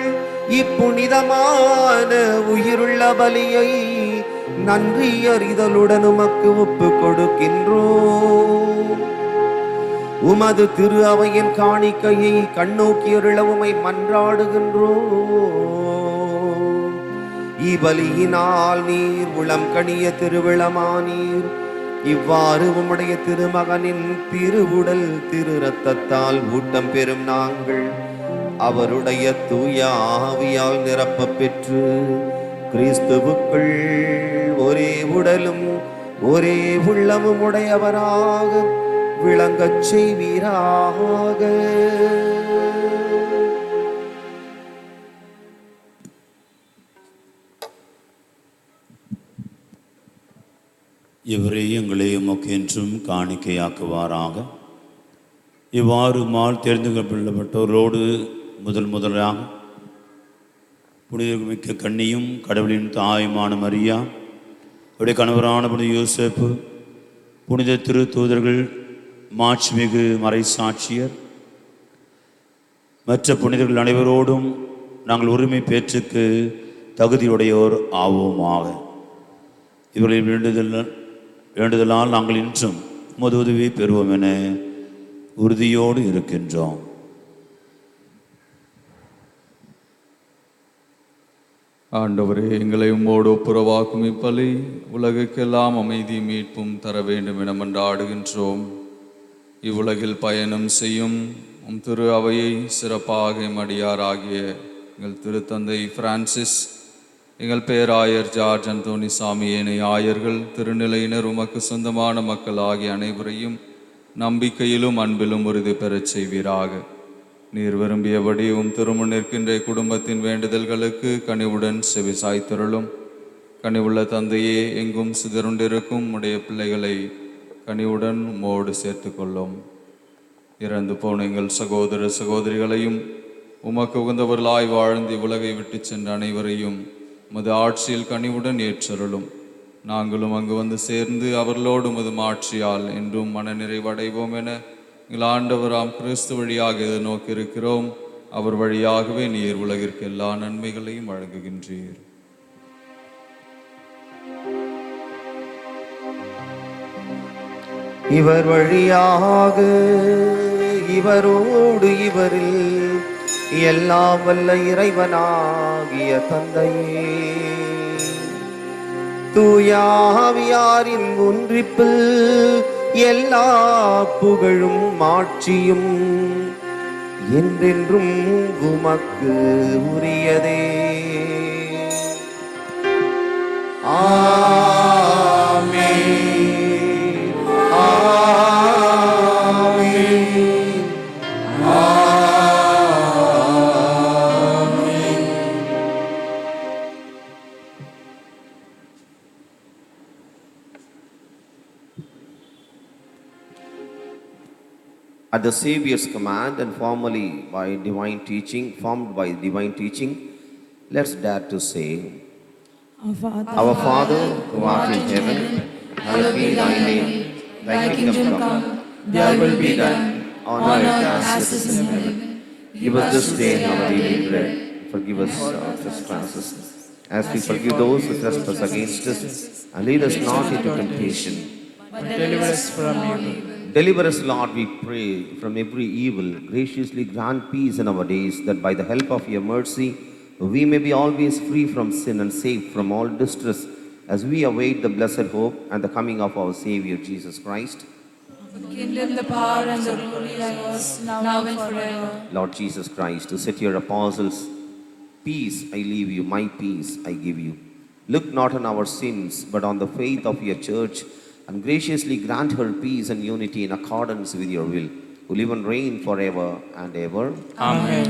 இப்புனிதமான உயிருள்ள பலியை நன்றி அறிதலுடன் உமக்கு ஒப்பு கொடுக்கின்றோம். உமது திரு அவையின் காணிக்கையை கண்ணோக்கியருள உமை மன்றாடுகின்றோம். இபலியினால் நீர் உளம் கனிய திருவிழமானீர். இவ்வாறு உம்முடைய திருமகனின் திருவுடல் திரு இரத்தத்தால் ஊட்டம் பெறும் நாங்கள் அவருடைய தூய ஆவியால் நிரப்ப பெற்று கிறிஸ்துவுக்குள் ஒரே உடலும் ஒரே உள்ளமும் உடையவராக விளங்கச் செய்வீராக. இவரே எங்களை உமக்கு என்றும் காணிக்கையாக்குவாராக. இவ்வாறு மால் தெரிந்து கொள்ளப்பட்டவர்களோடு முதலாக புனிதமிக்க கன்னியும் கடவுளின் தாயுமான மரியா, அவருடைய கணவரான புனித யோசேப்பு, புனித திரு தூதர்கள், மாட்சிமிகு மறை சாட்சியர், மற்ற புனிதர்கள் அனைவரோடும் நாங்கள் உரிமை பேச்சுக்கு தகுதியுடையோர் ஆவோமாக. இவர்களின் வேண்டுதலால் நாங்கள் இன்றும் உமது உதவி பெறுவோம் என உறுதியோடு இருக்கின்றோம். ஆண்டவரே, எங்களை உம்மோடு ஒப்புரவாக்கும் இப்பலி உலகுக்கெல்லாம் அமைதி மீட்பும் தர வேண்டும் என மன்றாடுகின்றோம். இவ்வுலகில் பயணம் செய்யும் உம் திரு அவையை சிறப்பாக மடியாராகிய எங்கள் திருத்தந்தை பிரான்சிஸ், எங்கள் பேராயர் ஜார்ஜ் அந்தோனி சாமி, ஏனைய ஆயர்கள், திருநிலையினர், உமக்கு சொந்தமான மக்கள் ஆகிய அனைவரையும் நம்பிக்கையிலும் அன்பிலும் உறுதி பெறச் செய்வீராக. நீர் விரும்பியபடி திருமுன் நிற்கின்ற குடும்பத்தின் வேண்டுதல்களுக்கு கனிவுடன் செவி சாய்த்தருளும். கனிவுள்ள தந்தையே, எங்கும் சிதறுண்டிருக்கும் உடைய பிள்ளைகளை கனிவுடன் உம்மோடு சேர்த்து கொள்ளும். இறந்து போன எங்கள் சகோதர சகோதரிகளையும் உமக்கு உகந்தவர்களாய் வாழ்ந்து உலகை விட்டு சென்ற அனைவரையும் உமது ஆட்சியில் கனிவுடன் ஏற்றருளும். நாங்களும் அங்கு வந்து சேர்ந்து அவர்களோடு உமது ஆட்சியால் என்றும் மன நிறைவடைவோம் என எங்கள் ஆண்டவராம் கிறிஸ்து வழியாக இதை நோக்கியிருக்கிறோம். அவர் வழியாகவே நீர் உலகிற்கு எல்லா நன்மைகளையும் வழங்குகின்றீர். இவர் வழியாக இவரோடு இவரில் எல்லாம் வல்ல இறைவனாகிய தந்தையே, தூயாவியாரின் ஒன்றிப்பில் எல்லா புகழும் மாட்சியும் என்றென்றும் உமக்கு உரியதே. ஆமென். At the Savior's command and formed by divine teaching, let's dare to say, Our Father, who art in heaven, hallowed be thy name. Thy kingdom come, thy will be done, on earth as it is in heaven. Give us this day our daily bread. Forgive us our trespasses, as we forgive those who trespass against us. And lead us not into temptation, but deliver us from evil. Deliver us, Lord, we pray, from every evil. Graciously grant peace in our days, that by the help of your mercy, we may be always free from sin and safe from all distress, as we await the blessed hope and the coming of our Savior, Jesus Christ. The kingdom, the power, and the glory are yours, now and forever. Lord Jesus Christ, who said to your apostles, Peace I leave you, my peace I give you. Look not on our sins, but on the faith of your church, and graciously grant her peace and unity in accordance with your will, who live and reign forever and ever. Amen.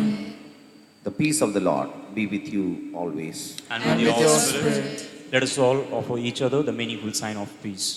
The peace of the Lord be with you always. And with your spirit. Let us all offer each other the meaningful sign of peace.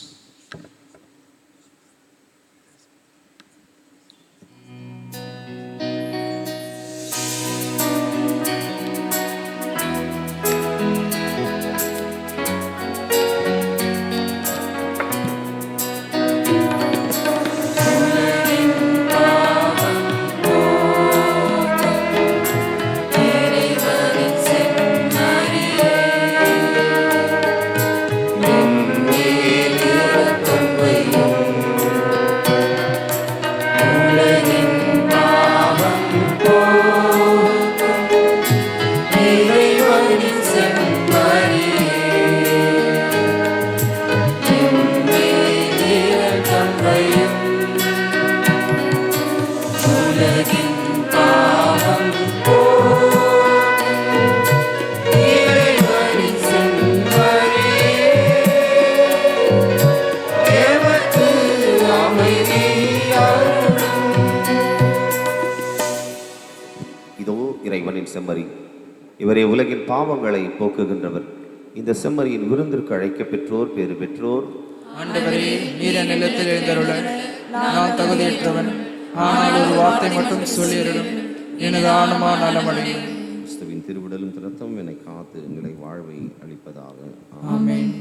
செம்மறி, இவரே உலகின் பாவங்களை போக்குகின்றவர். இந்த செம்மறியின் விருந்திற்கு அழைக்க பெற்றோர் பேறு பெற்றோர். ஆண்டவரே, நீர் என் நிலத்தில் எழுந்தருள நான் தகுதியற்றவன், ஆனால் ஒரு வார்த்தை மட்டும் சொல்லியருளும், எனது ஆன்மா நலமடையும். கிறிஸ்துவின் திருவிடலும் திறத்தும் என்னை காத்து எங்களை வாழ்வை அளிப்பதாக. ஆமென்.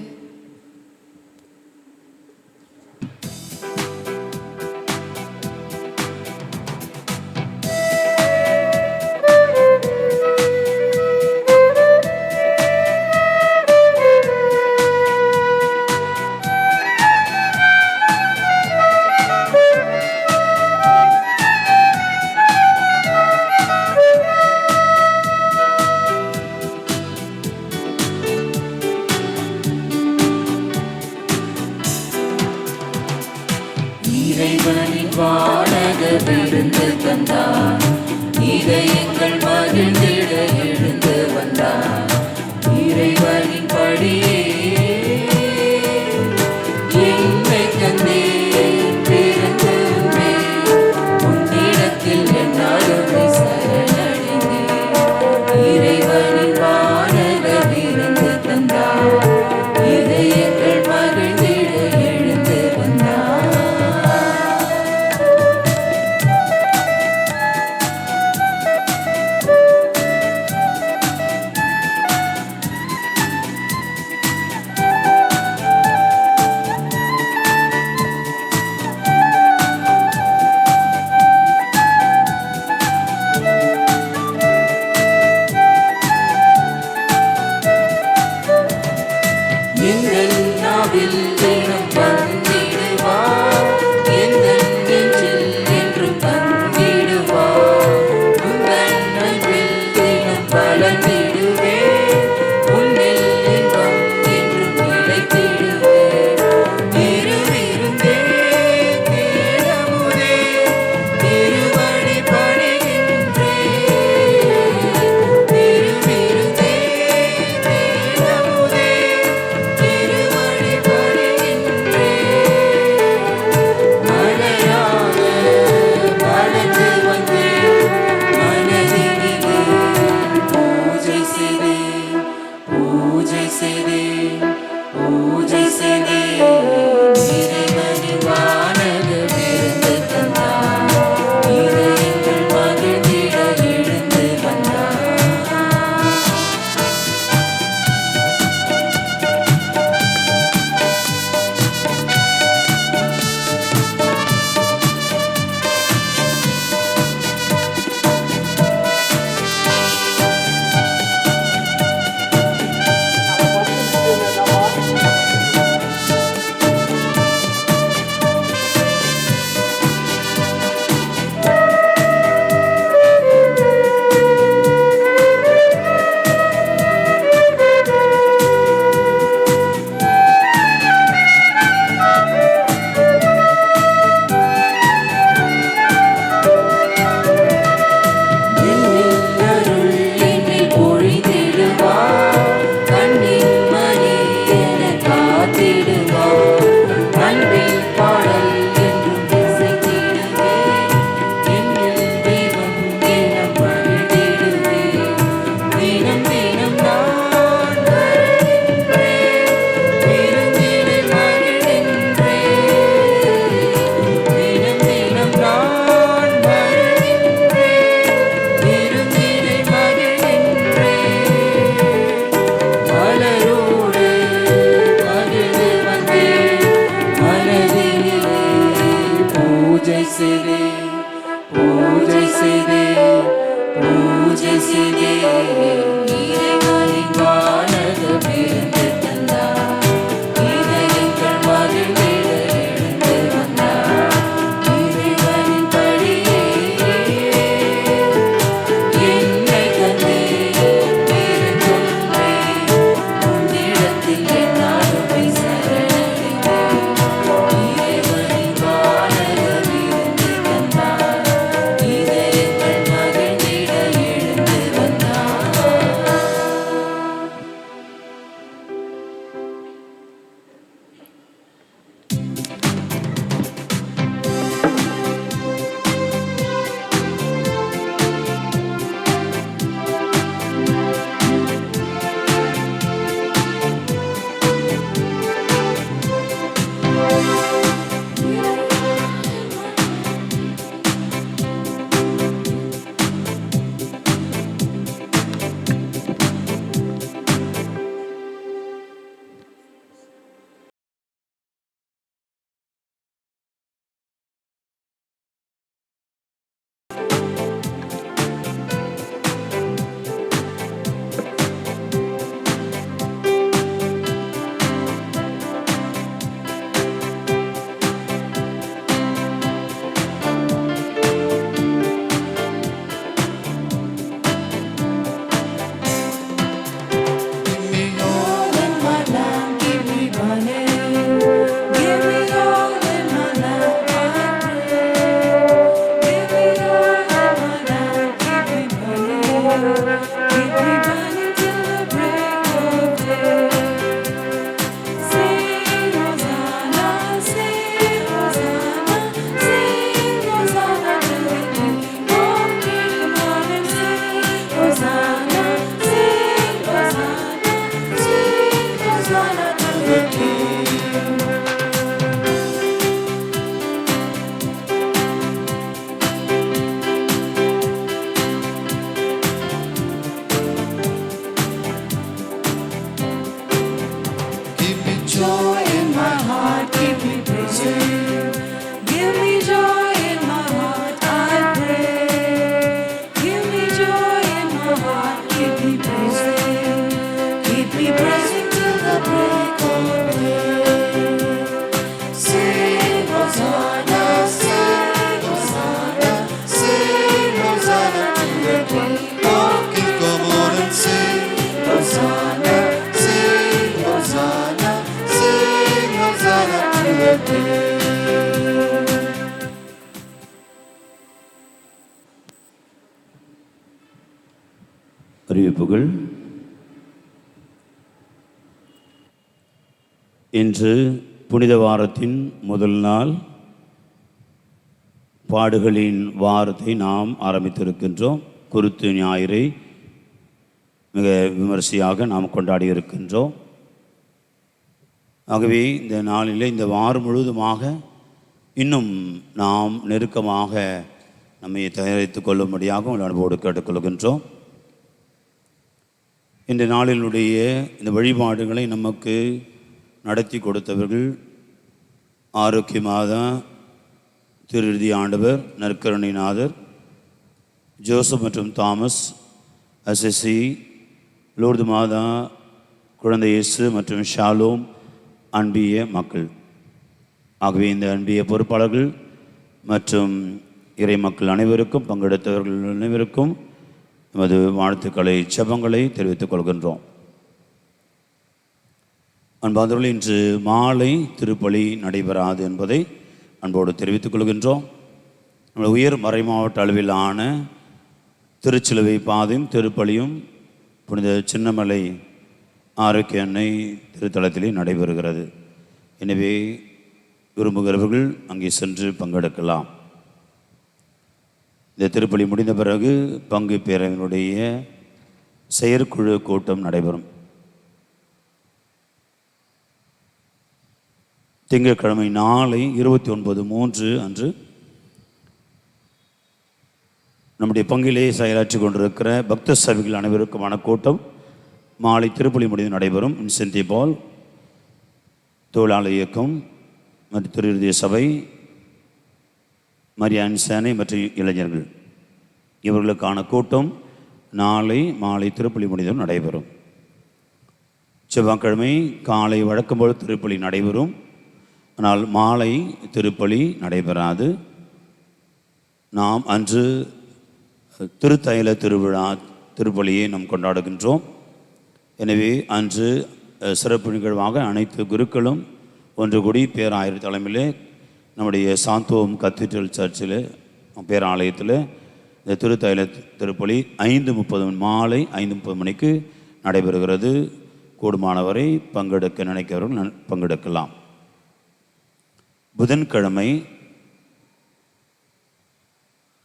அறிவிப்புகள். இன்று புனித வாரத்தின் முதல் நாள் பாடுகளின் வாரத்தை நாம் ஆரம்பித்திருக்கின்றோம். குருத்து ஞாயிறை மிக விமரிசையாக நாம் கொண்டாடி இருக்கின்றோம். ஆகவே இந்த நாளில் இந்த வாரம் முழுவதுமாக இன்னும் நாம் நெருக்கமாக நம்மை தயாரித்துக் கொள்ளும்படியாக உங்கள் அனுபவோடு கேட்டுக்கொள்கின்றோம். இந்த நாளினுடைய இந்த வழிபாடுகளை நமக்கு நடத்தி கொடுத்தவர்கள் ஆரோக்கியமாதா திருஇறுதி ஆண்டவர் நற்கருணைநாதர் ஜோசப் மற்றும் தாமஸ் அசசி லூர்து மாதா குழந்தை இயேசு மற்றும் ஷாலோம் அன்பிய மக்கள். ஆகவே இந்த அன்பிய பொறுப்பாளர்கள் மற்றும் இறை மக்கள் அனைவருக்கும் பங்கெடுத்தவர்கள் அனைவருக்கும் நமது வாழ்த்துக்களை செபங்களை தெரிவித்துக் கொள்கின்றோம். அன்பார்ந்தவர்கள், இன்று மாலை திருப்பலி நடைபெறாது என்பதை அன்போடு தெரிவித்துக் கொள்கின்றோம். நம்ம உயர் மறைமாவட்ட அளவிலான திருச்சிலுவை பாதையும் திருப்பலியும் புனித சின்னமலை ஆரோக்கிய அன்னை திருத்தலத்திலே நடைபெறுகிறது. எனவே விரும்புகிறவர்கள் அங்கே சென்று பங்கெடுக்கலாம். இந்த திருப்பலி முடிந்த பிறகு பங்கு பேரவையினுடைய செயற்குழு கூட்டம் நடைபெறும். திங்கட்கிழமை நாளை 29/3 அன்று நம்முடைய பங்கிலே செயலாற்றி கொண்டிருக்கிற பக்த சபைகள் அனைவருக்குமான கூட்டம் மாலை திருப்பலி முடிந்து நடைபெறும். இன்சென்டி பால், தொழிலாளர் இயக்கம் மற்றும் திருஇறுதி சபை, மரியான் சேனை மற்றும் இளைஞர்கள் இவர்களுக்கான கூட்டம் நாளை மாலை திருப்பலி முடிந்தும் நடைபெறும். செவ்வாய்க்கிழமை காலை வழக்கம் போல் திருப்பலி நடைபெறும். ஆனால் மாலை திருப்பலி நடைபெறாது. நாம் அன்று திருத்தைல திருவிழா திருப்பலியை நாம் கொண்டாடுகின்றோம். எனவே அன்று சிறப்பு நிகழ்வாக அனைத்து குருக்களும் ஒன்று கூடி பேராயர் தலைமையிலே நம்முடைய சாந்தோம் கத்தீட்ரல் சர்ச்சில் பேராலயத்தில் இந்த திருத்தைல திருப்பலி 5:30 மாலை 5:30 மணிக்கு நடைபெறுகிறது. கூடுமானவரை பங்கெடுக்க நினைக்கிறவர்கள் பங்கெடுக்கலாம். புதன்கிழமை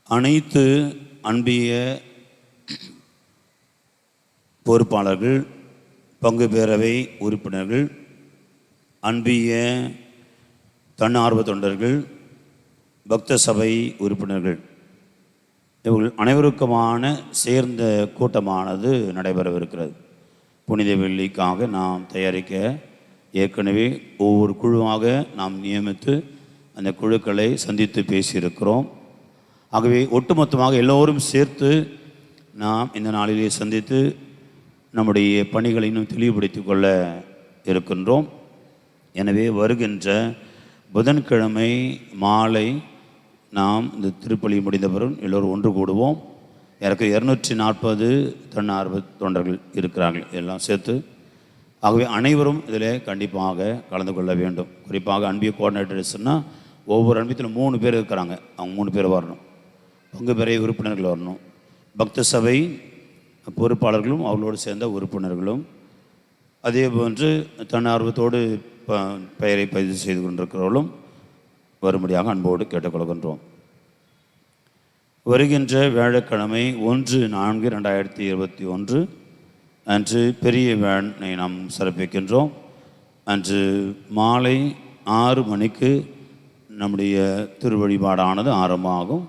அனைத்து அன்பிய பொறுப்பாளர்கள், பங்கு பேரவை உறுப்பினர்கள், அன்பிய தன்னார்வ தொண்டர்கள், பக்த சபை உறுப்பினர்கள் இவர்கள் அனைவருக்குமான சேர்ந்த கூட்டமானது நடைபெறவிருக்கிறது. புனித வெள்ளிக்காக நாம் தயாரிக்க ஏற்கனவே ஒவ்வொரு குழுவாக நாம் நியமித்து அந்த குழுக்களை சந்தித்து பேசியிருக்கிறோம். ஆகவே ஒட்டுமொத்தமாக எல்லோரும் சேர்த்து நாம் இந்த நாளிலே சந்தித்து நம்முடைய பணிகளை இன்னும் தெளிவுபடுத்திக் கொள்ள இருக்கின்றோம். எனவே வருகின்ற புதன்கிழமை மாலை நாம் இந்த திருப்பலி முடிந்த பிறகு எல்லோரும் ஒன்று கூடுவோம். எனக்கு 240 தன்னார்வ தொண்டர்கள் இருக்கிறார்கள் எல்லாம் சேர்த்து. ஆகவே அனைவரும் இதில் கண்டிப்பாக கலந்து கொள்ள வேண்டும். குறிப்பாக அன்பிய கோஆர்டினேட்டர்ஸ்னால் ஒவ்வொரு அன்பியத்திலும் 3 பேர் இருக்கிறாங்க. அவங்க 3 பேர் வரணும். பங்கு பெரிய உறுப்பினர்கள் வரணும். பக்த சபை பொறுப்பாளர்களும் அவர்களோடு சேர்ந்த உறுப்பினர்களும் அதே போன்று தன்னார்வத்தோடு பெயரை பதிவு செய்து கொண்டிருக்கிறவர்களும் வரும்படியாக அன்போடு கேட்டுக்கொள்கின்றோம். வருகின்ற வியாழக்கிழமை 1/4/2021 அன்று பெரிய வேனை நாம் சிறப்பிக்கின்றோம். அன்று மாலை 6 மணிக்கு நம்முடைய திருவழிபாடானது ஆரம்பமாகும்.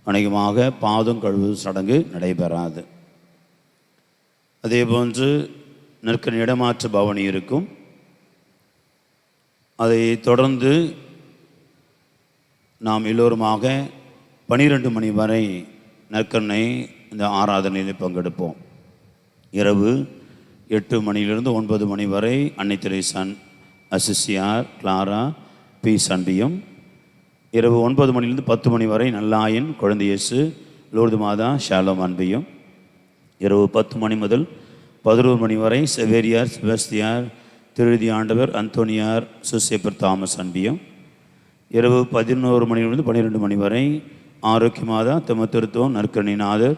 அநேகமாக பாதம் கழுவு சடங்கு நடைபெறாது. அதே போன்று நற்கன் இடமாற்று பவனி இருக்கும். அதை தொடர்ந்து நாம் எல்லோருமாக 12 மணி வரை நற்கண்ணை இந்த ஆராதனையில் பங்கெடுப்போம். இரவு 8 மணியிலிருந்து 9 மணி வரை அன்னை தெரேசான் அசிசியார் கிளாரா பி சன்பியும், இரவு 9 மணிலிருந்து 10 மணி வரை நல்லாயன் குழந்தை இயேசு லூர்து மாதா ஷாலோம் அன்பியும், இரவு 10 மணி முதல் 11 மணி வரை செவேரியார் செபஸ்தியார் திருதி ஆண்டவர் அந்தோனியார் சுசேப்பர் தாமஸ் அன்பியும், இரவு 11 மணியிலிருந்து 12 மணி வரை ஆரோக்கியமாதா திருத்துவம் நற்கருணைநாதர்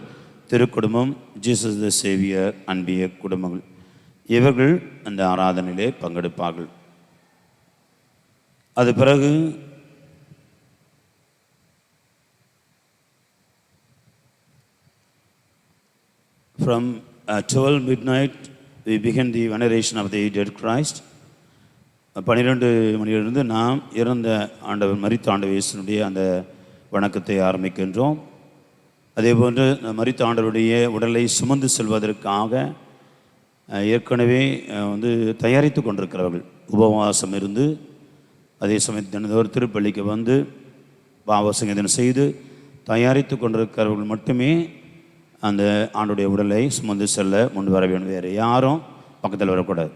திருக்குடும்பம் ஜீசஸ் த சேவியர் அன்பிய குடும்பங்கள் இவர்கள் அந்த ஆராதனையிலே பங்கெடுப்பார்கள். அது பிறகு from 12 midnight we begin the veneration of the dead Christ. 12 மணியிலிருந்து நாம் இறந்த ஆண்டவர் மரித்த ஆண்டவர் இயேசுனுடைய அந்த வணக்கத்தை ஆரம்பிக்கின்றோம். அதேபோன்று மரித்த ஆண்டவருடைய உடலை சுமந்து செல்வதற்காக ஏற்கனவே தயாரித்து கொண்டிருக்கிறவர்கள் உபவாசம் இருந்து அதே சமயத்தில் தினந்தோறும் திருப்பள்ளிக்கு வந்து பாவசங்கதனம் செய்து தயாரித்து கொண்டிருக்கிறவர்கள் மட்டுமே அந்த ஆண்டுடைய உடலை சுமந்து செல்ல முன் வர வேண்டும். வேறு யாரும் பக்கத்தில் வரக்கூடாது.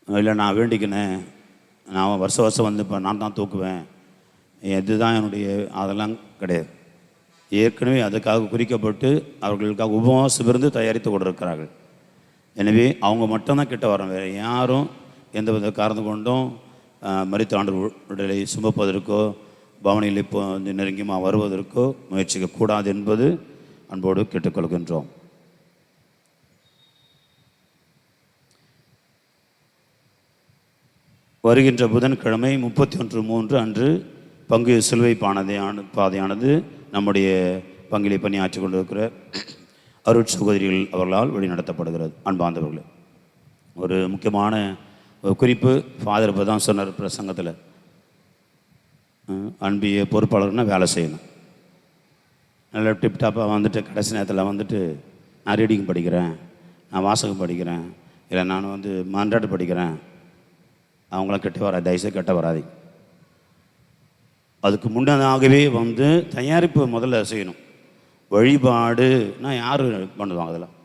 இல்லை நான் வேண்டிக்கினேன், நான் வருஷம் வந்து இப்போ நான் தான் தூக்குவேன், இதுதான் என்னுடைய, அதெல்லாம் கிடையாது. ஏற்கனவே அதுக்காக குறிக்கப்பட்டு அவர்களுக்காக உபவாசம் இருந்து தயாரித்து கொண்டிருக்கிறார்கள். எனவே அவங்க மட்டும்தான் கிட்ட வரணும். வேறு யாரும் எந்த வித காரணம் கொண்டும் மரித்த ஆண்டவர் உடலை சுமப்பதற்கோ பவனியில் இப்போ நெருங்கியமாக வருவதற்கோ முயற்சிக்க கூடாது என்பது அன்போடு கேட்டுக்கொள்கின்றோம். வருகின்ற புதன்கிழமை 31/3 அன்று பங்கு சிலுவை பாதையானது நம்முடைய பங்கிலே பணியாற்றி கொண்டிருக்கிற அருட் சகோதரிகள் அவர்களால் வழிநடத்தப்படுகிறது. அன்பார்ந்தவர்களே, ஒரு முக்கியமான குறிப்பு ஃபாதர் இப்போ தான் சொன்னார் பிரசங்கத்தில், அன்பிய பொறுப்பாளர்னால் வேலை செய்யணும். நல்ல டிப்டாப்பாக வந்துட்டு கடைசி நேரத்தில் வந்துட்டு நான் ரீடிங் படிக்கிறேன், நான் வாசகம் படிக்கிறேன், இல்லை நான் மன்றாட்டு படிக்கிறேன், அவங்களாம் கெட்ட வராது. தயவுசெய்து கெட்ட வராது. அதுக்கு முன்னதாகவே தயாரிப்பு முதல்ல செய்யணும். வழிபாடுனா யார் பண்ணுவாங்க? அதெல்லாம்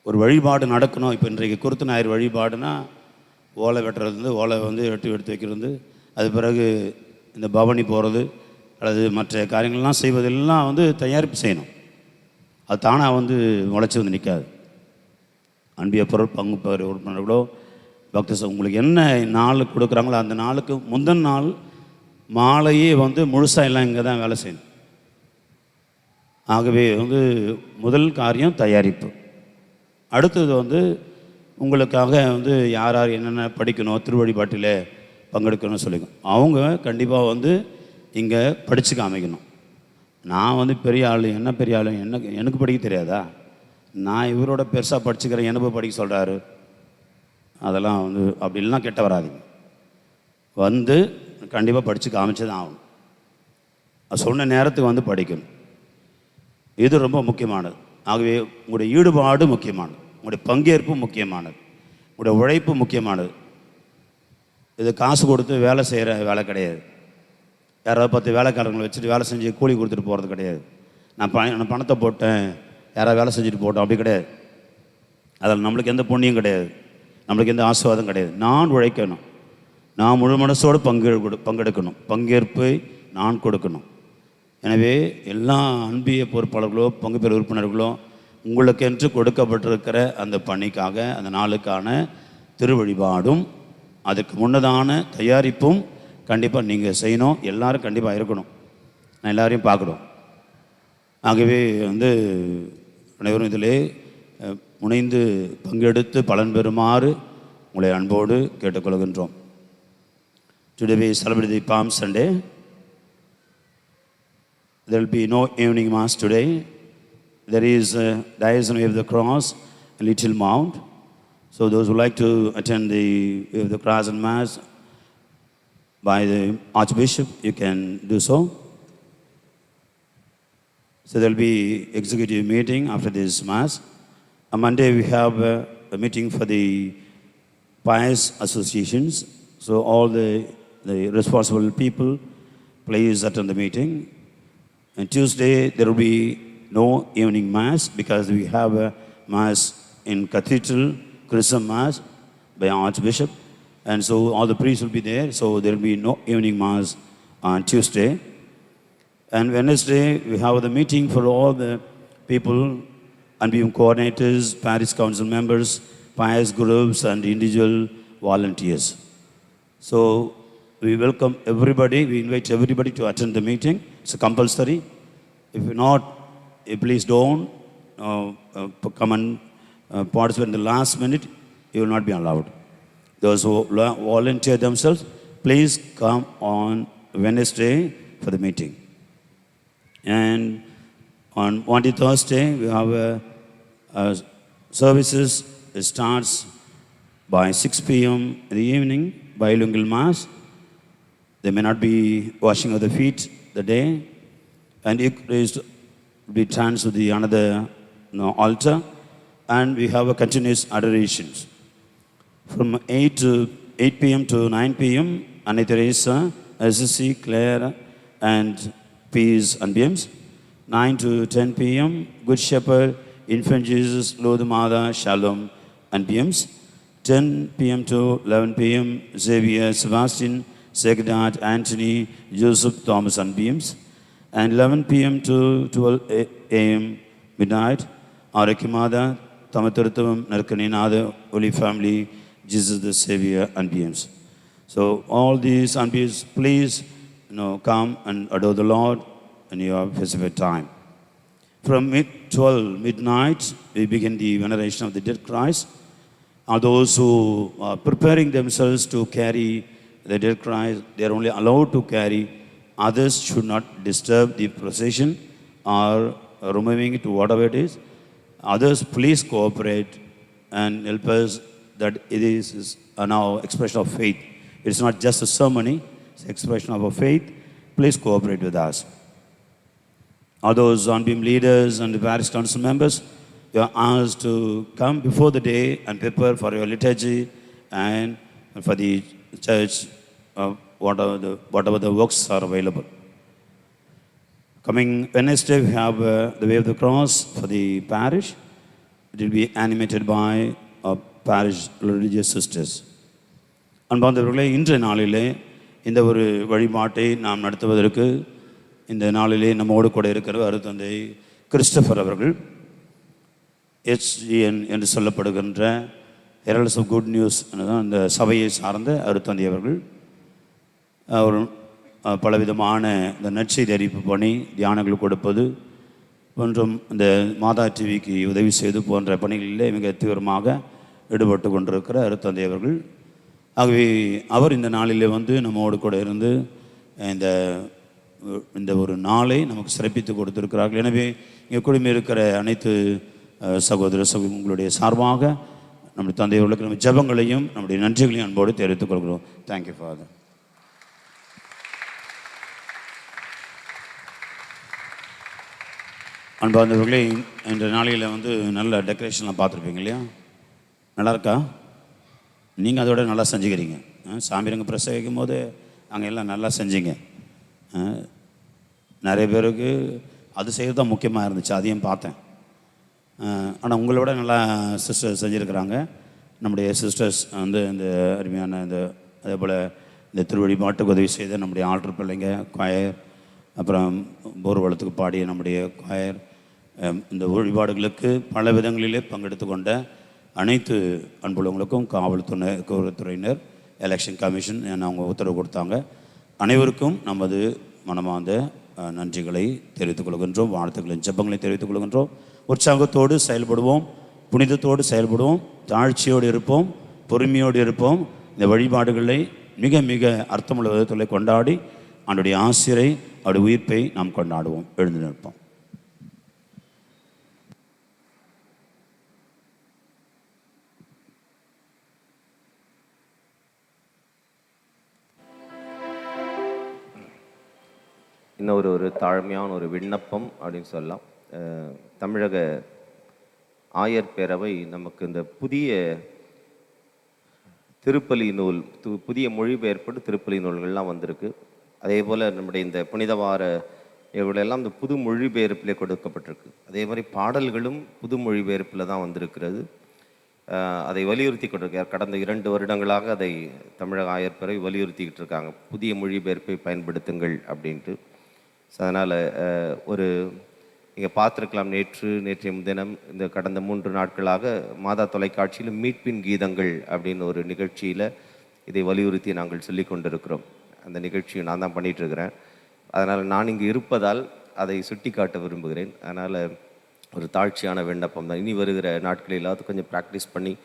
ஒரு வழிபாடு நடக்கணும். இப்போ இன்றைக்கு குருத்து ஞாயிறு வழிபாடுனா ஓலை வெட்டுறது, ஓலை வந்து எடுத்து வைக்கிறது, அது பிறகு இந்த பவனி போகிறது அல்லது மற்ற காரியங்கள்லாம் செய்வதெல்லாம் வந்து தயாரிப்பு செய்யணும். அது தானாக வந்து முளைச்சி வந்து நிற்காது. அன்பிய பொருள் பங்கு பெற உறுப்பினர்களோ பக்தர் உங்களுக்கு என்ன நாள் கொடுக்குறாங்களோ அந்த நாளுக்கு முந்தின நாள் மாலையே வந்து முழுசாக எல்லாம் இங்கே தான் வேலை செய்யணும். ஆகவே வந்து முதல் காரியம் தயாரிப்பு. அடுத்தது வந்து உங்களுக்காக வந்து யார் யார் என்னென்ன படிக்கணும், திருவழிபாட்டில் பங்கெடுக்கணும்னு சொல்லிக்கணும். அவங்க கண்டிப்பாக வந்து இங்கே படித்து காமிக்கணும். நான் வந்து பெரிய ஆள், என்ன பெரிய ஆள், எனக்கு படிக்க தெரியாதா? நான் இவரோட பெருசாக படிச்சுக்கிறேன், எனக்கு படிக்க சொல்கிறாரு. அதெல்லாம் வந்து அப்படிலாம் கெட்ட வராதிங்க. வந்து கண்டிப்பாக படித்து காமிச்சு தான் ஆகணும். அது சொன்ன நேரத்துக்கு வந்து படிக்கணும். இது ரொம்ப முக்கியமானது. ஆகவே உங்களுடைய ஈடுபாடு முக்கியமானது, உங்களுடைய பங்கேற்பு முக்கியமானது, உங்களுடைய உழைப்பு முக்கியமானது. இது காசு கொடுத்து வேலை செய்கிற வேலை கிடையாது. யாராவது 10 வேலைக்காரங்களை வச்சுட்டு வேலை செஞ்சு கூலி கொடுத்துட்டு போகிறது கிடையாது. நான் பணத்தை போட்டேன், யாராவது வேலை செஞ்சுட்டு போட்டோம், அப்படி கிடையாது. அதில் நம்மளுக்கு எந்த புண்ணியம் கிடையாது, நம்மளுக்கு எந்த ஆசீர்வாதம் கிடையாது. நான் உழைக்கணும், நான் முழு மனசோடு பங்கெடுக்கணும், பங்கேற்பை நான் கொடுக்கணும். எனவே எல்லா அன்பிய பொறுப்பாளர்களோ பங்கு பெற உறுப்பினர்களோ உங்களுக்கென்று கொடுக்கப்பட்டிருக்கிற அந்த பணிக்காக, அந்த நாளுக்கான திருவழிபாடும் அதுக்கு முன்னதான தயாரிப்பும் கண்டிப்பாக நீங்கள் செய்யணும். எல்லோரும் கண்டிப்பாக இருக்கணும். நான் எல்லாரையும் பார்க்கணும். ஆகவே வந்து அனைவரும் இதிலே முனைந்து பங்கெடுத்து பலன் பெறுமாறு உங்களை அன்போடு கேட்டுக்கொள்கின்றோம். Today we celebrate the Palm Sunday. There will be no evening mass today. There is a Diocese of the Cross, a little mount. So those who like to attend the Way of the Cross and Mass by the Archbishop, you can do so. So there will be executive meeting after this Mass. On Monday we have a meeting for the pious associations. So all the responsible people please attend the meeting. And Tuesday there will be no evening Mass because we have a Mass in Cathedral, Chrism Mass by Archbishop. And so all the priests will be there. So there will be no evening Mass on Tuesday. And Wednesday we have the meeting for all the people, NBM coordinators, parish council members, pious groups and individual volunteers. So we welcome everybody, we invite everybody to attend the meeting. It's compulsory. If you're not, please don't come and participate in the last minute. You will not be allowed. Those who volunteer themselves, please come on Wednesday for the meeting. And on Monday, Thursday, we have services. It starts by 6 p.m. in the evening, bilingual Mass. They may not be washing of the feet the day. And it is to be transferred to the another altar. And we have a continuous adorations. From 8 p.m. to 9 p.m., Anna Teresa, SSC, Claire, and Peace and Beams. 9 to 10 p.m., Good Shepherd, Infant Jesus, Lord Mother, Shalom, and Beams. 10 p.m. to 11 p.m., Xavier, Sebastian, Segdat, Anthony, Joseph, Thomas, and Beams. And 11 p.m. to 12 a.m. midnight, Arakimada, Tamaturthavam, Narkaninada, Holy Family, Jesus the Savior, and Beams. So all these unbeams, please come and adore the Lord in your specific time. From 12 midnight, we begin the veneration of the dead Christ. All those who are preparing themselves to carry the dead Christ, they are only allowed to carry. Others should not disturb the procession or removing it to whatever it is. Others, please cooperate and help us that it is now expression of faith. It's not just a ceremony, it's expression of our faith. Please cooperate with us. All those on-beam leaders and the parish council members, you are asked to come before the day and prepare for your liturgy and for the church, whatever the works are available. Coming Wednesday, we have the Way of the Cross for the parish. It will be animated by parish religious sisters. அன்பார்ந்தவர்களே, இன்றைய நாளிலே இந்த ஒரு வழிபாட்டை நாம் நடத்துவதற்கு இந்த நாளிலே நம்மோடு கூட இருக்கிற அருட்தந்தை கிறிஸ்டபர் அவர்கள், HGN என்று சொல்லப்படுகின்ற ஹெரல்ட்ஸ் ஆஃப் குட் நியூஸ் அந்த சபையை சார்ந்த அருட்தந்தை அவர்கள் ஒரு பலவிதமான இந்த நற்செய்தி அறிவிப்பு பணி, தியானங்கள் கொடுப்பது போன்றும் இந்த மாதா டிவிக்கு உதவி செய்து போன்ற பணிகளிலே மிக தீவிரமாக ஈடுபட்டு கொண்டிருக்கிற அருட்தந்தை அவர்கள். ஆகவே அவர் இந்த நாளிலே வந்து நம்மோடு கூட இருந்து இந்த ஒரு நாளை நமக்கு சிறப்பித்து கொடுத்திருக்கிறார்கள். எனவே இங்கே குழுமி இருக்கிற அனைத்து சகோதர உங்களுடைய சார்பாக நம்முடைய தந்தையவர்களுக்கு நம்ம ஜெபங்களையும் நம்முடைய நன்றிகளையும் அன்போடு தெரிவித்துக் கொள்கிறோம். Thank you father. அன்பார்ந்தவர்களே, இந்த நாளையில் வந்து நல்ல டெக்கரேஷன்லாம் பார்த்துருப்பீங்க இல்லையா? நல்லா இருக்கா? நீங்கள் அதோட நல்லா செஞ்சுக்கிறீங்க. சாமிரங்க பிரசவிக்கும் போது அங்கே எல்லாம் நல்லா செஞ்சீங்க. நிறைய பேருக்கு அது செய்கிறது தான் முக்கியமாக இருந்துச்சு, அதையும் பார்த்தேன். ஆனால் உங்களோட நல்லா சிஸ்டர்ஸ் செஞ்சுருக்கிறாங்க. நம்முடைய சிஸ்டர்ஸ் வந்து இந்த அருமையான அதே போல் இந்த திருவழிபாட்டுக்கு உதவி செய்த நம்முடைய ஆல்டர் பிள்ளைங்க, கொயர், அப்புறம் போர்வளத்துக்கு பாடிய நம்முடைய கொயர், இந்த வழிபாடுகளுக்கு பல விதங்களிலே பங்கெடுத்து கொண்ட அனைத்து அன்புள்ளவங்களுக்கும் காவல்துறையினர், எலெக்ஷன் கமிஷன் அவங்க உத்தரவு கொடுத்தாங்க. அனைவருக்கும் நமது மனமார்ந்த நன்றிகளை தெரிவித்துக் கொள்கின்றோம், வாழ்த்துக்களின் ஜெபங்களை தெரிவித்துக் கொள்கின்றோம். உற்சாகத்தோடு செயல்படுவோம், புனிதத்தோடு செயல்படுவோம், தாழ்ச்சியோடு இருப்போம், பொறுமையோடு இருப்போம். இந்த வழிபாடுகளை மிக மிக அர்த்தமுள்ள விதத்தில் கொண்டாடி அவனுடைய ஆசிரை, அவருடைய உயிர்ப்பை நாம் கொண்டாடுவோம். எழுந்து நிற்போம். இன்னொரு ஒரு தாழ்மையான ஒரு விண்ணப்பம் அப்படின்னு சொல்லலாம். தமிழக ஆயர் பேரவை நமக்கு இந்த புதிய திருப்பலி நூல், புதிய மொழிபெயர்ப்போடு திருப்பலி நூல்கள்லாம் வந்திருக்கு. அதே போல் நம்முடைய இந்த புனித வார இவங்களெல்லாம் இந்த புது மொழிபெயர்ப்பிலே கொடுக்கப்பட்டிருக்கு. அதே மாதிரி பாடல்களும் புது மொழிபெயர்ப்பில் தான் வந்திருக்கிறது. அதை வலியுறுத்தி கொண்டிருக்கார். கடந்த 2 வருடங்களாக அதை தமிழக ஆயர் பேரவை வலியுறுத்திக்கிட்டு இருக்காங்க, புதிய மொழிபெயர்ப்பை பயன்படுத்துங்கள் அப்படின்ட்டு. ஸோ அதனால் ஒரு நீங்கள் பார்த்துருக்கலாம், நேற்றைய தினம் இந்த கடந்த 3 நாட்களாக மாதா தொலைக்காட்சியில் மீட்பின் கீதங்கள் அப்படின்னு ஒரு நிகழ்ச்சியில் இதை வலியுறுத்தி நாங்கள் சொல்லி கொண்டிருக்கிறோம். அந்த நிகழ்ச்சியை நான் தான் பண்ணிகிட்ருக்கிறேன். அதனால் நான் இங்கு இருப்பதால் அதை சுட்டி காட்ட விரும்புகிறேன். அதனால் ஒரு தாழ்ச்சியான விண்ணப்பம் தான். இனி வருகிற நாட்களில் எல்லாத்துக்கும் கொஞ்சம் ப்ராக்டிஸ் பண்ணி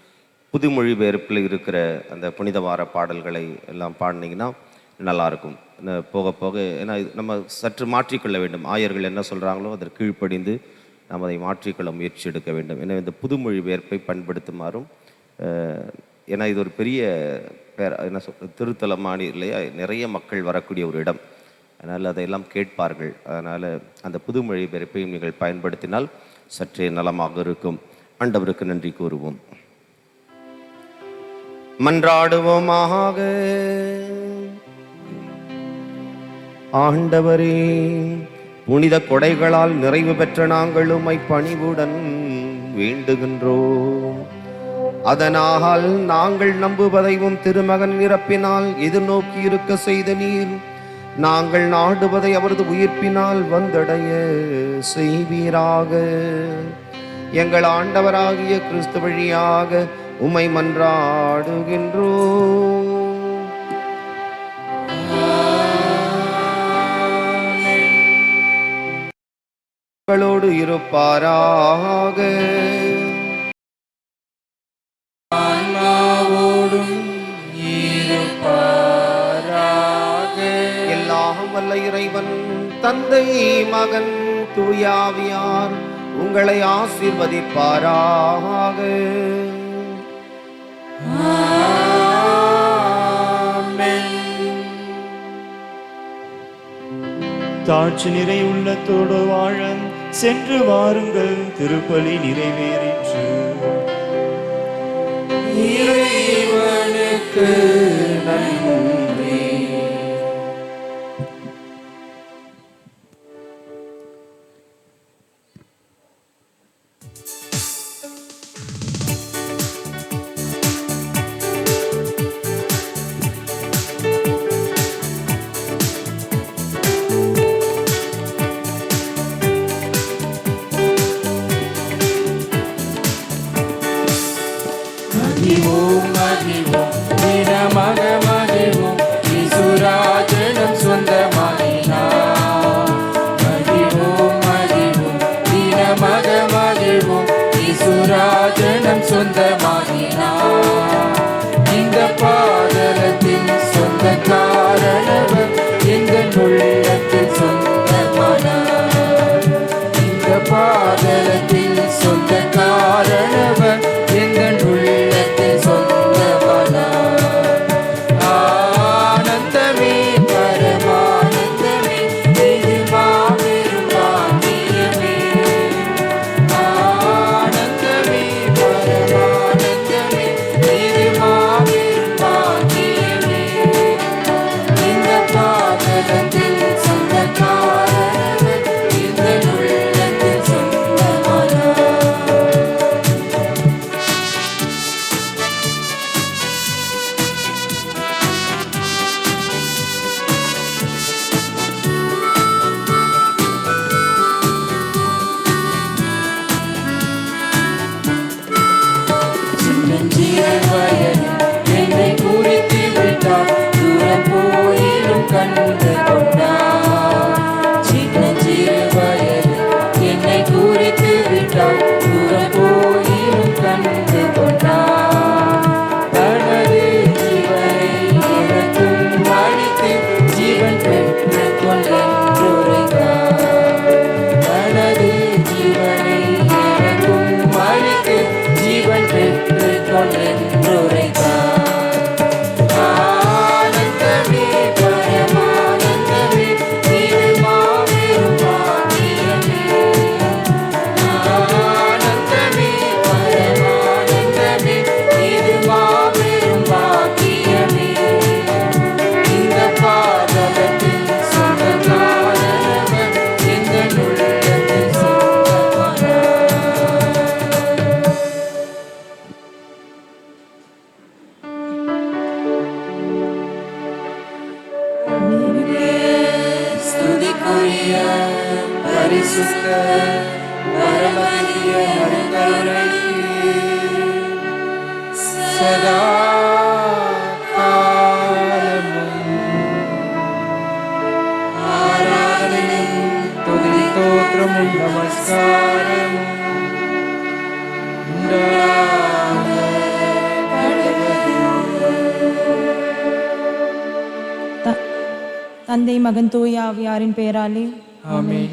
புது மொழிபெயர்ப்பில் இருக்கிற அந்த புனித வார பாடல்களை எல்லாம் பாடினீங்கன்னா நல்லாயிருக்கும். போக போக ஏன்னா நம்ம சற்று மாற்றிக்கொள்ள வேண்டும். ஆயர்கள் என்ன சொல்கிறாங்களோ அதற்கு கீழ்ப்படிந்து நாம் அதை மாற்றிக்கொள்ள முயற்சி எடுக்க வேண்டும். எனவே இந்த புது மொழிபெயர்ப்பை பயன்படுத்துமாறும், ஏன்னா இது ஒரு பெரிய என்ன திருத்தலமான இல்லையா, நிறைய மக்கள் வரக்கூடிய ஒரு இடம். அதனால் அதையெல்லாம் கேட்பார்கள். அதனால் அந்த புது மொழிபெயர்ப்பையும் நீங்கள் பயன்படுத்தினால் சற்றே நலமாக இருக்கும். ஆண்டவருக்கு நன்றி கூறுவோம். மன்றாடுவோமாக. ஆண்டவரே, புனித கொடைகளால் நிறைவு பெற்ற நாங்கள் உம்மை பணிவுடன் வேண்டுகின்றோம். அதனால் நாங்கள் நம்புவதையும் திருமகன் இறப்பினால் எதிர்நோக்கி இருக்க செய்த நீர், நாங்கள் நாடுவதை அவரது உயிர்ப்பினால் வந்தடைய செய்வீராக. எங்கள் ஆண்டவராகிய கிறிஸ்து வழியாக உம்மை மன்றாடுகின்றோம். களோடு இருப்பாராக. எல்லாம் வல்ல இறைவன் தந்தை, மகன், தூயாவியார் உங்களை ஆசீர்வதிப்பாராக. தாட்சி நிறை உள்ளத்தோடு வாழ சென்று வாருங்கள், திருப்பலி நிறைவேறிற்று. இறைவனுக்கு நன்றி. மகிழ்வோம் தினமாக மகிழ்வோம் இசுராஜனம் சொந்தமாயினார் மகிழ்வோம் மகிழ்வோம் தினமாக மகிழ்வோம் இசுராஜனம் சொந்தமாயினார் இந்த பாதலத்தில் சொந்த காரணவர் எங்கள் உள்ளத்தில் சொந்தமானார் இந்த பாதலத்தில் சொந்த காரணவர் எங்கள் உள்ளத்தில் சொந்தமானார் ஆனந்தமே பரமானந்தமே இது மாபெரும் பாக்கியமே ஆனந்தமே பரமானந்தமே இது மாபெரும் பாக்கியமே இந்த பாதலத்தில் சொந்த காரணவர் எங்கள் உள்ளத்தில் சொந்தமானார் சின்னஞ்சிறு வயதில் என்னை குறித்து விட்டார் தூரம் போயிலும் கண்டு கொண்டார் சின்னஞ்சிறு வயதில் என்னை குறித்து விட்டார் தூரம் போயிலும் கண்டு கொண்டார் தனது ஜீவனை எனக்கும் அளித்து ஜீவன் பெற்று கொண்டென்றுரைத்தார் தனது ஜீவனை எனக்கும் அளித்து ஜீவன் பெற்று கொண்டென்றுரைத்தார் ஆனந்தமே பரமானந்தமே இது மாபெரும் பாக்கியமே ஆனந்தமே பரமானந்தமே இது மாபெரும் பாக்கியமே இந்த பாதலத்தில் சொந்த காரணவர் எங்கள் உள்ளத்தில் சொந்தமானார் ஸ்துதிக்குரிய பரிசுத்த பரமதிய நற்கருணைக்கு சதா காலமும் ஆராதனையும் துதி தோற்றமும் நமஸ்காரமும் உண்டாக தந்தை மகன் தூய ஆவியாரின் பெயராலே ஆமென்.